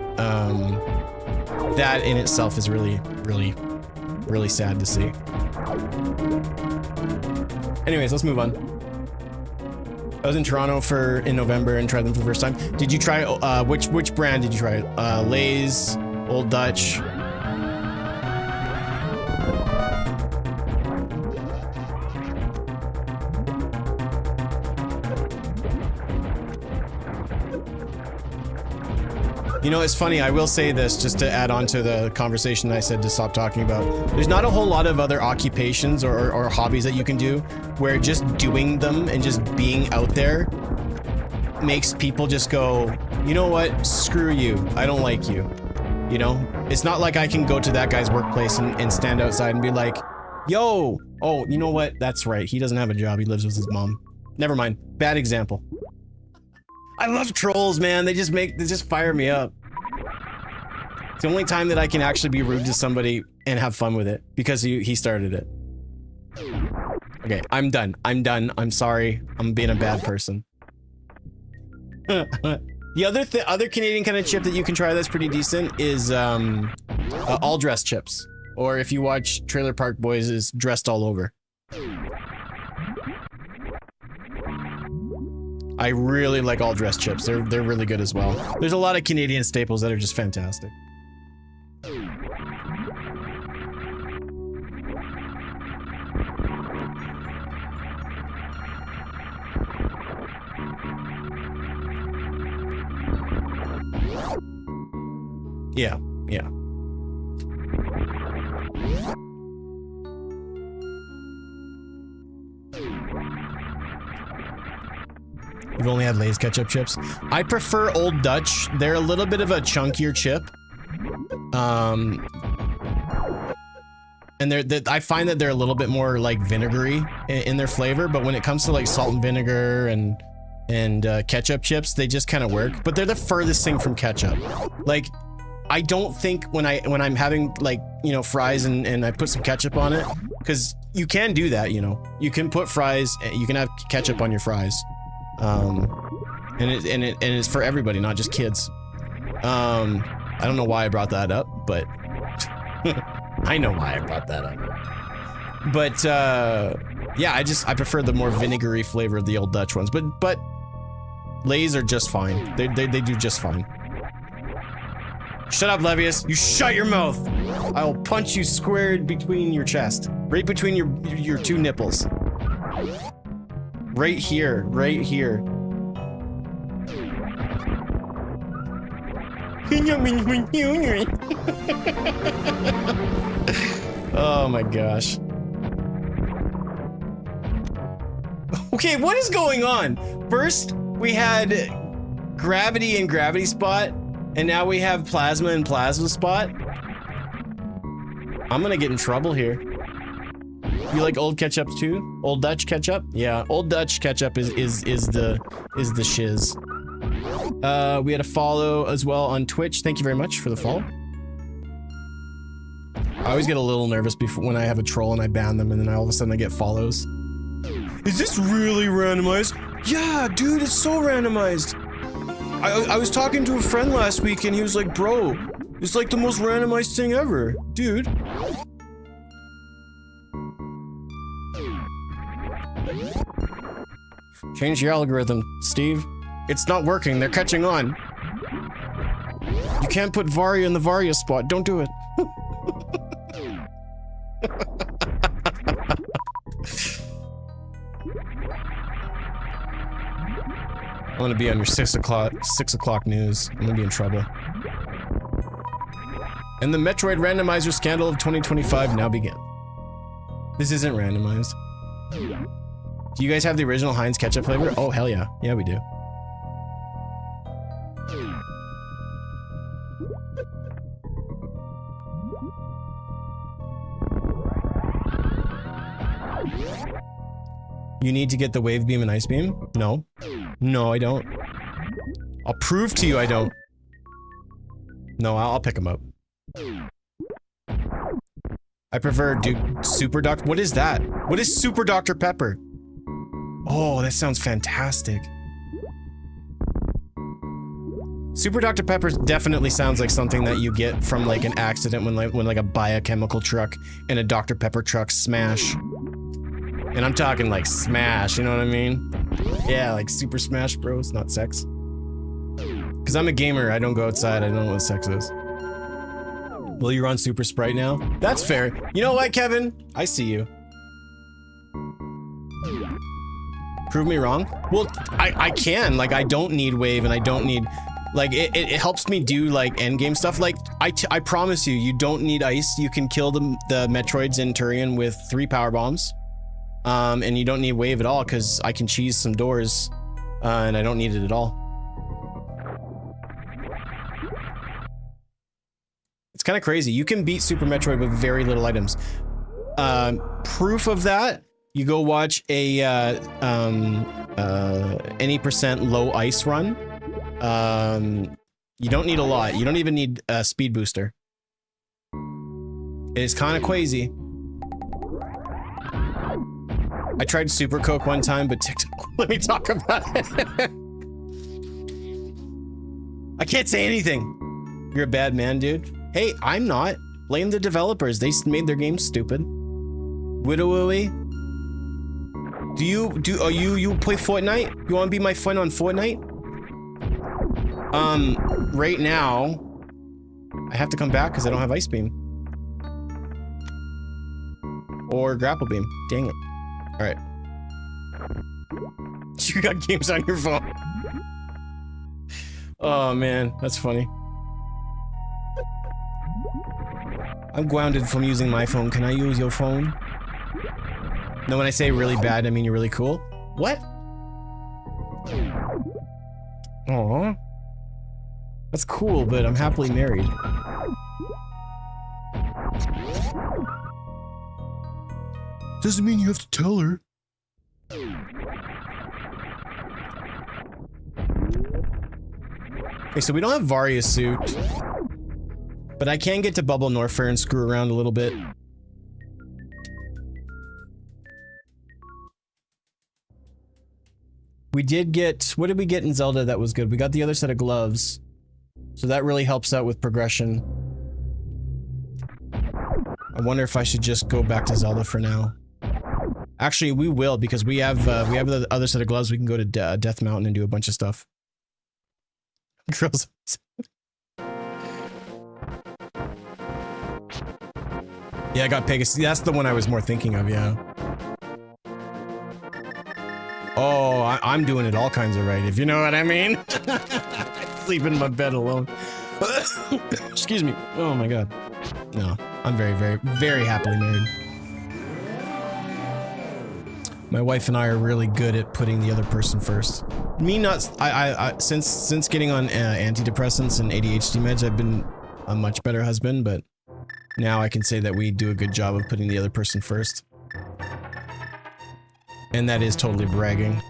that in itself is really sad to see. Anyways, let's move on. I was in Toronto in November and tried them for the first time. Did you try, which brand did you try? Lay's, Old Dutch. You know, it's funny, I will say this just to add on to the conversation I said to stop talking about. There's not a whole lot of other occupations or hobbies that you can do where just doing them and just being out there makes people just go, you know what, screw you, I don't like you. You know, it's not like I can go to that guy's workplace and stand outside and be like, yo, oh, you know what, that's right, he doesn't have a job, he lives with his mom. Never mind, bad example. I love trolls, man. They just fire me up. It's the only time that I can actually be rude to somebody and have fun with it because he started it. Okay, I'm done. I'm done. I'm sorry. I'm being a bad person. The other Canadian kind of chip that you can try that's pretty decent is all dressed chips. Or if you watch Trailer Park Boys, is dressed all over. I really like all dressed chips. They're really good as well. There's a lot of Canadian staples that are just fantastic. Yeah, yeah. You've only had Lay's ketchup chips. I prefer Old Dutch. They're a little bit of a chunkier chip. And I find that they're a little bit more like vinegary in their flavor, but when it comes to like salt and vinegar and ketchup chips, they just kind of work. But they're the furthest thing from ketchup. Like, I don't think when I'm having like, you know, fries and I put some ketchup on it, because you can do that, you know. You can put fries, you can have ketchup on your fries. And it's for everybody, not just kids. I don't know why I brought that up, but I know why I brought that up. But yeah, I prefer the more vinegary flavor of the Old Dutch ones. But Lay's are just fine. They do just fine. Shut up, Levius. You shut your mouth. I will punch you squared between your chest, right between your two nipples. Right here, right here. Oh my gosh. Okay, what is going on? First, we had Gravity and Gravity Spot, and now we have Plasma and Plasma Spot. I'm gonna get in trouble here. You like old ketchup too? Old Dutch ketchup? Yeah, Old Dutch ketchup is the shiz. We had a follow as well on Twitch. Thank you very much for the follow. I always get a little nervous when I have a troll and I ban them, and then all of a sudden I get follows. Is this really randomized? Yeah, dude, it's so randomized. I was talking to a friend last week and he was like, bro, it's like the most randomized thing ever. Dude. Change your algorithm, Steve. It's not working. They're catching on. You can't put Varia in the Varia spot. Don't do it. I'm gonna be on your 6 o'clock news. I'm gonna be in trouble. And the Metroid randomizer scandal of 2025 now begin. This isn't randomized. Do you guys have the original Heinz ketchup flavor? Oh, hell yeah. Yeah, we do. You need to get the wave beam and ice beam? No. No, I don't. I'll prove to you I don't. No, I'll pick them up. I prefer Super Doctor. What is that? What is Super Dr. Pepper? Oh, that sounds fantastic. Super Dr. Pepper definitely sounds like something that you get from like an accident when like a biochemical truck and a Dr. Pepper truck smash. And I'm talking like smash, you know what I mean? Yeah, like Super Smash Bros, not sex. Because I'm a gamer, I don't go outside, I don't know what sex is. Well, you're on Super Sprite now? That's fair. You know what, Kevin? I see you. Prove me wrong? Well, I can. Like, I don't need wave and I don't need... Like, it helps me do, like, endgame stuff. Like, I promise you, you don't need ice. You can kill the Metroids in Turian with 3 power bombs. And you don't need wave at all, because I can cheese some doors, and I don't need it at all. It's kind of crazy. You can beat Super Metroid with very little items. Proof of that, you go watch a any % low ice run. You don't need a lot. You don't even need a speed booster. It's kind of crazy. I tried Super Coke one time, but TikTok let me talk about it. I can't say anything. You're a bad man, dude. Hey, I'm not. Blame the developers. They made their game stupid. Widowy. Do you play Fortnite? You want to be my friend on Fortnite? Right now, I have to come back because I don't have Ice Beam. Or Grapple Beam. Dang it. Alright. You got games on your phone. Oh man, that's funny. I'm grounded from using my phone. Can I use your phone? No, when I say really bad, I mean you're really cool. What? Aww. That's cool, but I'm happily married. Doesn't mean you have to tell her. Okay, so we don't have Varia's suit. But I can get to Bubble Norfair and screw around a little bit. We did get... What did we get in Zelda that was good? We got the other set of gloves. So that really helps out with progression. I wonder if I should just go back to Zelda for now. Actually, we will, because we have the other set of gloves. We can go to Death Mountain and do a bunch of stuff. Girls. Yeah, I got Pegasus. That's the one I was more thinking of, yeah. Oh, I'm doing it all kinds of right, if you know what I mean. Sleep in my bed alone. Excuse me. Oh my god. No, I'm very, very, very happily married. My wife and I are really good at putting the other person first. Me not. Since getting on antidepressants and ADHD meds, I've been a much better husband, but now I can say that we do a good job of putting the other person first. And that is totally bragging.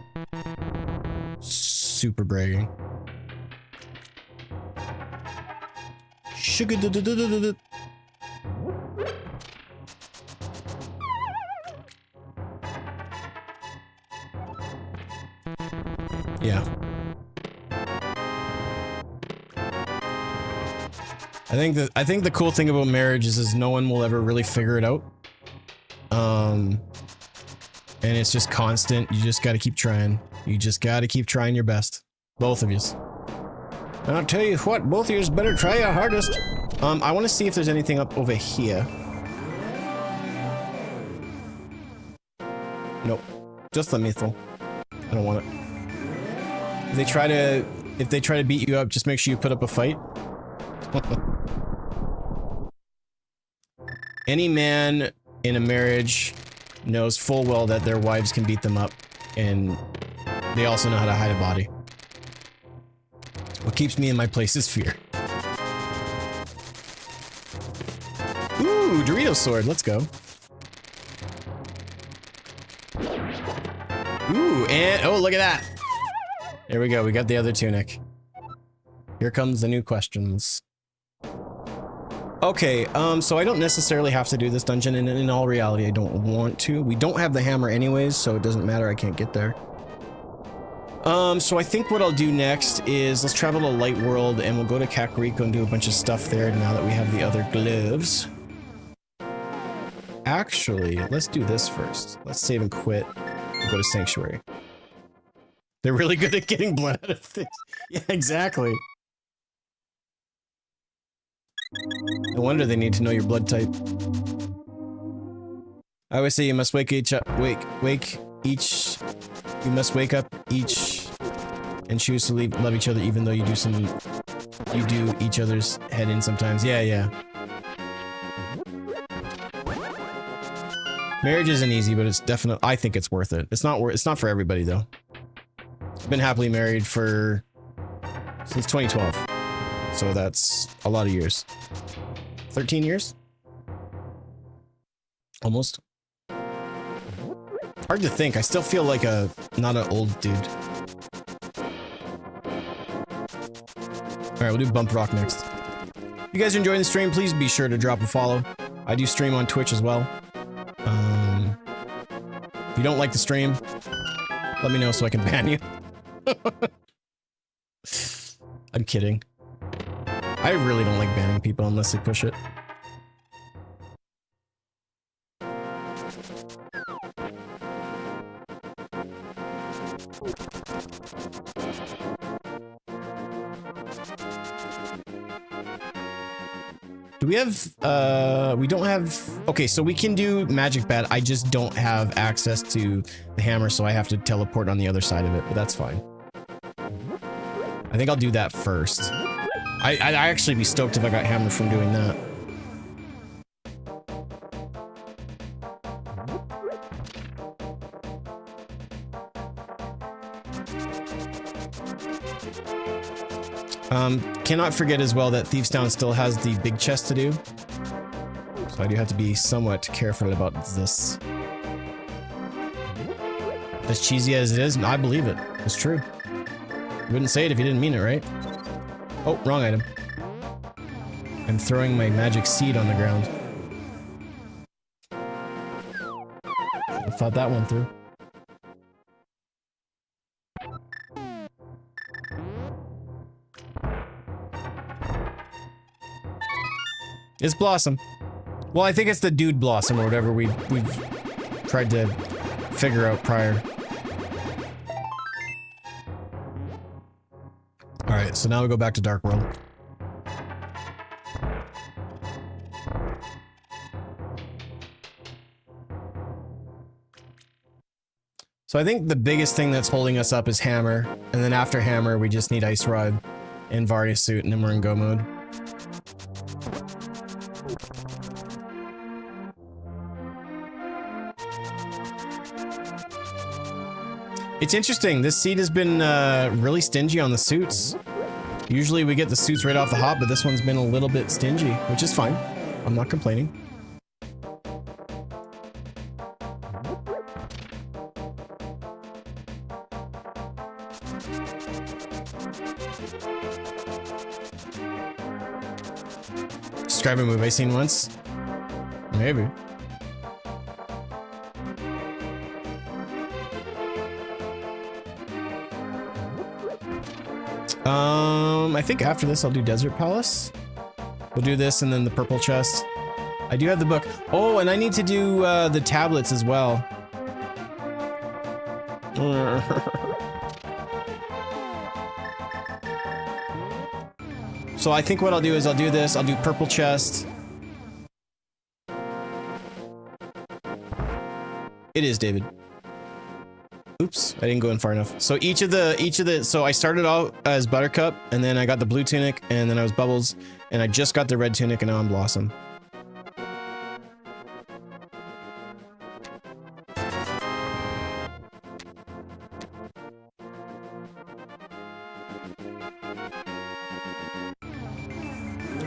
Super bragging. Sugar. Yeah. I think the cool thing about marriage is no one will ever really figure it out. And it's just constant. You just gotta keep trying. You just gotta keep trying your best. Both of yous. And I'll tell you what, both of yous better try your hardest. I want to see if there's anything up over here. Nope. Just the Mythal. I don't want it. If they try to beat you up, just make sure you put up a fight. Any man in a marriage knows full well that their wives can beat them up, and they also know how to hide a body. What keeps me in my place is fear. Ooh, Dorito sword, let's go. Ooh, and oh, look at that. There we go, we got the other tunic. Here comes the new questions. Okay, so I don't necessarily have to do this dungeon, and in all reality, I don't want to. We don't have the hammer anyways, so it doesn't matter, I can't get there. So I think what I'll do next is let's travel to Light World, and we'll go to Kakariko and do a bunch of stuff there now that we have the other gloves. Actually, let's do this first. Let's save and quit and go to Sanctuary. They're really good at getting blood out of things. Yeah, exactly. No wonder they need to know your blood type. I always say you must wake up each and choose to love each other even though you do each other's head in sometimes. Yeah, yeah. Marriage isn't easy, but it's definitely, I think it's worth it. It's not for everybody though. I've been happily married since 2012. So that's a lot of years. 13 years? Almost. Hard to think. I still feel like not an old dude. Alright, we'll do Bump Rock next. If you guys are enjoying the stream, please be sure to drop a follow. I do stream on Twitch as well. If you don't like the stream, let me know so I can ban you. I'm kidding. I really don't like banning people unless they push it. Do we have, we don't have, okay, so we can do magic bat. I just don't have access to the hammer, so I have to teleport on the other side of it, but that's fine. I think I'll do that first. I'd actually be stoked if I got hammer from doing that. Cannot forget as well that Thieves Town still has the big chest to do. So I do have to be somewhat careful about this. As cheesy as it is, I believe it. It's true. You wouldn't say it if you didn't mean it, right? Oh, wrong item. I'm throwing my magic seed on the ground. I thought that one through. It's Blossom. Well, I think it's the Dude Blossom or whatever we've tried to figure out prior. Alright, so now we go back to Dark World. So I think the biggest thing that's holding us up is Hammer, and then after Hammer we just need Ice Rod and Varia Suit, and then we're in go mode. It's interesting, this seed has been really stingy on the suits. Usually we get the suits right off the hop, but this one's been a little bit stingy, which is fine. I'm not complaining. Describe a move I've seen once? Maybe. I think after this I'll do Desert Palace. We'll do this and then the purple chest. I do have the book. Oh, and I need to do the tablets as well. So I think what I'll do is I'll do this, I'll do purple chest. It is David. Oops, I didn't go in far enough. So each of the, so I started out as Buttercup, and then I got the blue tunic, and then I was Bubbles, and I just got the red tunic, and now I'm Blossom.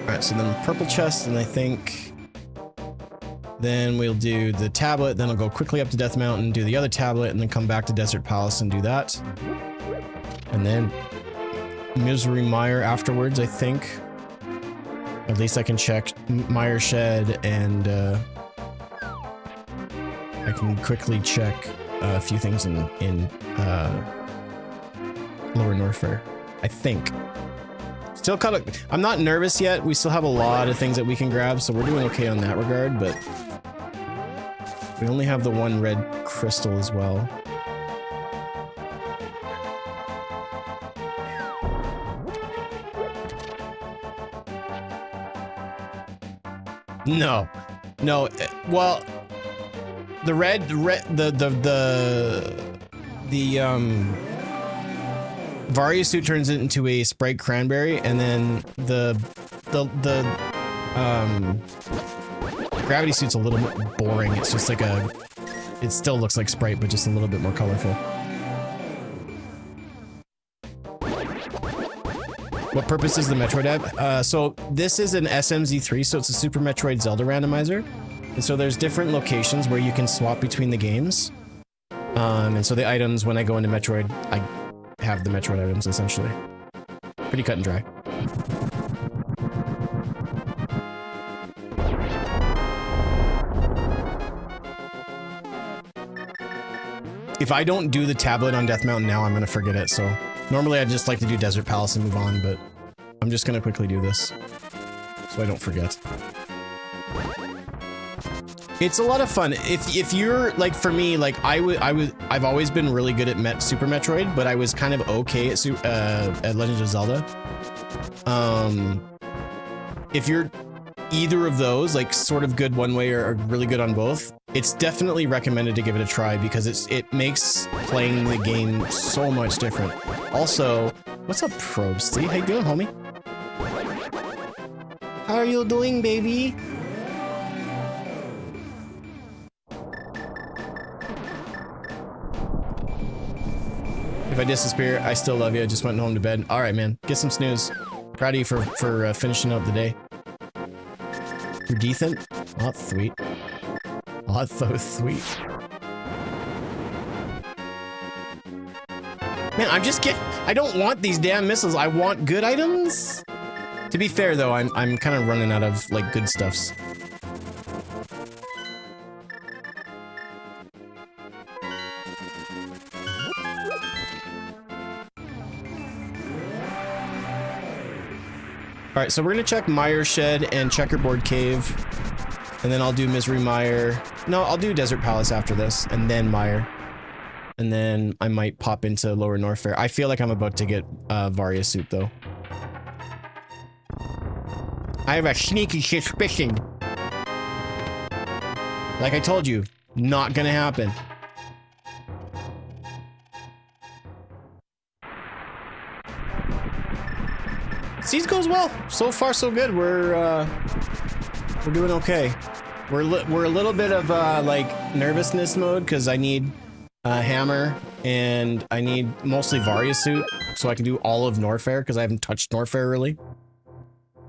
Alright, so then purple chest, and I think then we'll do the tablet, then I'll go quickly up to Death Mountain, do the other tablet, and then come back to Desert Palace and do that. And then Misery Mire afterwards, I think. At least I can check Mire Shed, and I can quickly check a few things in Lower Norfair, I think. Still kind of, I'm not nervous yet. We still have a lot of things that we can grab, so we're doing okay on that regard, but we only have the one red crystal as well. No, well, the Varia Suit turns it into a Sprite Cranberry, and then the Gravity Suit's a little bit boring. It's just like it still looks like Sprite, but just a little bit more colorful. What purpose is the Metroid app? So this is an SMZ3, so it's a Super Metroid Zelda randomizer. And so there's different locations where you can swap between the games. And so the items, when I go into Metroid, I have the Metroid items, essentially. Pretty cut and dry. If I don't do the tablet on Death Mountain now, I'm gonna forget it. So normally I just like to do Desert Palace and move on, but I'm just gonna quickly do this so I don't forget. It's a lot of fun. If you're like, for me, like I've always been really good at Super Metroid, but I was kind of okay at Legend of Zelda. If you're either of those, like sort of good one way or really good on both, it's definitely recommended to give it a try because it makes playing the game so much different. Also, what's up, Probesty? How you doing, homie? How are you doing, baby? If I disappear, I still love you. I just went home to bed. All right, man. Get some snooze. Proud of you for finishing up the day. You're decent. Oh, that's sweet. Oh, that's so sweet. Man, I'm just kidding. I don't want these damn missiles. I want good items. To be fair, though, I'm kind of running out of like good stuffs. All right, so we're gonna check Mire Shed and Checkerboard Cave, and then I'll do Misery Mire. No, I'll do Desert Palace after this, and then Mire, and then I might pop into Lower Norfair. I feel like I'm about to get Varia Suit though. I have a sneaky suspicion. Like I told you, not gonna happen. Siege goes well. So far, so good. We're doing okay. We're a little bit of like nervousness mode because I need a hammer and I need mostly Varia Suit so I can do all of Norfair because I haven't touched Norfair really.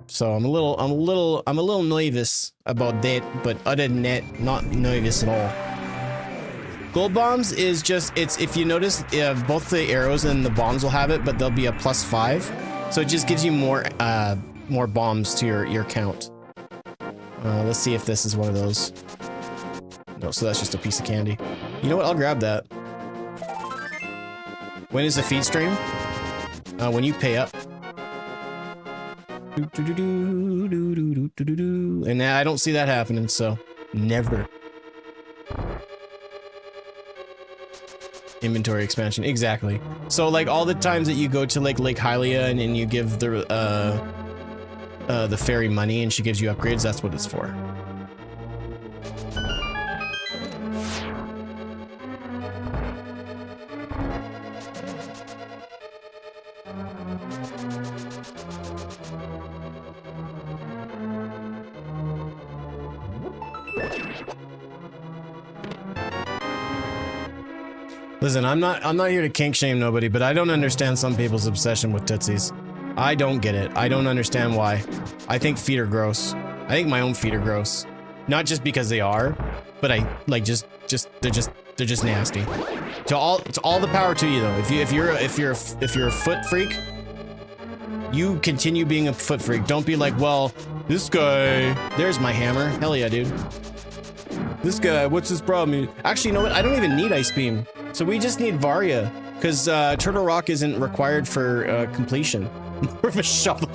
So I'm a little nervous about that, but other than that, not nervous at all. Gold bombs is just, it's, if you notice, both the arrows and the bombs will have it, but they'll be a +5. So it just gives you more bombs to your count. Let's see if this is one of those. No, so that's just a piece of candy. You know what? I'll grab that. When is the feed stream? When you pay up. And I don't see that happening, so never. Inventory expansion, exactly. So like all the times that you go to like Lake Hylia and you give the fairy money and she gives you upgrades, that's what it's for. Listen, I'm not here to kink shame nobody, but I don't understand some people's obsession with Tootsies. I don't get it. I don't understand why. I think feet are gross. I think my own feet are gross. Not just because they are, but I like they're just nasty. To all the power to you though. If you're a foot freak, you continue being a foot freak. Don't be like, well, this guy, there's my hammer. Hell yeah, dude. This guy, what's his problem? Actually, you know what? I don't even need Ice Beam. So we just need Varia, because Turtle Rock isn't required for completion. More of a shovel.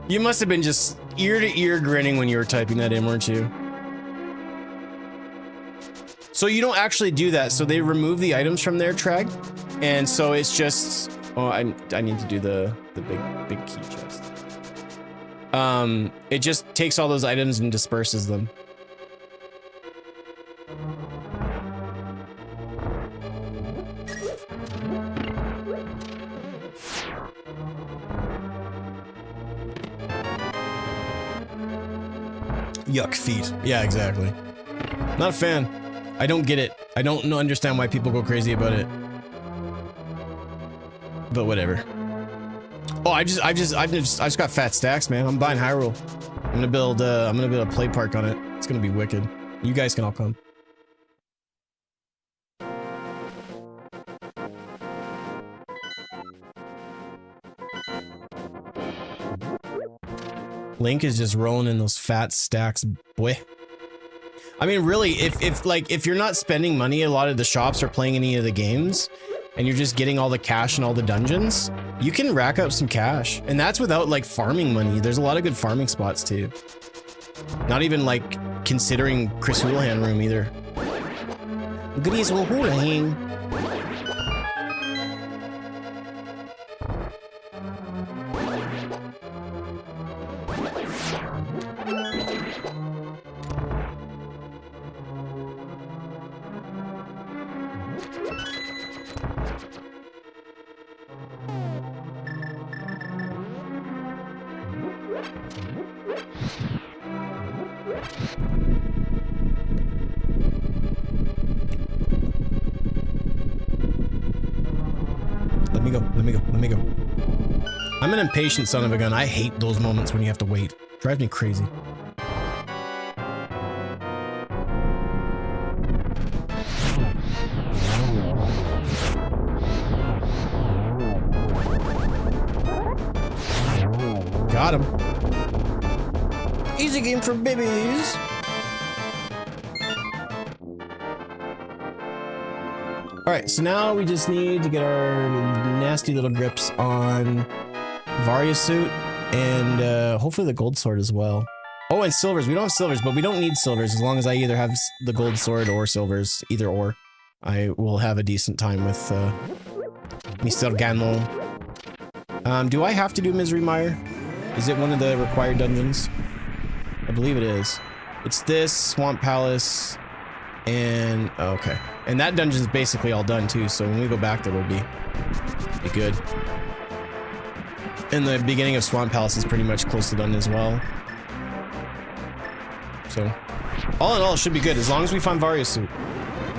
You must have been just ear to ear grinning when you were typing that in, weren't you? So you don't actually do that. So they remove the items from their track, and so it's just. Oh, I need to do the big key chest. It just takes all those items and disperses them. Yuck feet. Yeah, exactly. Not a fan. I don't get it. I don't understand why people go crazy about it. But whatever. Oh, I just got fat stacks, man. I'm buying Hyrule. I'm gonna build a play park on it. It's gonna be wicked. You guys can all come. Link is just rolling in those fat stacks, boy. I mean, really, if you're not spending money, a lot of the shops are playing any of the games, and you're just getting all the cash and all the dungeons, you can rack up some cash. And that's without like farming money. There's a lot of good farming spots too. Not even like considering Chris Houlihan room either. Chris Houlihan. Let me go. I'm an impatient son of a gun. I hate those moments when you have to wait. Drives me crazy. Got him. Easy game for babies. All right, so now we just need to get our nasty little grips on Varya's suit and hopefully the gold sword as well. Oh, and silvers. We don't have silvers, but we don't need silvers as long as I either have the gold sword or silvers, either or. I will have a decent time with Mr. Ganon. Do I have to do Misery Mire? Is it one of the required dungeons? I believe it is. It's this, Swamp Palace, and oh, okay. And that dungeon's basically all done too, so when we go back there, we'll be good. And the beginning of Swamp Palace is pretty much close to done as well. So, all in all, it should be good as long as we find Varya's suit.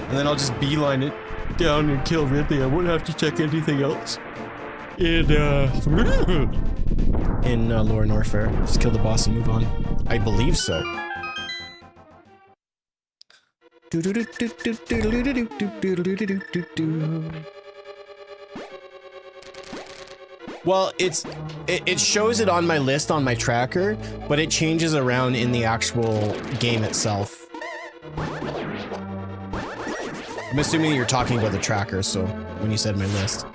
And then I'll just beeline it down and kill Ridley. I won't have to check anything else. In Lore Norfair. Just kill the boss and move on. I believe so. Well, it shows it on my list on my tracker, but it changes around in the actual game itself. I'm assuming you're talking about the tracker, so when you said my list.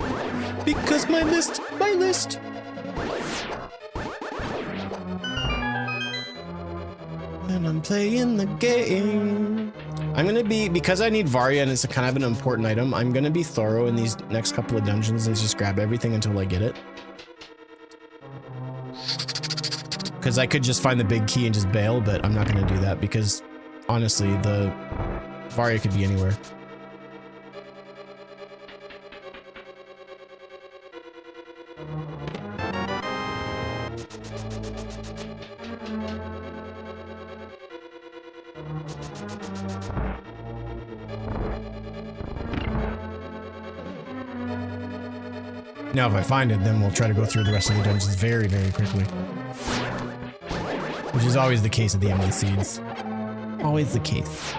Because my list. And I'm playing the game. I'm gonna be, because I need Varya and it's a kind of an important item, I'm gonna be thorough in these next couple of dungeons and just grab everything until I get it. Because I could just find the big key and just bail, but I'm not gonna do that because honestly, the Varya could be anywhere. Now if I find it, then we'll try to go through the rest of the dungeons very, very quickly. Which is always the case at the end of the seeds. Always the case.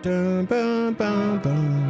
Dun, bum, bum, bum.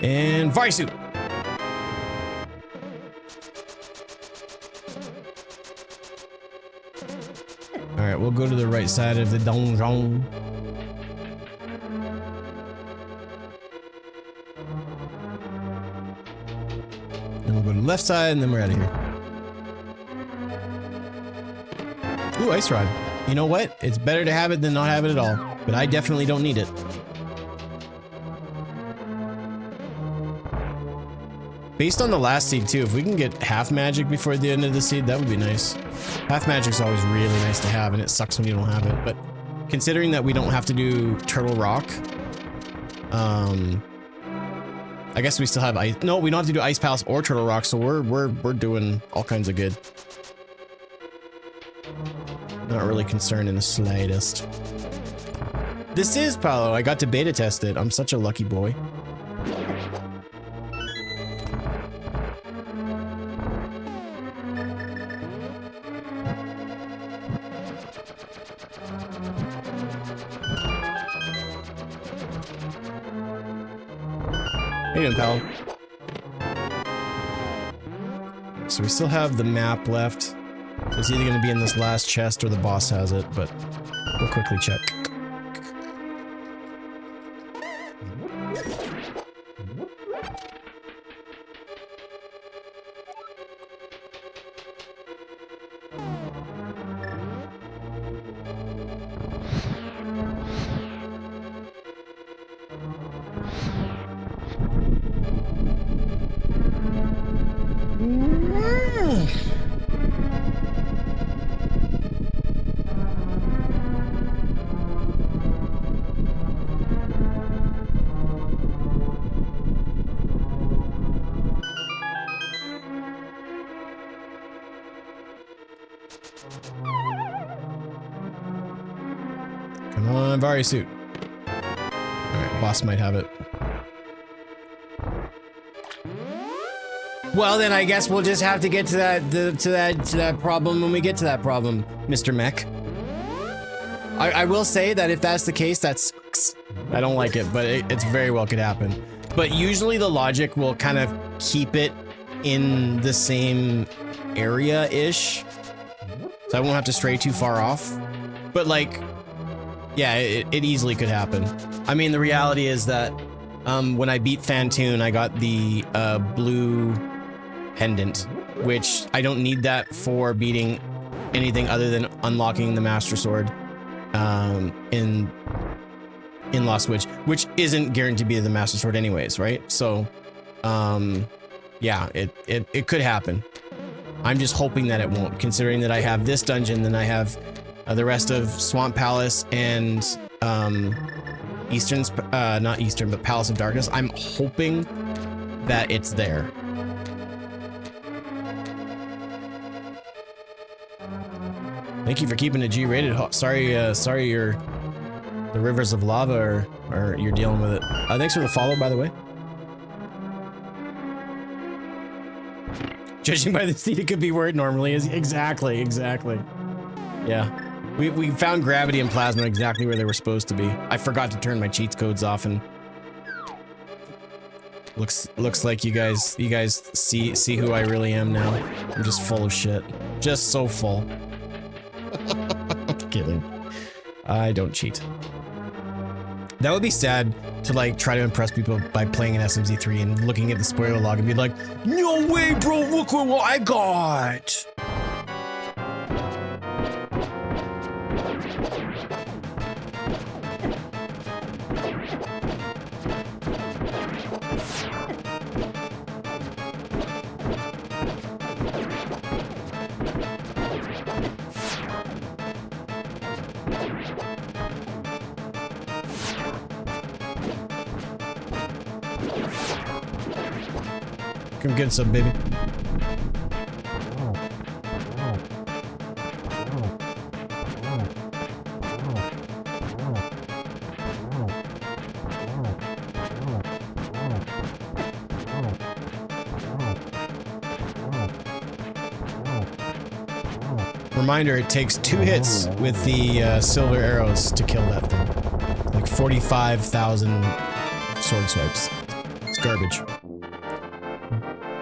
And Varya. Alright, we'll go to the right side of the donjon. Then we'll go to the left side and then we're out of here. Ooh, Ice Rod. You know what? It's better to have it than not have it at all. But I definitely don't need it. Based on the last seed too, if we can get half magic before the end of the seed, that would be nice. Half magic's always really nice to have, and it sucks when you don't have it. But considering that we don't have to do Turtle Rock, I guess we still have ice. No, we don't have to do Ice Palace or Turtle Rock, so we're doing all kinds of good. Not really concerned in the slightest. This is Paolo. I got to beta test it. I'm such a lucky boy. How you doing, pal? So we still have the map left. So it's either going to be in this last chest or the boss has it, but we'll quickly check. Come on, Vari suit. Alright, boss might have it. Well, then I guess we'll just have to get to that problem when we get to that problem, Mr. Mech. I will say that if that's the case, that's... I don't like it, but it's very well could happen. But usually the logic will kind of keep it in the same area-ish. So I won't have to stray too far off. But like, yeah, it easily could happen. I mean, the reality is that when I beat Phantoon, I got the blue pendant, which I don't need that for beating anything other than unlocking the Master Sword in Lost Witch, which isn't guaranteed to be the Master Sword anyways, right? So, yeah, it could happen. I'm just hoping that it won't, considering that I have this dungeon, then I have the rest of Swamp Palace and Eastern's, not Eastern, but Palace of Darkness. I'm hoping that it's there. Thank you for keeping it G-rated. Sorry you're the rivers of lava or you're dealing with it. Thanks for the follow, by the way. Judging by the seed, it could be where it normally is. Exactly. Yeah. We found gravity and plasma exactly where they were supposed to be. I forgot to turn my cheat codes off, and looks like you guys see who I really am now. I'm just full of shit. Just so full. I'm kidding. I don't cheat. That would be sad to like try to impress people by playing an SMZ3 and looking at the spoiler log and be like, no way, bro, look what I got. Come get some, baby. Reminder, it takes 2 hits with the silver arrows to kill that thing. Like 45,000 sword swipes. It's garbage.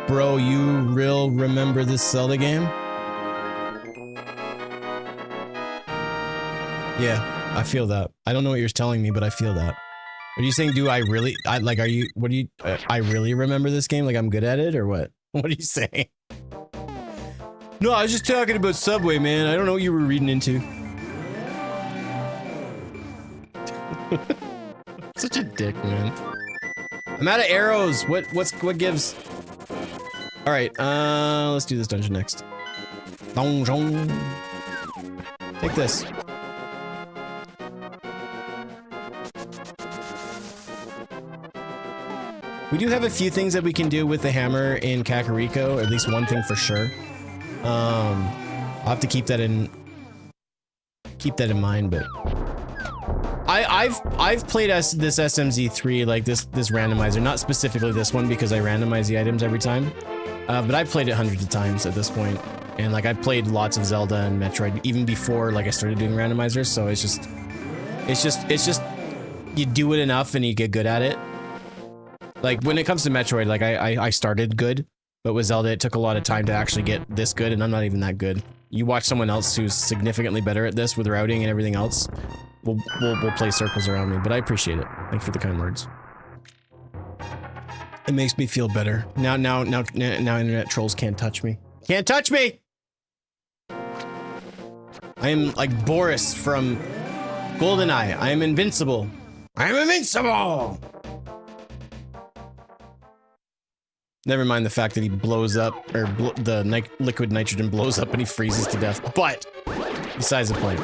Bro, you real remember this Zelda game? Yeah, I feel that. I don't know what you're telling me, but I feel that. Are you saying, do I really, I really remember this game? Like I'm good at it or what? What are you saying? No, I was just talking about Subway, man. I don't know what you were reading into. Such a dick, man. I'm out of arrows. What gives? All right, let's do this dungeon next. Donjon. Take this. We do have a few things that we can do with the hammer in Kakariko, or at least one thing for sure. I'll have to keep that in mind, but I've played this SMZ3, like this randomizer, not specifically this one because I randomize the items every time, but I've played it hundreds of times at this point, and like I've played lots of Zelda and Metroid even before like I started doing randomizers. So it's just you do it enough and you get good at it. Like when it comes to Metroid, like I started good, but with Zelda it took a lot of time to actually get this good, and I'm not even that good. You watch someone else who's significantly better at this with routing and everything else, we'll play circles around me, but I appreciate it. Thanks for the kind words. It makes me feel better. Now internet trolls can't touch me. Can't touch me! I am like Boris from GoldenEye. I am invincible. I am invincible! Never mind the fact that he blows up, or the liquid nitrogen blows up and he freezes to death. But, besides the point.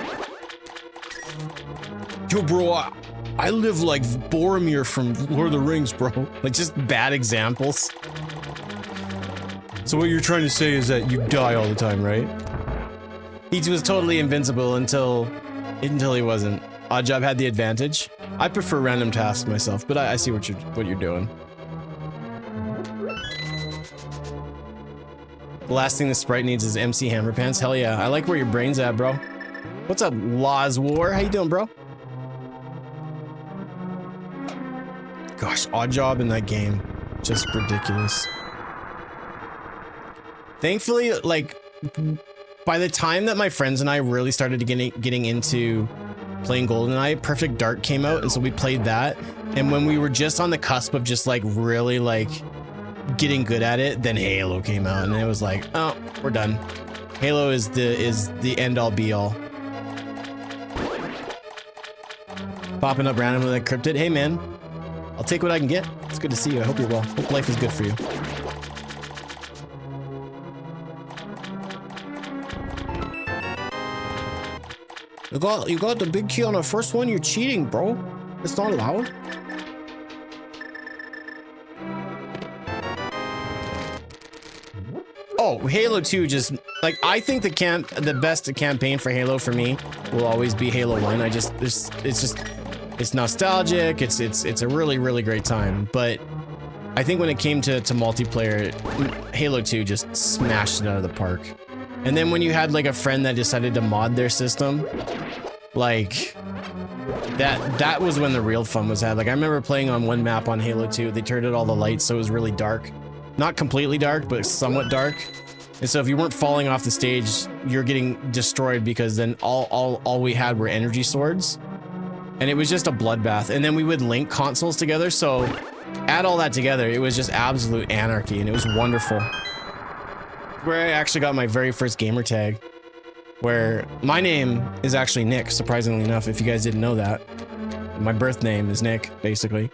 Yo, bro, I live like Boromir from Lord of the Rings, bro. Like, just bad examples. So what you're trying to say is that you die all the time, right? He was totally invincible until he wasn't. Oddjob had the advantage. I prefer random tasks myself, but I see what you're doing. The last thing the sprite needs is MC Hammer Pants. Hell yeah. I like where your brain's at, bro. What's up, Laws War? How you doing, bro? Gosh, Oddjob in that game. Just ridiculous. Thankfully, like, by the time that my friends and I really started getting into playing GoldenEye, Perfect Dark came out, and so we played that. And when we were just on the cusp of just like really like getting good at it, then Halo came out, and it was like, oh, we're done. Halo is the end all be all. Popping up randomly like Cryptid. Hey man, I'll take what I can get. It's good to see you. I hope you're well. Hope life is good for you. You got the big key on the first one. You're cheating, bro. It's not allowed. Oh, Halo 2 just, like, I think the best campaign for Halo for me will always be Halo 1. It's nostalgic. It's a really, really great time. But I think when it came to multiplayer, Halo 2 just smashed it out of the park. And then when you had like a friend that decided to mod their system, like that was when the real fun was had. Like I remember playing on one map on Halo 2. They turned out all the lights so it was really dark. Not completely dark, but somewhat dark. And so if you weren't falling off the stage, you're getting destroyed because then all we had were energy swords. And it was just a bloodbath. And then we would link consoles together. So add all that together, it was just absolute anarchy, and it was wonderful. Where I actually got my very first gamer tag, where my name is actually Nick, surprisingly enough, if you guys didn't know that. My birth name is Nick, basically.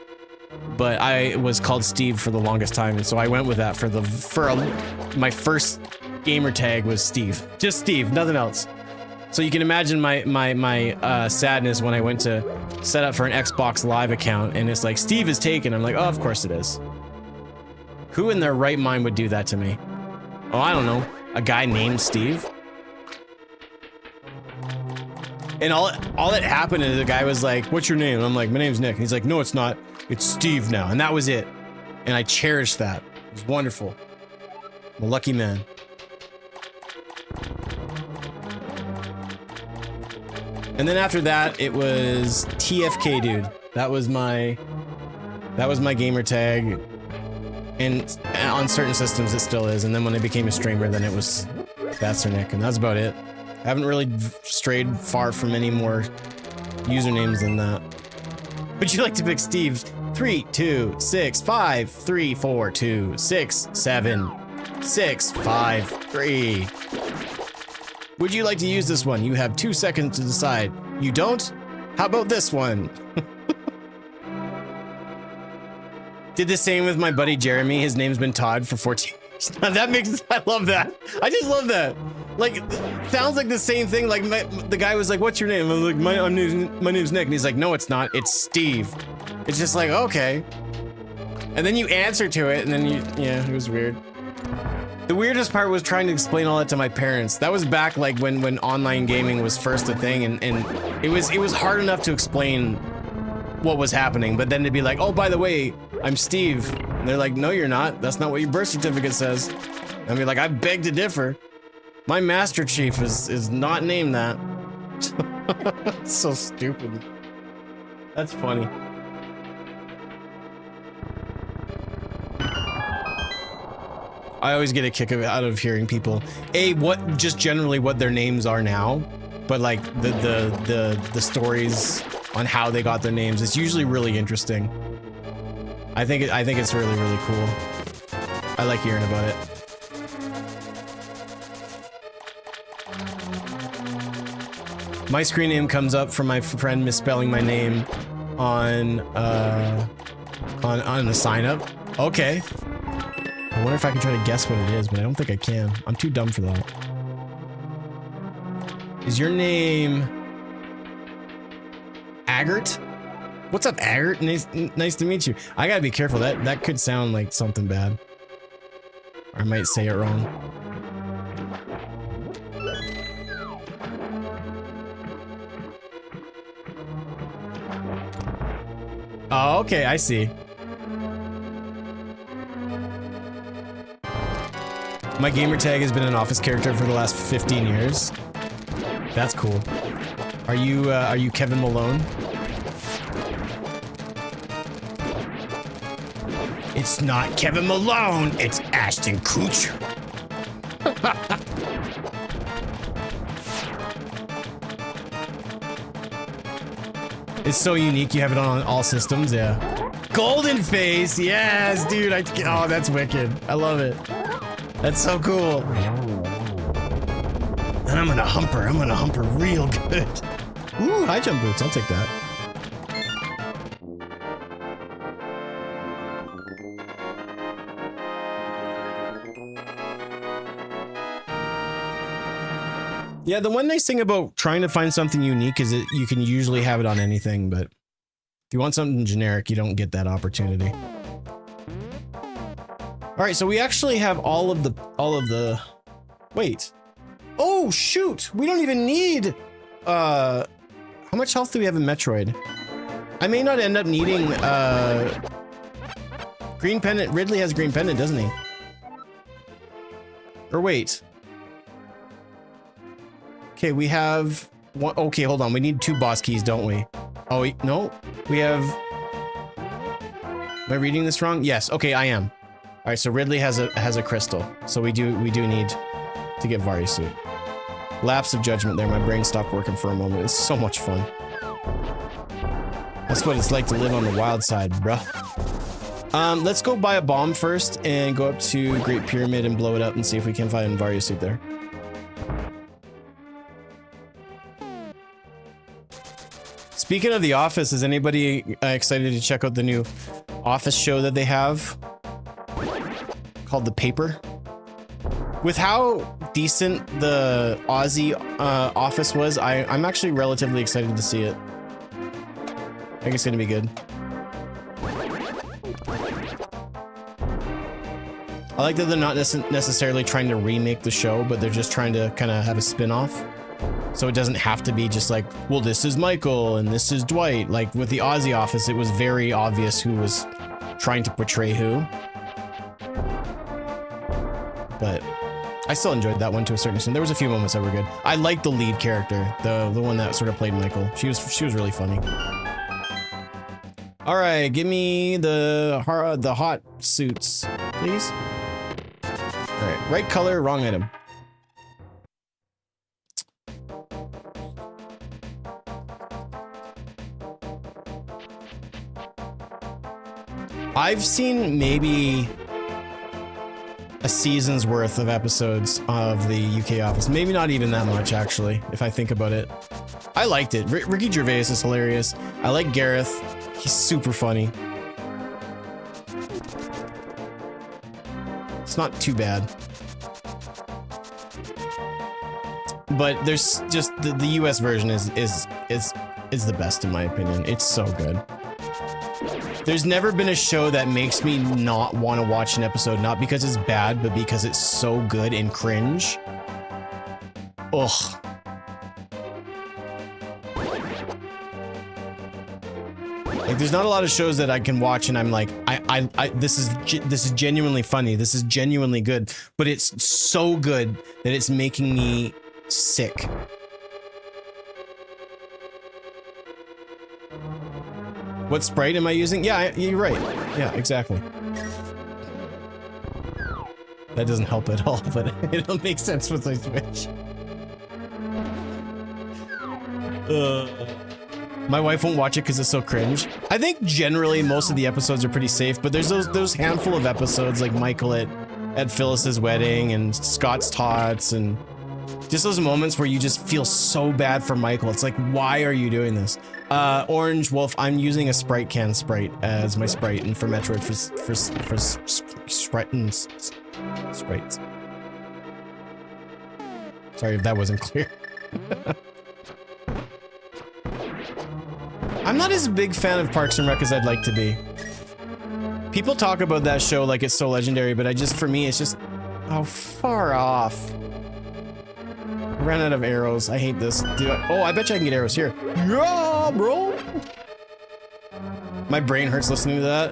But I was called Steve for the longest time, and so I went with that my first gamer tag was Steve. Just Steve, nothing else. So you can imagine my sadness when I went to set up for an Xbox Live account, and it's like, Steve is taken. I'm like, oh, of course it is. Who in their right mind would do that to me? Oh, I don't know. A guy named Steve? And all that happened is the guy was like, what's your name? And I'm like, my name's Nick. And he's like, no, it's not. It's Steve now. And that was it. And I cherished that. It was wonderful. I'm a lucky man. And then after that, it was TFK Dude. That was my gamer tag. And on certain systems, it still is. And then when I became a streamer, then it was That's Nick. And that's about it. I haven't really strayed far from any more usernames than that. Would you like to pick Steve? 3, 2, 6, 5, 3, 4, 2, 6, 7, 6, 5, 3. Would you like to use this one? You have 2 seconds to decide. You don't? How about this one? Did the same with my buddy Jeremy. His name's been Todd for 14 That makes, I love that. I just love that. Like, sounds like the same thing. Like, the guy was like, what's your name? I'm like, my name's Nick. And he's like, no, it's not. It's Steve. It's just like, okay. And then you answer to it, and then yeah, it was weird. The weirdest part was trying to explain all that to my parents. That was back like when online gaming was first a thing, and it was hard enough to explain what was happening, but then to be like, oh, by the way, I'm Steve. And they're like, no, you're not. That's not what your birth certificate says. I mean, like, I beg to differ. My Master Chief is not named that. It's so stupid. That's funny. I always get a kick out of hearing people, just generally what their names are now, but like the stories on how they got their names. It's usually really interesting. I think it's really, really cool. I like hearing about it. My screen name comes up from my friend misspelling my name on the sign up. Okay. I wonder if I can try to guess what it is, but I don't think I can. I'm too dumb for that. Is your name Agert? What's up, Agert? Nice to meet you. I gotta be careful. That could sound like something bad. Or I might say it wrong. Oh, okay, I see. My gamer tag has been an Office character for the last 15 years. That's cool. Are you Kevin Malone? It's not Kevin Malone, it's Ashton Kutcher. It's so unique, you have it on all systems, yeah. Golden Face, yes, dude, oh, that's wicked. I love it. That's so cool. And I'm gonna hump her real good. Ooh, high jump boots, I'll take that. Yeah, the one nice thing about trying to find something unique is that you can usually have it on anything, but if you want something generic, you don't get that opportunity. All right, so we actually have all of the, wait. Oh, shoot, we don't even need, how much health do we have in Metroid? I may not end up needing, green pendant. Ridley has green pendant, doesn't he? Or wait. Okay, we have one. Okay, hold on. We need 2 boss keys, don't we? Oh, no. We have. Am I reading this wrong? Yes. Okay, I am. All right. So Ridley has a crystal. So we do need to get Varia suit. Lapse of judgment. There, my brain stopped working for a moment. It's so much fun. That's what it's like to live on the wild side, bruh. Let's go buy a bomb first and go up to Great Pyramid and blow it up and see if we can find Varia suit there. Speaking of The Office, is anybody excited to check out the new Office show that they have called The Paper? With how decent the Aussie Office was, I'm actually relatively excited to see it. I think it's gonna be good. I like that they're not necessarily trying to remake the show, but they're just trying to kind of have a spin-off. So it doesn't have to be just like, well, this is Michael and this is Dwight. Like with the Aussie Office, it was very obvious who was trying to portray who. But I still enjoyed that one to a certain extent. There was a few moments that were good. I liked the lead character, the one that sort of played Michael. She was really funny. All right, give me the hot suits, please. All right, right color, wrong item. I've seen maybe a season's worth of episodes of the UK Office. Maybe not even that much, actually, if I think about it. I liked it. Ricky Gervais is hilarious. I like Gareth. He's super funny. It's not too bad. But there's just the US version is the best in my opinion. It's so good. There's never been a show that makes me not want to watch an episode, not because it's bad, but because it's so good and cringe. Ugh. Like, there's not a lot of shows that I can watch and I'm like, this is genuinely funny. This is genuinely good, but it's so good that it's making me sick. What sprite am I using? Yeah, you're right. Yeah, exactly. That doesn't help at all, but it'll make sense with my Switch. My wife won't watch it because it's so cringe. I think generally most of the episodes are pretty safe, but there's those handful of episodes like Michael at Phyllis's wedding and Scott's Tots and just those moments where you just feel so bad for Michael. It's like, why are you doing this? Orange Wolf, I'm using a Sprite can sprite as my sprite and for Metroid for sprites. Sorry if that wasn't clear. I'm not as big fan of Parks and Rec as I'd like to be. People talk about that show like it's so legendary, but for me, it's just, oh, far off. I ran out of arrows. I hate this. Oh, I bet you I can get arrows here. Yeah, bro. My brain hurts listening to that.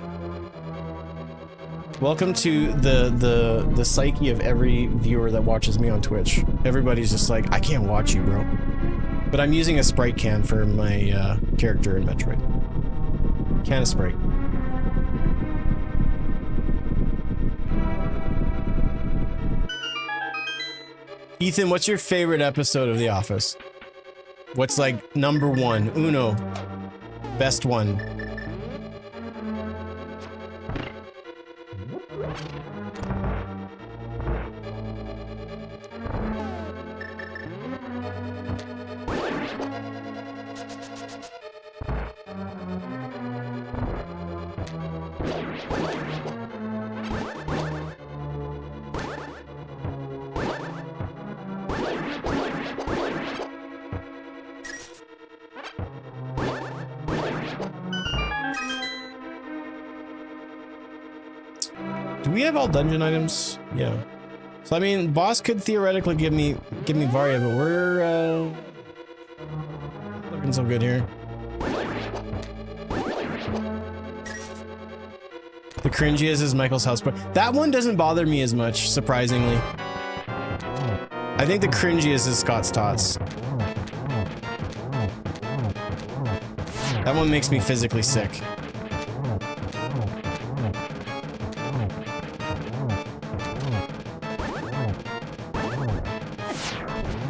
Welcome to the psyche of every viewer that watches me on Twitch. Everybody's just like, I can't watch you, bro. But I'm using a Sprite can for my character in Metroid. Can of Sprite. Ethan, what's your favorite episode of The Office? What's like number one? Uno. Best one. Do we have all dungeon items? Yeah. So I mean, boss could theoretically give me Varia, but we're looking so good here. The cringiest is Michael's house, but that one doesn't bother me as much, surprisingly. I think the cringiest is Scott's Tots. That one makes me physically sick.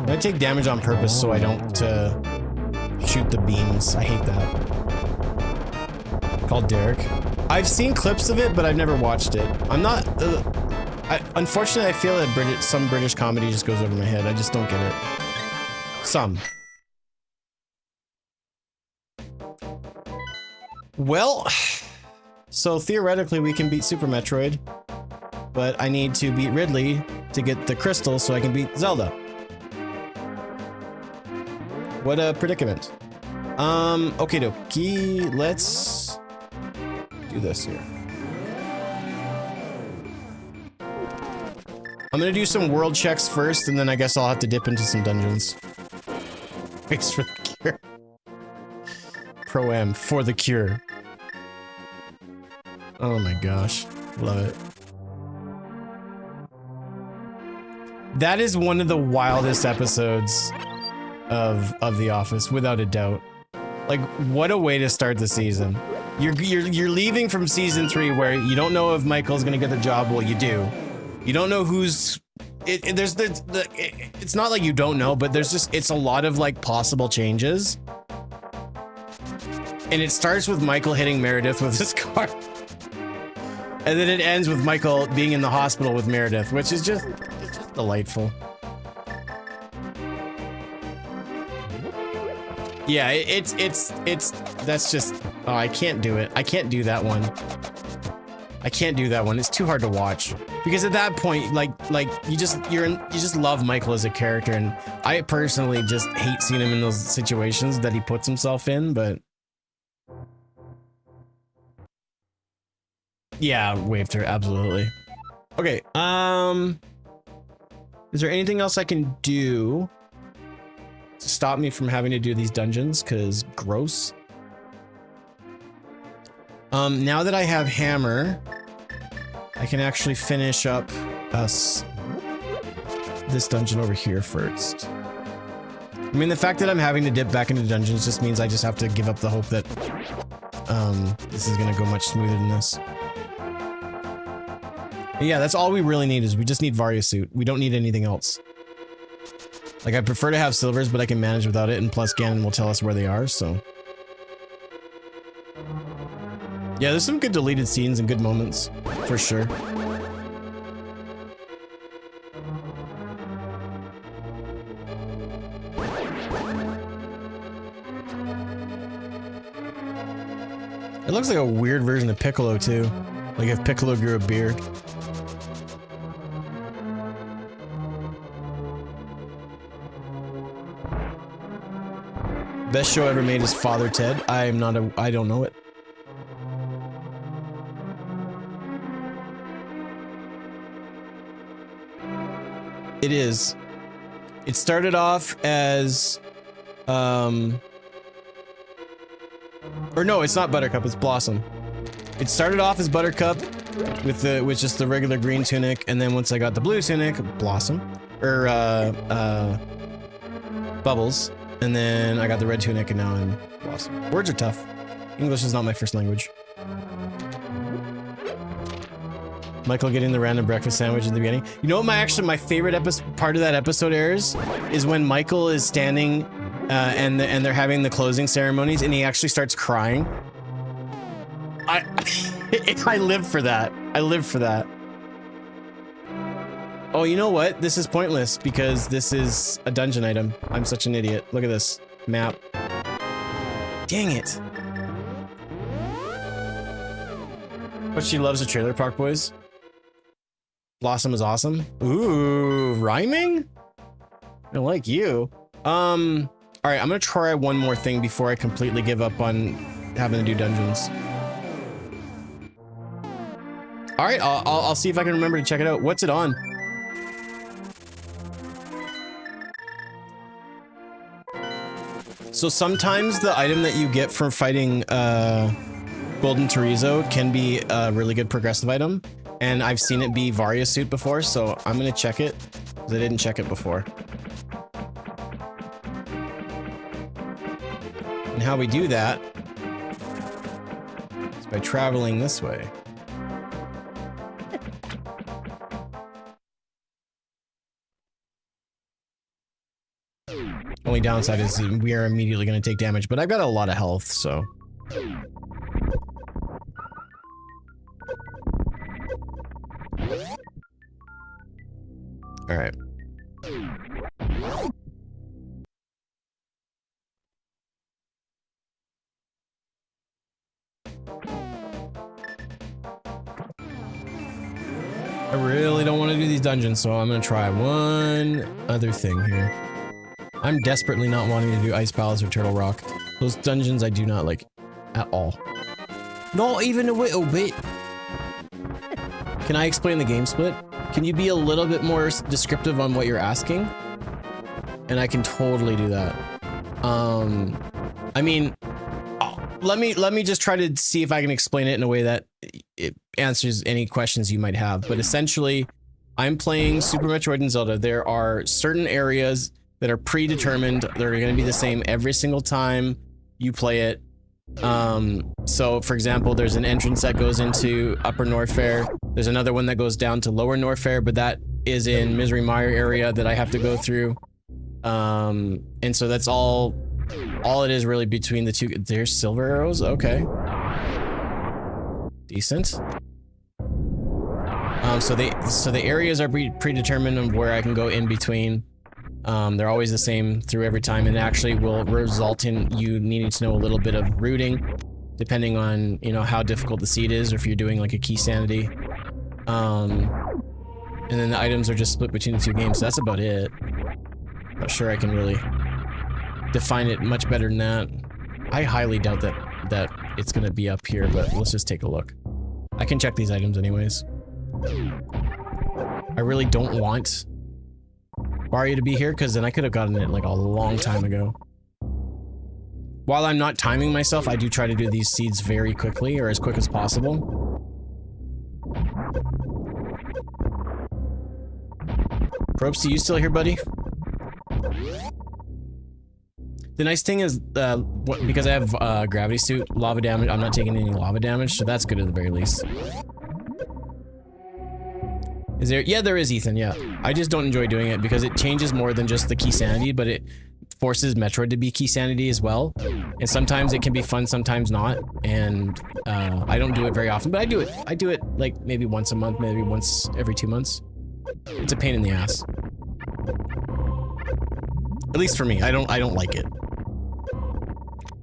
I take damage on purpose so I don't shoot the beams. I hate that. Called Derek. I've seen clips of it, but I've never watched it. I'm not... unfortunately, I feel that some British comedy just goes over my head. I just don't get it. Some. Well, so theoretically we can beat Super Metroid, but I need to beat Ridley to get the crystal so I can beat Zelda. What a predicament. Okay, dokie, let's do this here. I'm gonna do some world checks first, and then I guess I'll have to dip into some dungeons. Thanks for the cure. Pro-am for the cure. Oh my gosh, love it. That is one of the wildest episodes of The Office, without a doubt. Like, what a way to start the season. You're leaving from season 3 where you don't know if Michael's gonna get the job. Well, you do. You don't know who's... It's not like you don't know, but it's a lot of like possible changes. And it starts with Michael hitting Meredith with his car. And then it ends with Michael being in the hospital with Meredith, which is just delightful. Yeah, that's just, oh, I can't do it. I can't do that one. I can't do that one. It's too hard to watch because at that point, like you just love Michael as a character, and I personally just hate seeing him in those situations that he puts himself in. But yeah, waved her absolutely. Okay. Is there anything else I can do to stop me from having to do these dungeons? Cause gross. Now that I have hammer, I can actually finish up this dungeon over here first. I mean, the fact that I'm having to dip back into dungeons just means I just have to give up the hope that this is gonna go much smoother than this. But yeah, that's all we really need is we just need Varia suit. We don't need anything else. Like, I prefer to have silvers, but I can manage without it, and plus Ganon will tell us where they are, so. Yeah, there's some good deleted scenes and good moments, for sure. It looks like a weird version of Piccolo, too. Like if Piccolo grew a beard. Best show ever made is Father Ted. I don't know it. It is. It started off as, or no, it's not Buttercup, it's Blossom. It started off as Buttercup with just the regular green tunic, and then once I got the blue tunic, Blossom, or Bubbles, and then I got the red tunic, and now I'm Blossom. Words are tough. English is not my first language. Michael getting the random breakfast sandwich in the beginning. You know what my favorite part of that episode is when Michael is standing and they're having the closing ceremonies and he actually starts crying. I live for that. I live for that. Oh, you know what? This is pointless because this is a dungeon item. I'm such an idiot. Look at this map. Dang it. But she loves the Trailer Park Boys. Blossom is awesome. Ooh, rhyming? I like you. All right, I'm gonna try one more thing before I completely give up on having to do dungeons. All right, I'll see if I can remember to check it out. What's it on? So sometimes the item that you get from fighting Golden Torizo can be a really good progressive item. And I've seen it be Varia suit before, so I'm gonna check it, because I didn't check it before. And how we do that is by traveling this way. Only downside is we are immediately gonna take damage, but I've got a lot of health, so. All right. I really don't want to do these dungeons, so I'm gonna try one other thing here. I'm desperately not wanting to do Ice Palace or Turtle Rock. Those dungeons I do not like at all. Not even a little bit. Can I explain the game split? Can you be a little bit more descriptive on what you're asking? And I can totally do that. I mean, let me just try to see if I can explain it in a way that it answers any questions you might have. But essentially, I'm playing Super Metroid and Zelda. There are certain areas that are predetermined. They're going to be the same every single time you play it. So for example, there's an entrance that goes into Upper Norfair. There's another one that goes down to Lower Norfair, but that is in Misery Mire area that I have to go through. And so that's all it is really between the two. There's silver arrows. Okay. Decent. So the areas are predetermined of where I can go in between. They're always the same through every time, and it actually will result in you needing to know a little bit of routing. depending on, you know, how difficult the seed is, or if you're doing like a key sanity. And then the items are just split between the two games. So that's about it. Not sure I can really define it much better than that. I highly doubt that it's gonna be up here, but let's just take a look. I can check these items anyways. I really don't want Varia to be here, because then I could have gotten it like a long time ago. While I'm not timing myself, I do try to do these seeds very quickly, or as quick as possible. Probes, are you still here, buddy? The nice thing is, because I have gravity suit, lava damage, I'm not taking any lava damage, so that's good at the very least. Is there? Yeah, there is, Ethan, yeah. I just don't enjoy doing it because it changes more than just the key sanity, but it forces Metroid to be key sanity as well. And sometimes it can be fun, sometimes not. And I don't do it very often, but I do it. I do it like maybe once a month, maybe once every 2 months. It's a pain in the ass. At least for me, I don't like it.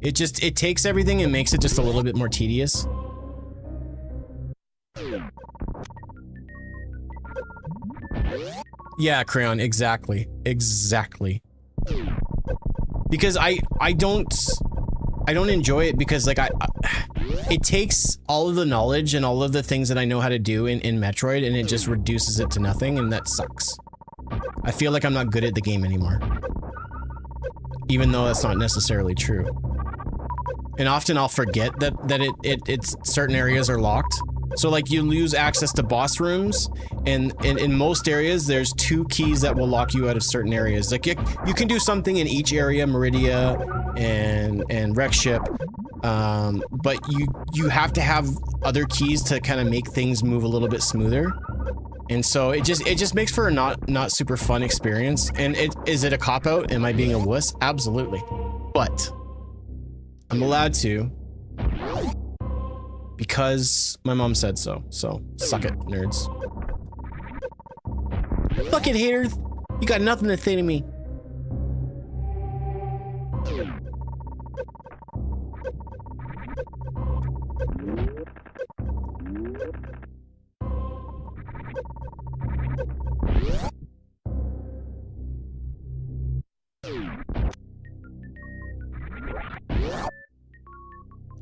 It takes everything and makes it just a little bit more tedious. Yeah, Crayon, exactly. Exactly. Because I don't enjoy it because like it takes all of the knowledge and all of the things that I know how to do in Metroid, and it just reduces it to nothing, and that sucks. I feel like I'm not good at the game anymore. Even though that's not necessarily true. And often I'll forget that it's certain areas are locked. So like you lose access to boss rooms, and in most areas there's 2 keys that will lock you out of certain areas. Like you can do something in each area, Meridia and Wreck Ship, but you have to have other keys to kind of make things move a little bit smoother. And so it just makes for a not super fun experience. And is it a cop-out? Am I being a wuss? Absolutely. But I'm allowed to because my mom said so. So suck it, nerds. Fuck it, haters. You got nothing to say to me.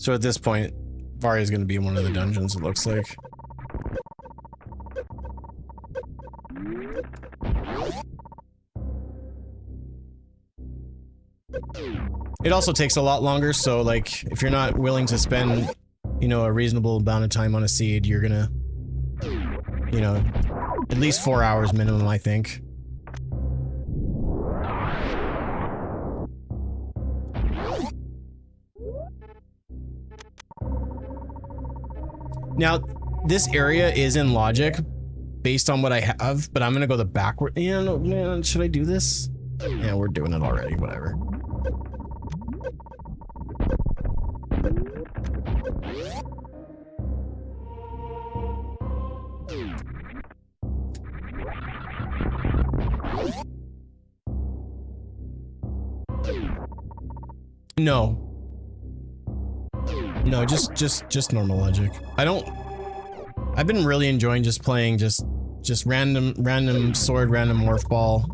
So at this point, Varia is going to be in one of the dungeons, it looks like. It also takes a lot longer, so like, if you're not willing to spend, you know, a reasonable amount of time on a seed, you're gonna, you know, at least 4 hours minimum, I think. Now, this area is in logic, based on what I have, but I'm gonna go the backward. Yeah, no, man, should I do this? Yeah, we're doing it already, whatever. No. No, just normal logic. I've been really enjoying just playing just random sword, random morph ball.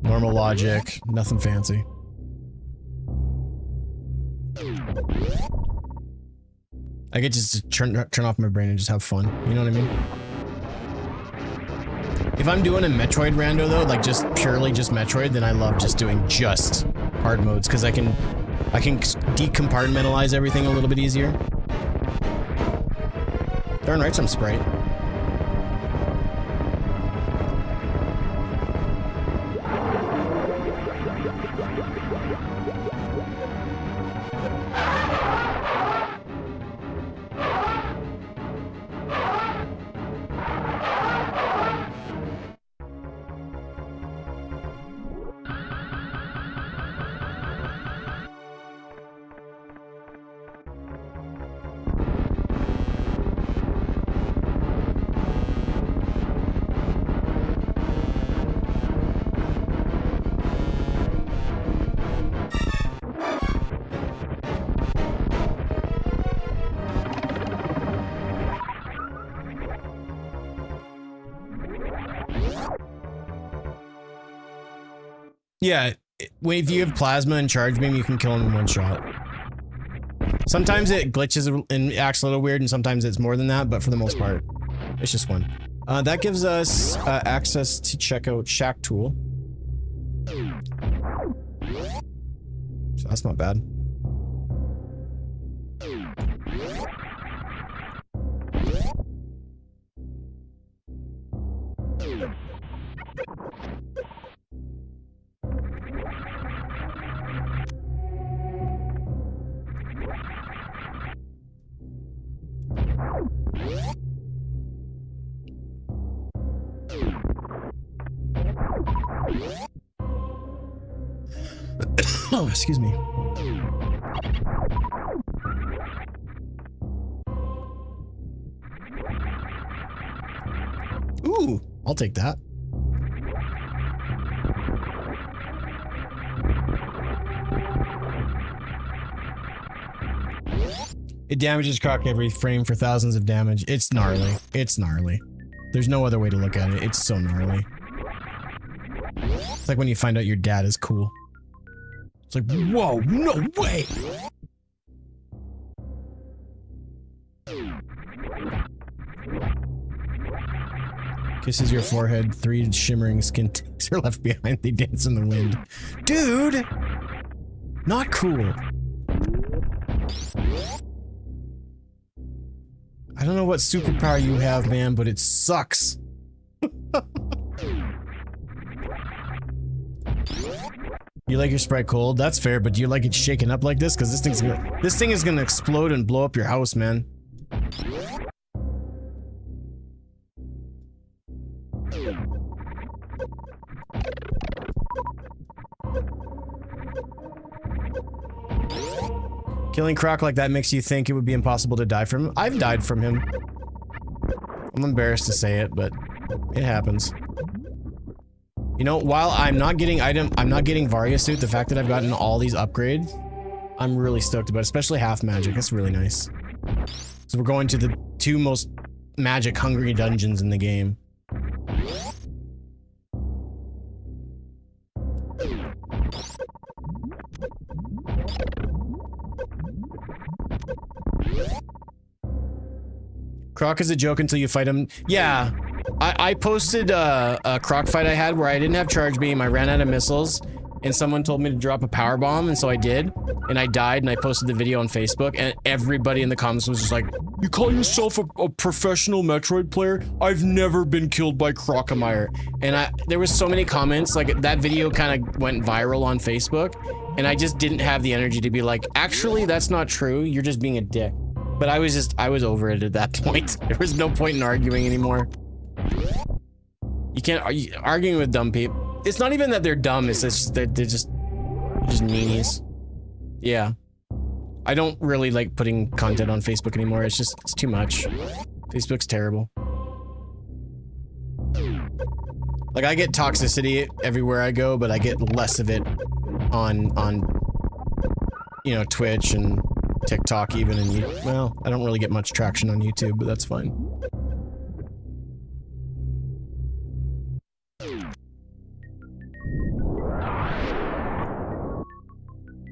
Normal logic, nothing fancy. I get just to turn off my brain and just have fun, you know what I mean? If I'm doing a Metroid rando though, like just purely just Metroid, then I love just doing just hard modes, because I can decompartmentalize everything a little bit easier. Darn right, some Sprite. Yeah, if you have plasma and charge beam, you can kill him in one shot. Sometimes it glitches and acts a little weird, and sometimes it's more than that, but for the most part, it's just one. That gives us access to check out Shack Tool. So that's not bad. Oh, excuse me. Ooh, I'll take that. It damages Croc every frame for thousands of damage. It's gnarly. It's gnarly. There's no other way to look at it. It's so gnarly. It's like when you find out your dad is cool. It's like, whoa, no way! Kisses your forehead, 3 shimmering skin ticks are left behind, they dance in the wind. Dude! Not cool. I don't know what superpower you have, man, but it sucks. You like your Sprite cold? That's fair, but do you like it shaken up like this? Because this thing is gonna explode and blow up your house, man. Killing Croc like that makes you think it would be impossible to die from him. I've died from him. I'm embarrassed to say it, but it happens. You know, while I'm not getting Varia suit, the fact that I've gotten all these upgrades, I'm really stoked about it, especially half magic. That's really nice. So we're going to the 2 most magic hungry dungeons in the game. Croc is a joke until you fight him. Yeah. I posted a Croc fight I had where I didn't have charge beam, I ran out of missiles, and someone told me to drop a power bomb, and so I did, and I died, and I posted the video on Facebook, and everybody in the comments was just like, you call yourself a professional Metroid player? I've never been killed by Crocomire. And there was so many comments, like that video kind of went viral on Facebook, and I just didn't have the energy to be like, actually, that's not true, you're just being a dick. But I was over it at that point. There was no point in arguing anymore. You can't arguing with dumb people. It's not even that they're dumb, it's just that they're just meanies. Yeah. I don't really like putting content on Facebook anymore. It's too much. Facebook's terrible. Like, I get toxicity everywhere I go, but I get less of it on you know, Twitch and TikTok even, and well, I don't really get much traction on YouTube, but that's fine.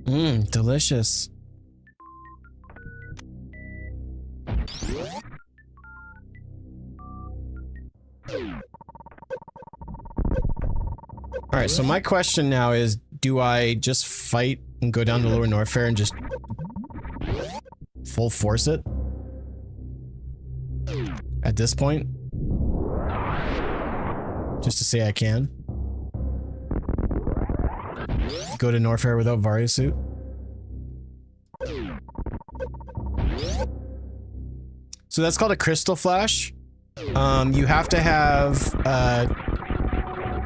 Mmm, delicious. Alright, so my question now is, do I just fight and go down to Lower Norfair and just full force it? At this point? Just to say I can? Go to Norfair without Varia suit? So that's called a Crystal Flash. You have to have,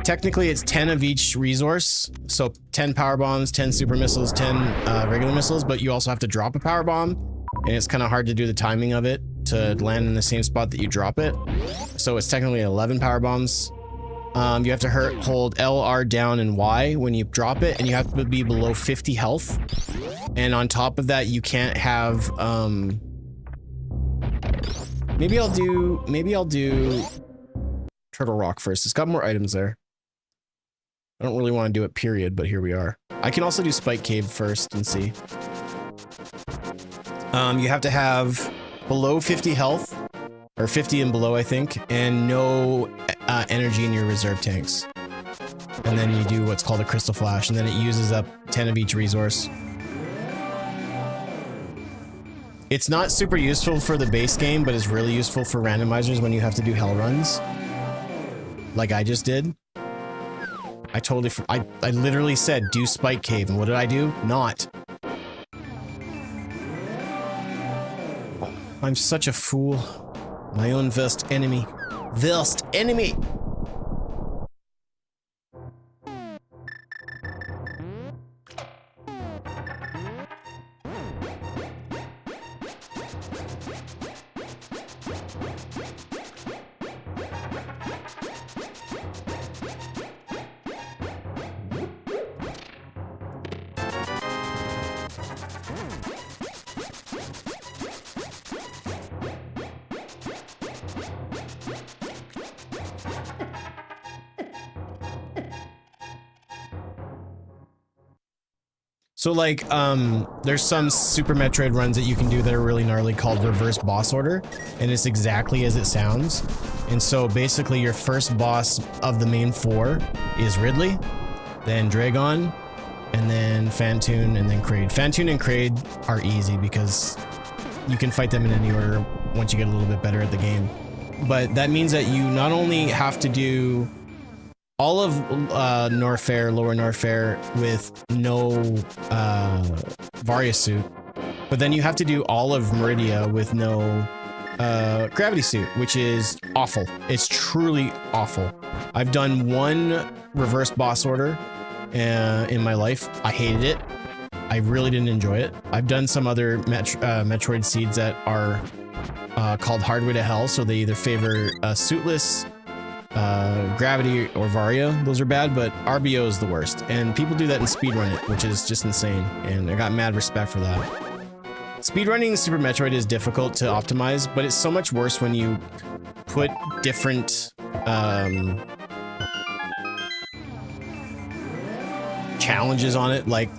technically it's 10 of each resource. So 10 power bombs, 10 super missiles, 10 regular missiles, but you also have to drop a power bomb. And it's kind of hard to do the timing of it to land in the same spot that you drop it. So it's technically 11 power bombs. You have to hold L, R down, and Y when you drop it, and you have to be below 50 health. And on top of that, you can't have, maybe I'll do Turtle Rock first. It's got more items there. I don't really want to do it, period, but here we are. I can also do Spike Cave first and see. You have to have below 50 health, or 50 and below, I think, and no energy in your reserve tanks. And then you do what's called a Crystal Flash, and then it uses up 10 of each resource. It's not super useful for the base game, but it's really useful for randomizers when you have to do hell runs. Like I just did. I literally said, do Spike Cave, and what did I do? Not. I'm such a fool. My own worst enemy. Worst enemy! So like, there's some Super Metroid runs that you can do that are really gnarly called Reverse Boss Order, and it's exactly as it sounds. And so basically your first boss of the main 4 is Ridley, then Dragon, and then Phantoon, and then Kraid. Phantoon and Kraid are easy because you can fight them in any order once you get a little bit better at the game. But that means that you not only have to do all of Norfair, Lower Norfair with no Varia suit, but then you have to do all of Meridia with no gravity suit, which is awful. It's truly awful. I've done one reverse boss order in my life. I hated it. I really didn't enjoy it. I've done some other Metroid seeds that are called Hardway to Hell, so they either favor suitless, Gravity, or Varia. Those are bad, but RBO is the worst. And people do that in speedrun it, which is just insane, and I got mad respect for that. Speedrunning Super Metroid is difficult to optimize, but it's so much worse when you put different challenges on it, like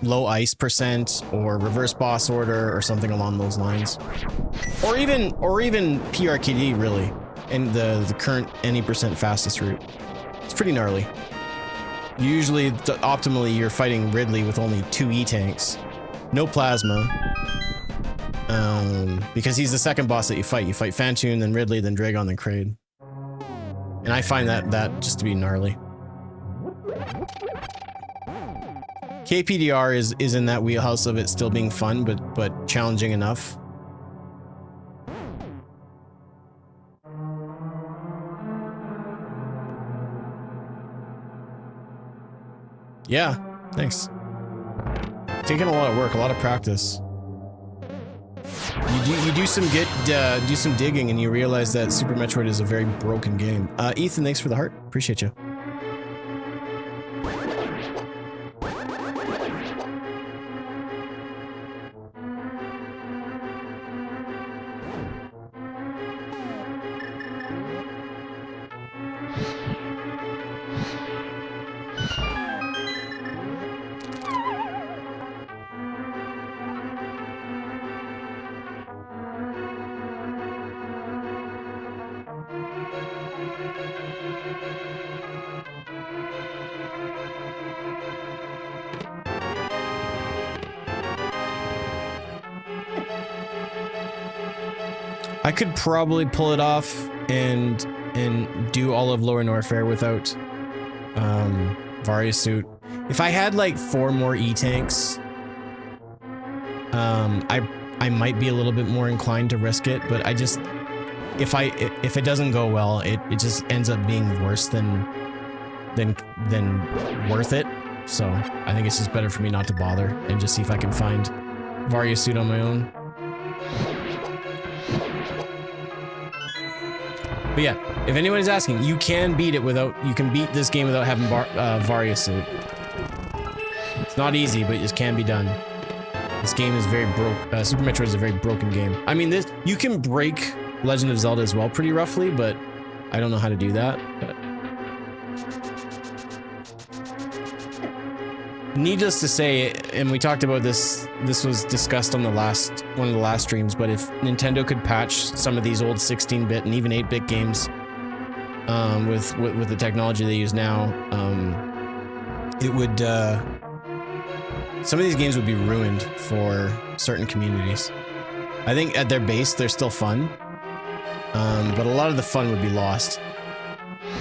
low ice percent or reverse boss order or something along those lines, or even PRKD, really, and the current any percent fastest route. It's pretty gnarly. Usually, optimally, you're fighting Ridley with only 2 E-tanks, no plasma, because he's the second boss that you fight. You fight Phantoon, then Ridley, then Dragon, then Kraid, and I find that just to be gnarly. KPDR is in that wheelhouse of it still being fun, but challenging enough. Yeah, thanks. Taking a lot of work, a lot of practice. You do some digging, and you realize that Super Metroid is a very broken game. Ethan, thanks for the heart. Appreciate you. I could probably pull it off and do all of Lower Norfair without Varia suit. If I had like 4 more E-tanks, I might be a little bit more inclined to risk it, but I just, if it doesn't go well, it just ends up being worse than worth it. So I think it's just better for me not to bother and just see if I can find Varia suit on my own. But yeah, if anybody's asking, you can beat this game without having Varia suit. It's not easy, but it just can be done. This game is very Super Metroid is a very broken game. I mean, you can break Legend of Zelda as well pretty roughly, but I don't know how to do that. But needless to say, and we talked about this, this was discussed on the one of the last streams, but if Nintendo could patch some of these old 16-bit and even 8-bit games with the technology they use now, it would, some of these games would be ruined for certain communities. I think at their base, they're still fun, but a lot of the fun would be lost.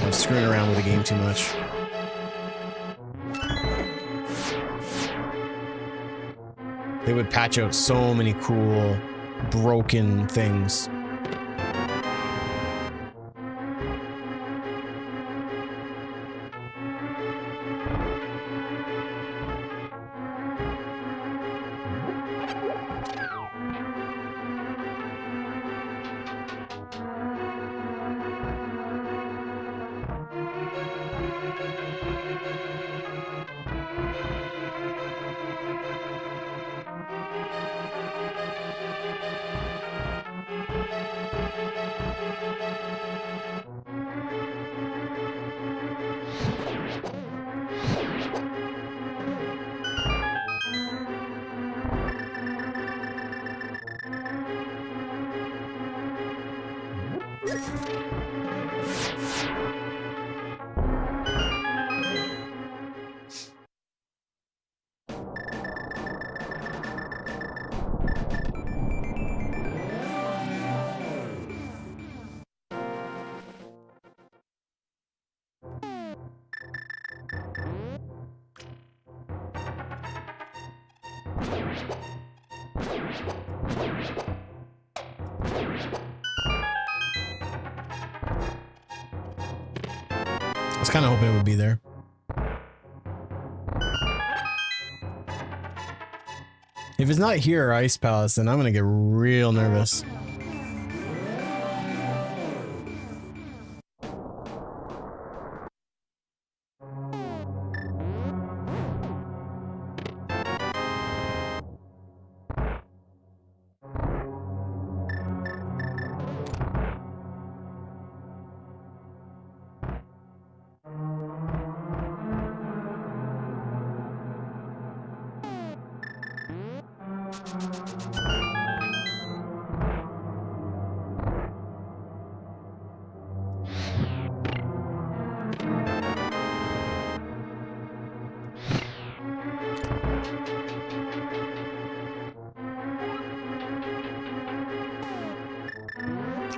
I'm screwing around with the game too much. They would patch out so many cool, broken things. I was kind of hoping it would be there. If it's not here or Ice Palace, then I'm gonna get real nervous.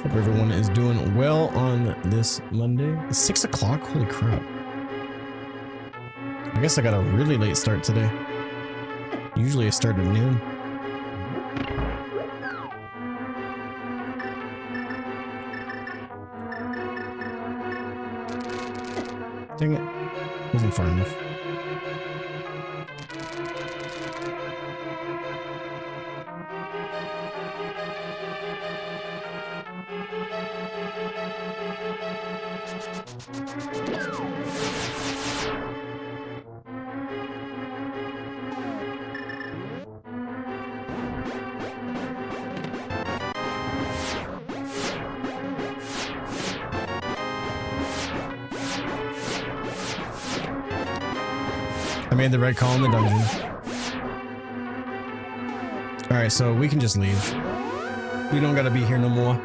Hope everyone is doing well on this Monday. It's 6 o'clock? Holy crap. I guess I got a really late start today. Usually I start at noon. Dang it. Wasn't far enough. I made the right call in the dungeon. Alright, so we can just leave. We don't gotta be here no more.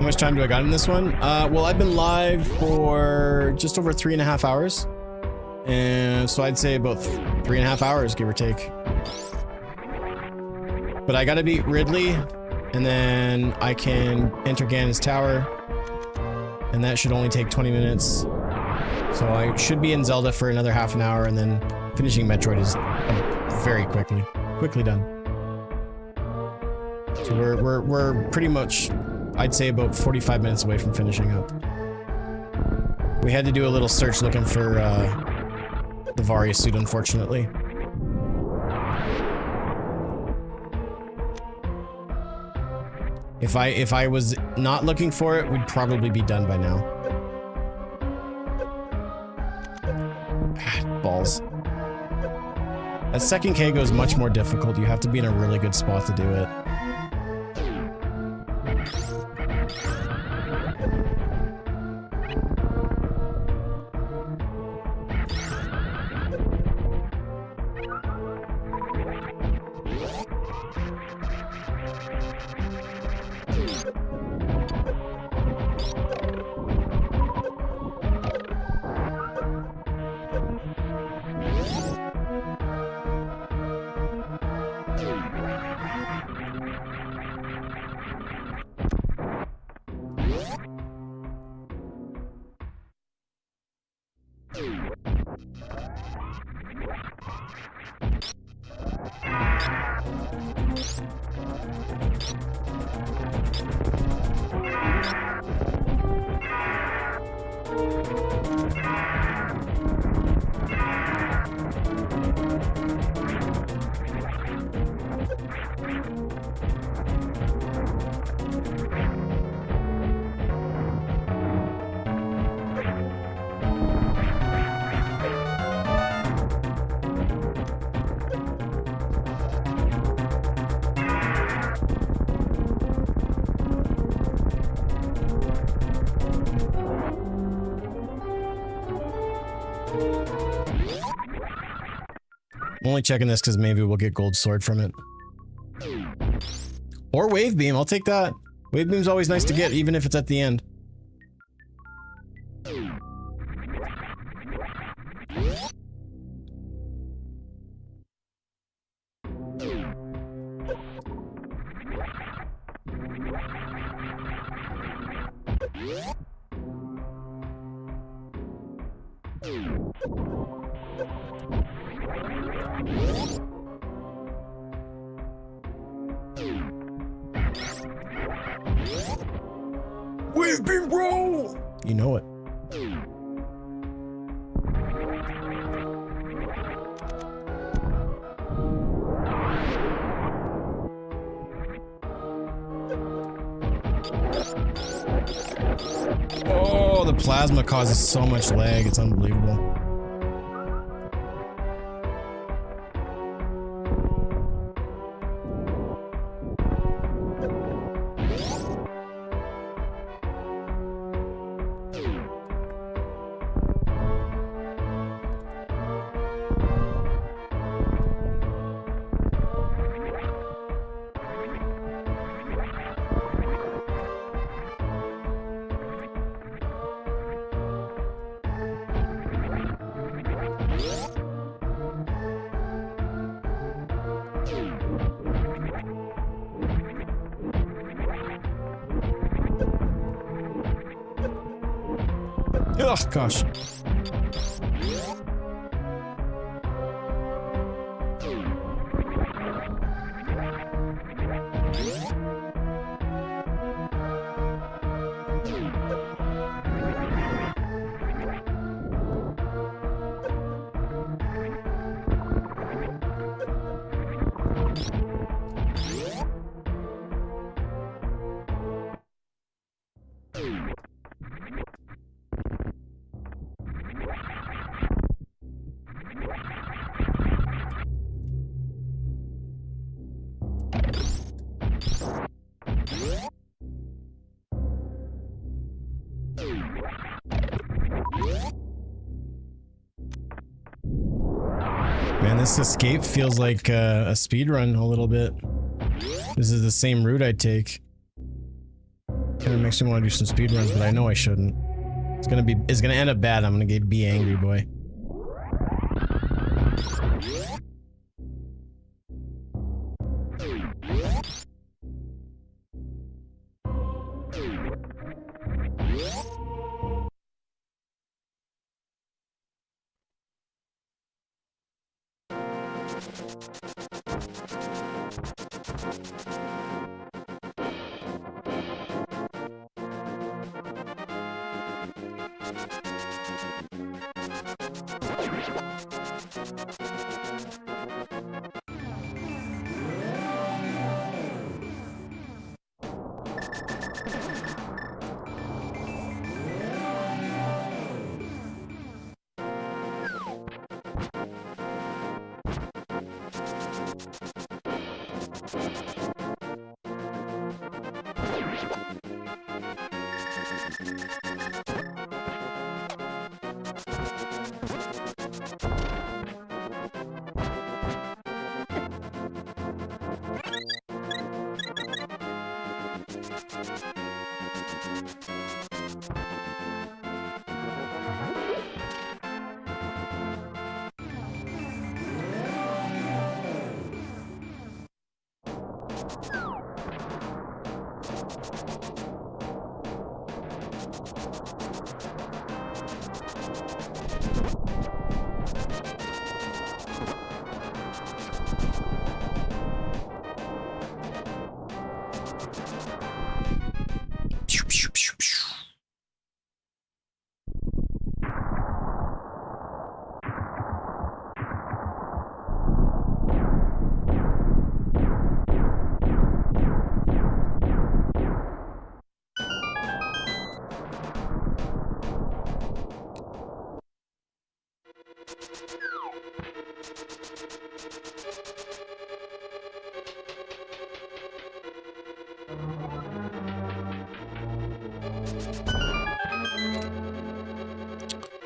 How much time do I got in this one? Well, I've been live for just over 3.5 hours. And so I'd say about 3.5 hours, give or take. But I gotta beat Ridley, and then I can enter Ganon's Tower. And that should only take 20 minutes. So I should be in Zelda for another half an hour, and then finishing Metroid is very quickly done. So we're pretty much, I'd say, about 45 minutes away from finishing up. We had to do a little search looking for the Varia suit, unfortunately. If I was not looking for it, we'd probably be done by now. Balls. That second K goes much more difficult. You have to be in a really good spot to do it. I'm only checking this because maybe we'll get gold sword from it. Or wave beam, I'll take that. Wave beam's always nice to get, even if it's at the end. Wave beam, bro! You know it. Oh, the plasma causes so much lag, it's unbelievable. Oh, gosh. Man, this escape feels like a speed run a little bit. This is the same route I'd take. Kind of makes me want to do some speedruns, but I know I shouldn't. It's gonna end up bad. I'm gonna be angry, boy.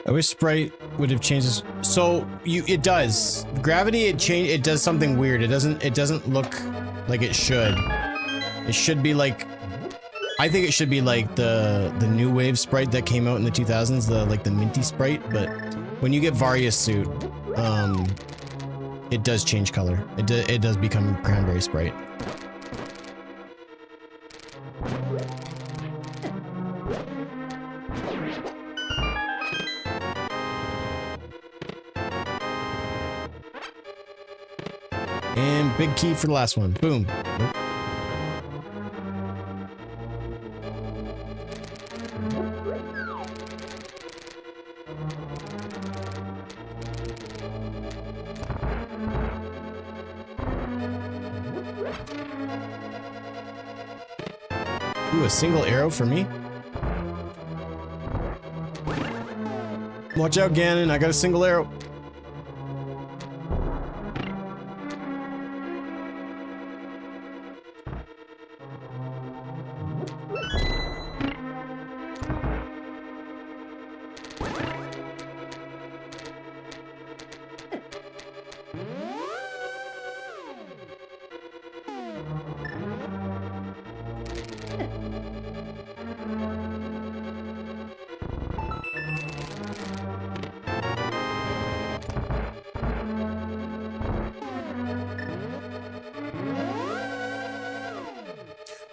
I wish Sprite would have changed this. So it does. Gravity, it does something weird. It doesn't look like it should. It should be like, I think it should be like the new wave Sprite that came out in the 2000s, the minty Sprite, but when you get Various suit, it does change color. It does become cranberry Sprite. And big key for the last one. Boom. Nope. Ooh, a single arrow for me? Watch out, Ganon. I got a single arrow.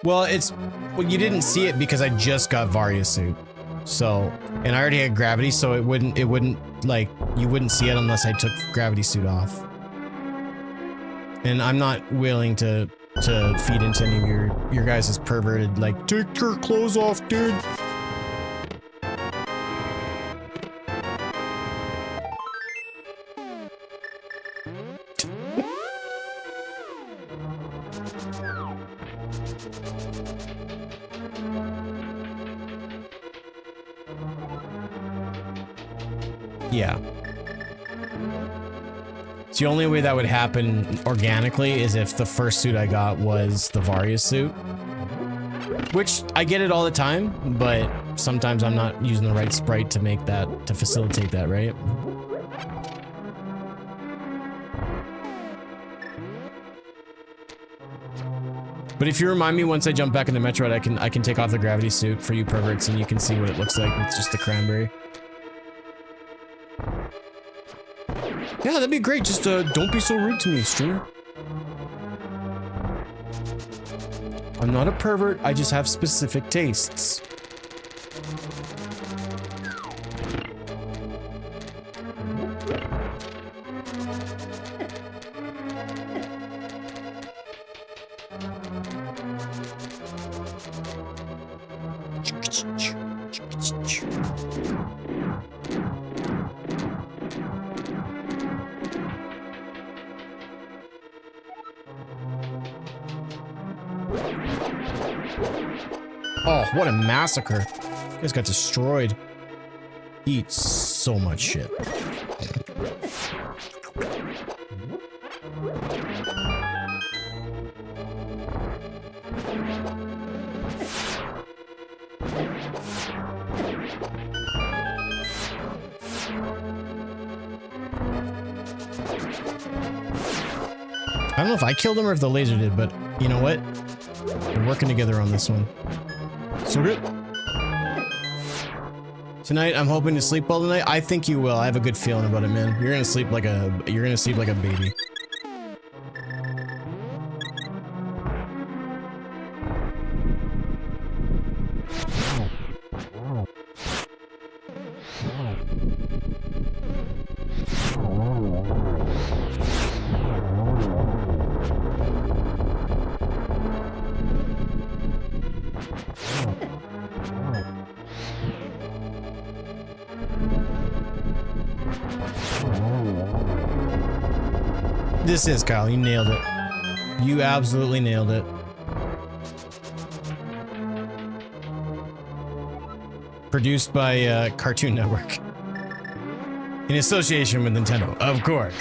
Well, you didn't see it because I just got Various suit. So, and I already had gravity, so it wouldn't like, you wouldn't see it unless I took gravity suit off. And I'm not willing to feed into any of your guys' perverted, like, take your clothes off, dude. Yeah. So the only way that would happen organically is if the first suit I got was the Various suit. Which, I get it all the time, but sometimes I'm not using the right sprite to make that, to facilitate that, right? But if you remind me once I jump back in the Metroid, I can take off the gravity suit for you perverts and you can see what it looks like with just the cranberry. Yeah, that'd be great. Just don't be so rude to me, streamer. I'm not a pervert, I just have specific tastes. Oh, what a massacre. You guys got destroyed. He eats so much shit. I don't know if I killed him or if the laser did, but you know what? We're working together on this one. So good. Tonight, I'm hoping to sleep well tonight. I think you will. I have a good feeling about it, man. You're gonna sleep like a baby. This is Kyle. You nailed it. You absolutely nailed it. Produced by Cartoon Network. In association with Nintendo, of course.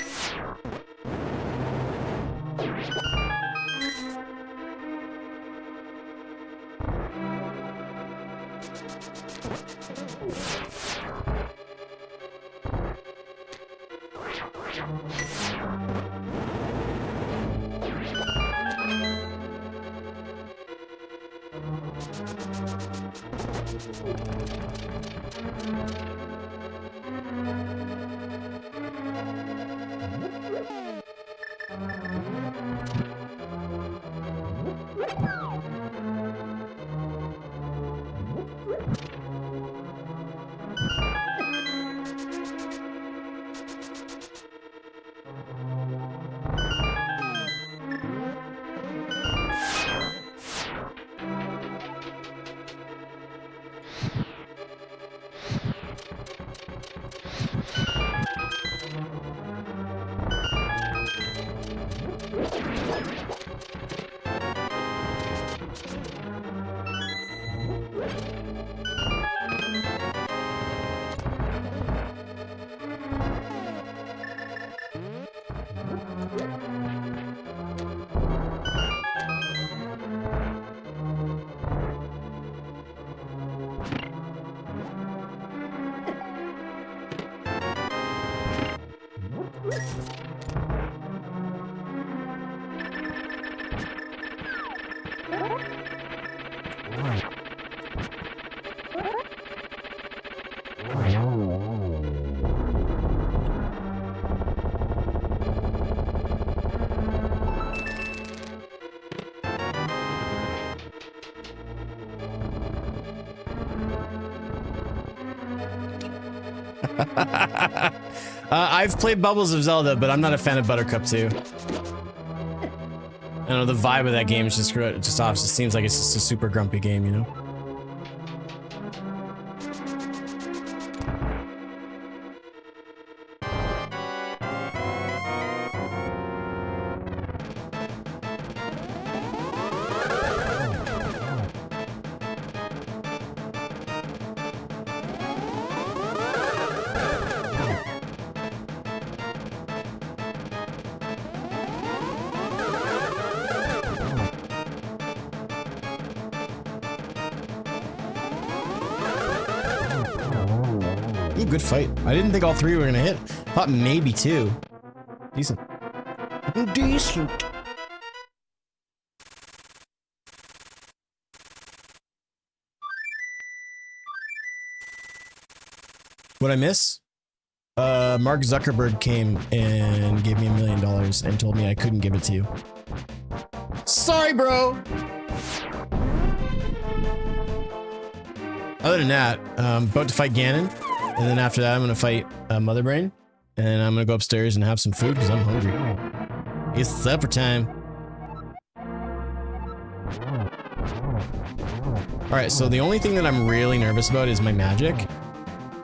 I've played Bubbles of Zelda, but I'm not a fan of Buttercup 2. I don't know, the vibe of that game is just off. It just seems like it's just a super grumpy game, you know? Ooh, good fight. I didn't think all three were gonna hit. Thought maybe two. Decent. Decent. What I miss? Mark Zuckerberg came and gave me $1 million and told me I couldn't give it to you. Sorry, bro. Other than that, I'm about to fight Ganon, and then after that, I'm gonna fight Mother Brain, and then I'm gonna go upstairs and have some food because I'm hungry. It's supper time. All right, so the only thing that I'm really nervous about is my magic.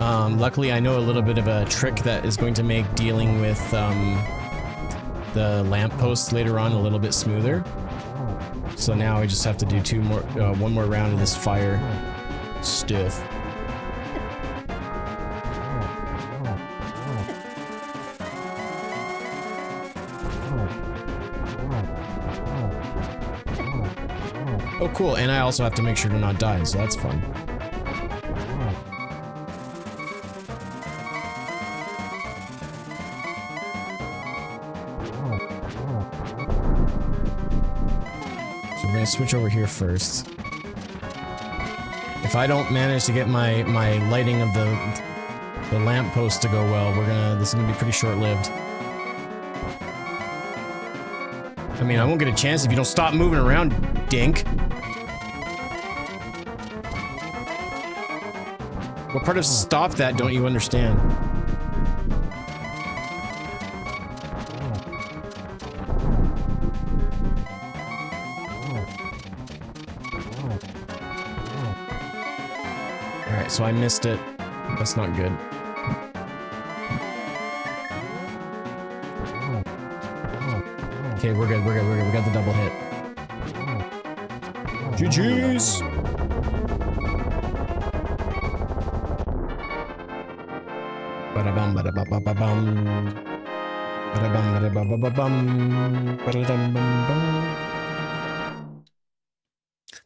Luckily, I know a little bit of a trick that is going to make dealing with the lampposts later on a little bit smoother. So now I just have to do one more round of this fire stuff. Oh, cool. And I also have to make sure to not die, so that's fun. So we're gonna switch over here first. If I don't manage to get my lighting of the lamppost to go well, this is gonna be pretty short-lived. I mean, I won't get a chance if you don't stop moving around, dink. What part of stop that don't you understand? Alright, so I missed it. That's not good. Okay, we're good, we're good, we're good. We got the double hit. GG's! Ba-da-bum, ba-da-ba-ba-ba-bum. Ba-da-bum, ba-da-ba-ba-ba-bum. Ba-da-dum-bum-bum.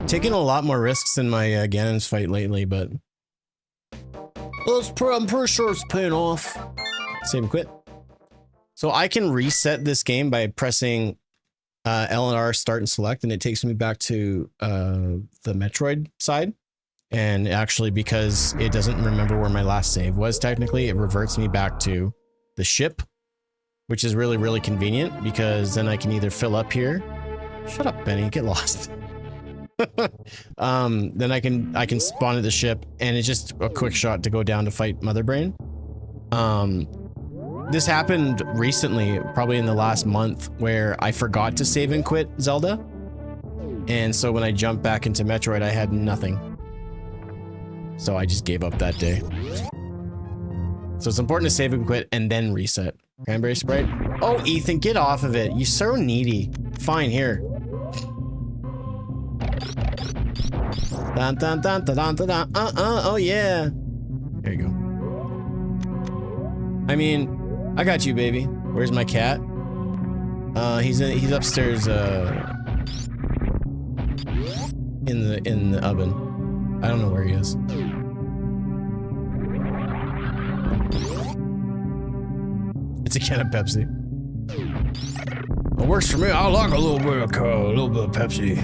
Taking a lot more risks in my Ganon's fight lately, but... I'm pretty sure it's paying off. Save and quit. So I can reset this game by pressing L and R start and select, and it takes me back to the Metroid side. And actually, because it doesn't remember where my last save was, technically, it reverts me back to the ship, which is really, really convenient because then I can either fill up here. Shut up, Benny. Get lost. Then I can spawn at the ship, and it's just a quick shot to go down to fight Mother Brain. This happened recently, probably in the last month, where I forgot to save and quit Zelda. And so when I jumped back into Metroid, I had nothing. So I just gave up that day. So it's important to save and quit and then reset. Cranberry Sprite? Oh, Ethan, get off of it. You're so needy. Fine, here. Dun dun dun dun dun dun. Oh yeah. There you go. I mean, I got you, baby. Where's my cat? He's upstairs. In the oven. I don't know where he is. It's a can of Pepsi. It works for me. I like a little bit of Pepsi.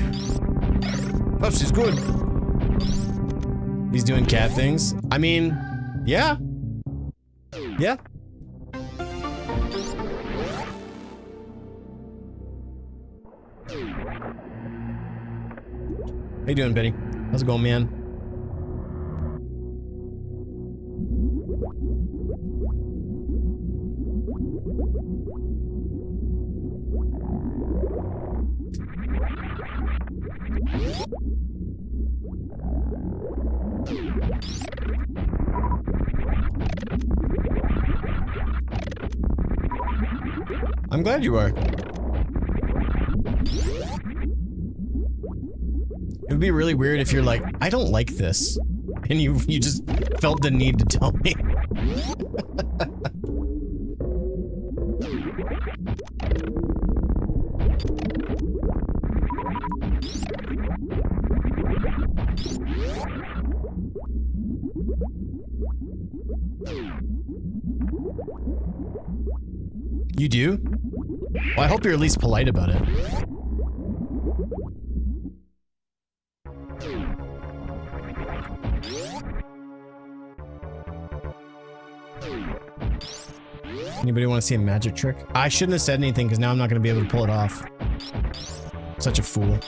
Pepsi's good. He's doing cat things. I mean, yeah. Yeah. How you doing, Benny? How's it going, man? I'm glad you are. It would be really weird if you're like, I don't like this, and you just felt the need to tell me. You do? Well, I hope you're at least polite about it. Anybody want to see a magic trick? I shouldn't have said anything because now I'm not going to be able to pull it off. Such a fool.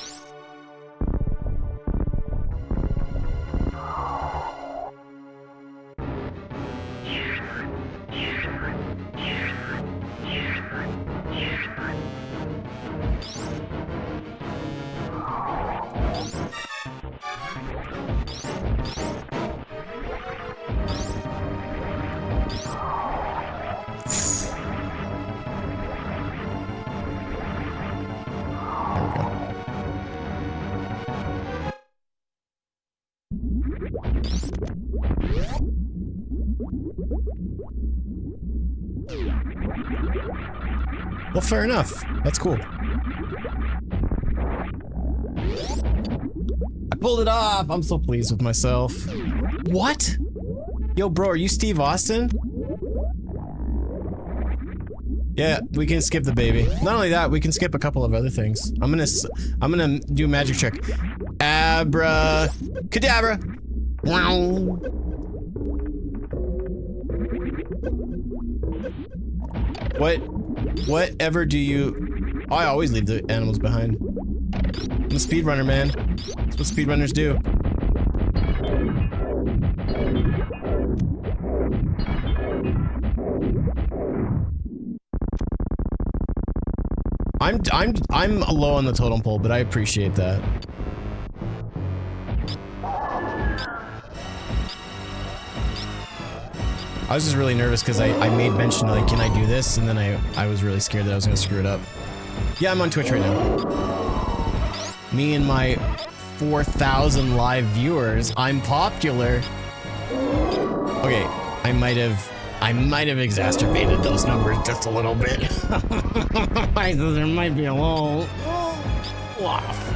Well, fair enough. That's cool. I pulled it off. I'm so pleased with myself. What? Yo, bro, are you Steve Austin? Yeah, we can skip the baby. Not only that, we can skip a couple of other things. I'm gonna do a magic trick. Abracadabra. Wow. Whatever do you... Oh, I always leave the animals behind. I'm a speedrunner, man. That's what speedrunners do. I'm low on the totem pole, but I appreciate that. I was just really nervous because I made mention of, like, can I do this? And then I was really scared that I was gonna screw it up. Yeah, I'm on Twitch right now. Me and my 4,000 live viewers. I'm popular. Okay, I might have exacerbated those numbers just a little bit. There might be a little off.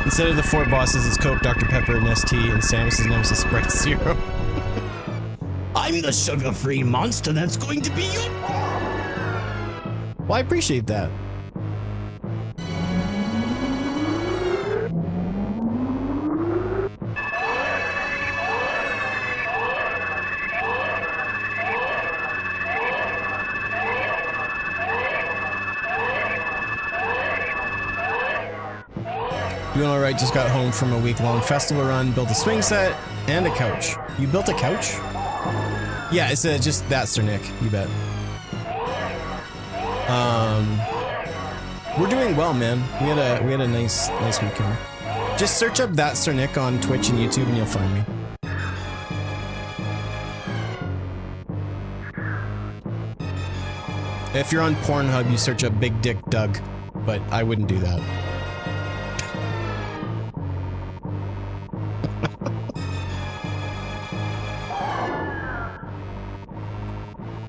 Instead of the Fort bosses, it's Coke, Dr. Pepper, Nestea, and Samus's nemesis, Sprite Zero. I'm the sugar-free monster that's going to be you. Well, I appreciate that. Doing alright, just got home from a week-long festival run, built a swing set, and a couch. You built a couch? Yeah, it's just that, Sir Nick, you bet. We're doing well, man. We had a nice weekend. Just search up That Sir Nick on Twitch and YouTube and you'll find me. If you're on Pornhub, you search up Big Dick Doug, but I wouldn't do that.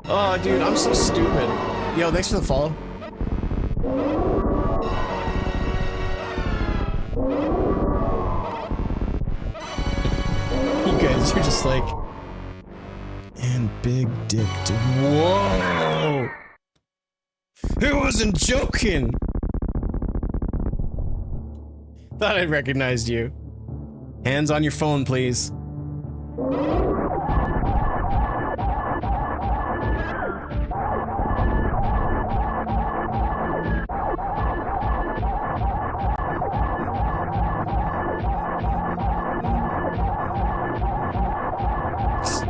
Oh, dude, I'm so stupid. Yo, thanks for the follow. You guys are just like... And Big Dick... Whoa! It wasn't joking! Thought I'd recognized you. Hands on your phone, please.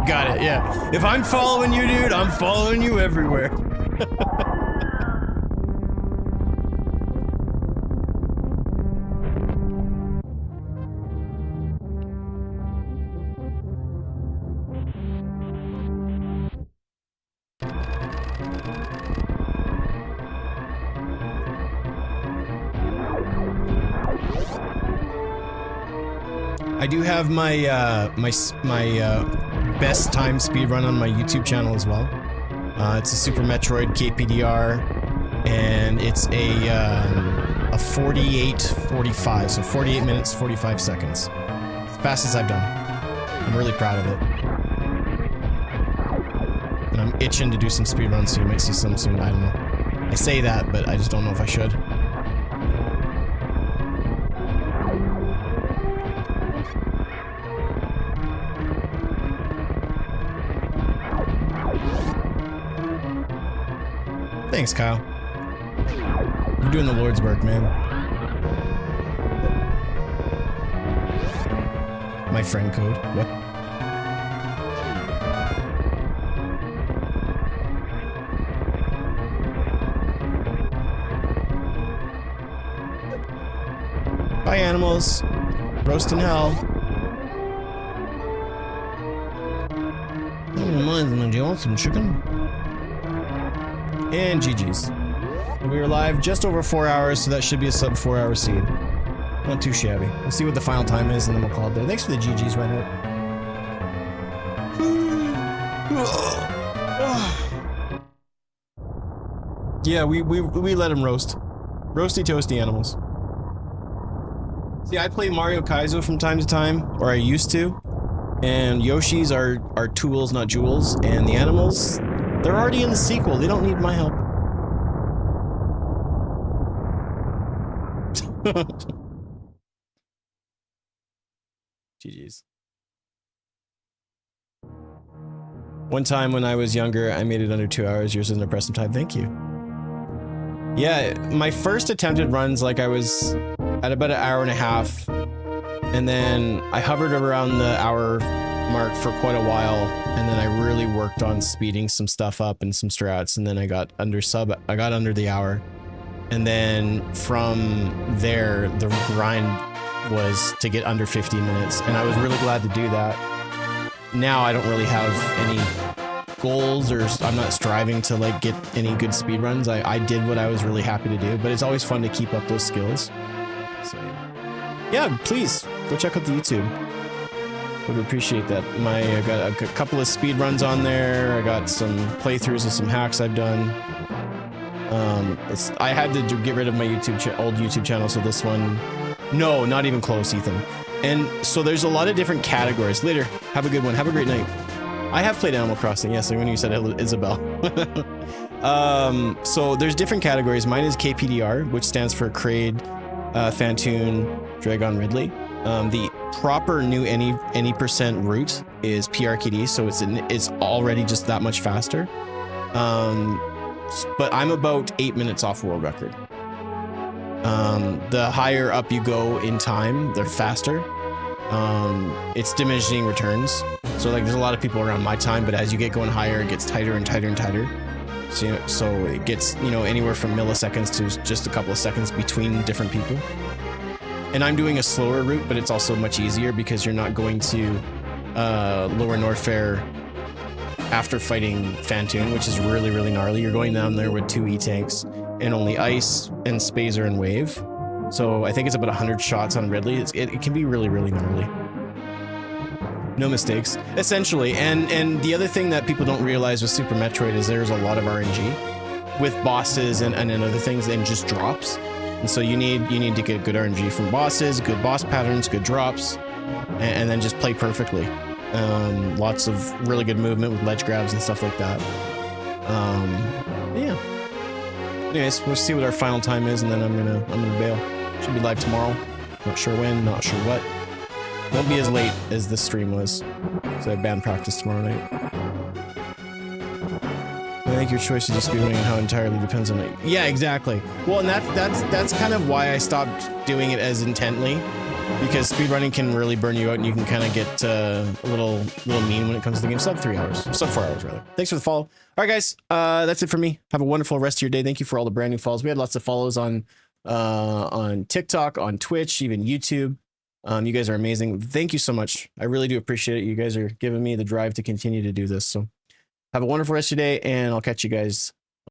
Got it, yeah. If I'm following you, dude, I'm following you everywhere. I do have my best time speedrun on my YouTube channel as well. It's a Super Metroid KPDR, and it's a 48:45, so 48 minutes 45 seconds. As fast as I've done. I'm really proud of it. And I'm itching to do some speedruns, so you might see some soon. I don't know. I say that, but I just don't know if I should. Thanks, Kyle. You're doing the Lord's work, man. My friend code. What? Bye, animals. Roast in hell. Do you want some chicken? And GG's. We were live just over 4 hours, so that should be a sub 4 hour seed. Not too shabby. We'll see what the final time is, and then we'll call it there. Thanks for the GG's, Reinhardt. Yeah, we let him roast. Roasty toasty animals. See, I play Mario Kaizo from time to time, or I used to. And Yoshi's are tools, not jewels. And the animals, they're already in the sequel. They don't need my help. GG's. One time when I was younger, I made it under 2 hours. Yours is an impressive time. Thank you. Yeah, my first attempted runs, like I was at about an hour and a half. And then I hovered around the hour mark for quite a while. And then I really worked on speeding some stuff up and some strats. And then I got under the hour. And then from there, the grind was to get under 15 minutes. And I was really glad to do that. Now I don't really have any goals, or I'm not striving to like get any good speed runs. I did what I was really happy to do, but it's always fun to keep up those skills. So yeah, please go check out the YouTube. Would appreciate that. I got a couple of speed runs on there. I got some playthroughs of some hacks I've done. I had to get rid of my old YouTube channel, so this one, no, not even close, Ethan. And so there's a lot of different categories. Later, have a good one. Have a great night. I have played Animal Crossing, yes, like when you said Isabel. So there's different categories. Mine is KPDR, which stands for Kraid, Phantoon, Dragon Ridley. The proper new any percent route is PRKD, so it's already just that much faster. But I'm about 8 minutes off world record. The higher up you go in time, they're faster. It's diminishing returns. So like there's a lot of people around my time, but as you get going higher, it gets tighter and tighter and tighter. So it gets, anywhere from milliseconds to just a couple of seconds between different people. And I'm doing a slower route, but it's also much easier because you're not going to Lower Norfair after fighting Phantoon, which is really, really gnarly. You're going down there with 2 E-tanks and only Ice and Spazer and Wave. So I think it's about 100 shots on Ridley. It can be really, really gnarly. No mistakes, essentially. And the other thing that people don't realize with Super Metroid is there's a lot of RNG with bosses and other things, and just drops. And so you need to get good RNG from bosses, good boss patterns, good drops, and then just play perfectly. Lots of really good movement with ledge grabs and stuff like that. Yeah. Anyways, we'll see what our final time is, and then I'm gonna bail. Should be live tomorrow. Not sure when, not sure what. Won't be as late as this stream was, so I have band practice tomorrow night. I think your choice to do speedrunning and how entirely depends on it. Yeah, exactly. Well, and that's kind of why I stopped doing it as intently, because speedrunning can really burn you out, and you can kind of get a little mean when it comes to the game. Sub 4 hours rather. Thanks for the follow. All right, guys, that's it for me. Have a wonderful rest of your day. Thank you for all the brand new follows. We had lots of follows on TikTok, on Twitch, even YouTube. You guys are amazing. Thank you so much. I really do appreciate it. You guys are giving me the drive to continue to do this. So have a wonderful rest of your day, and I'll catch you guys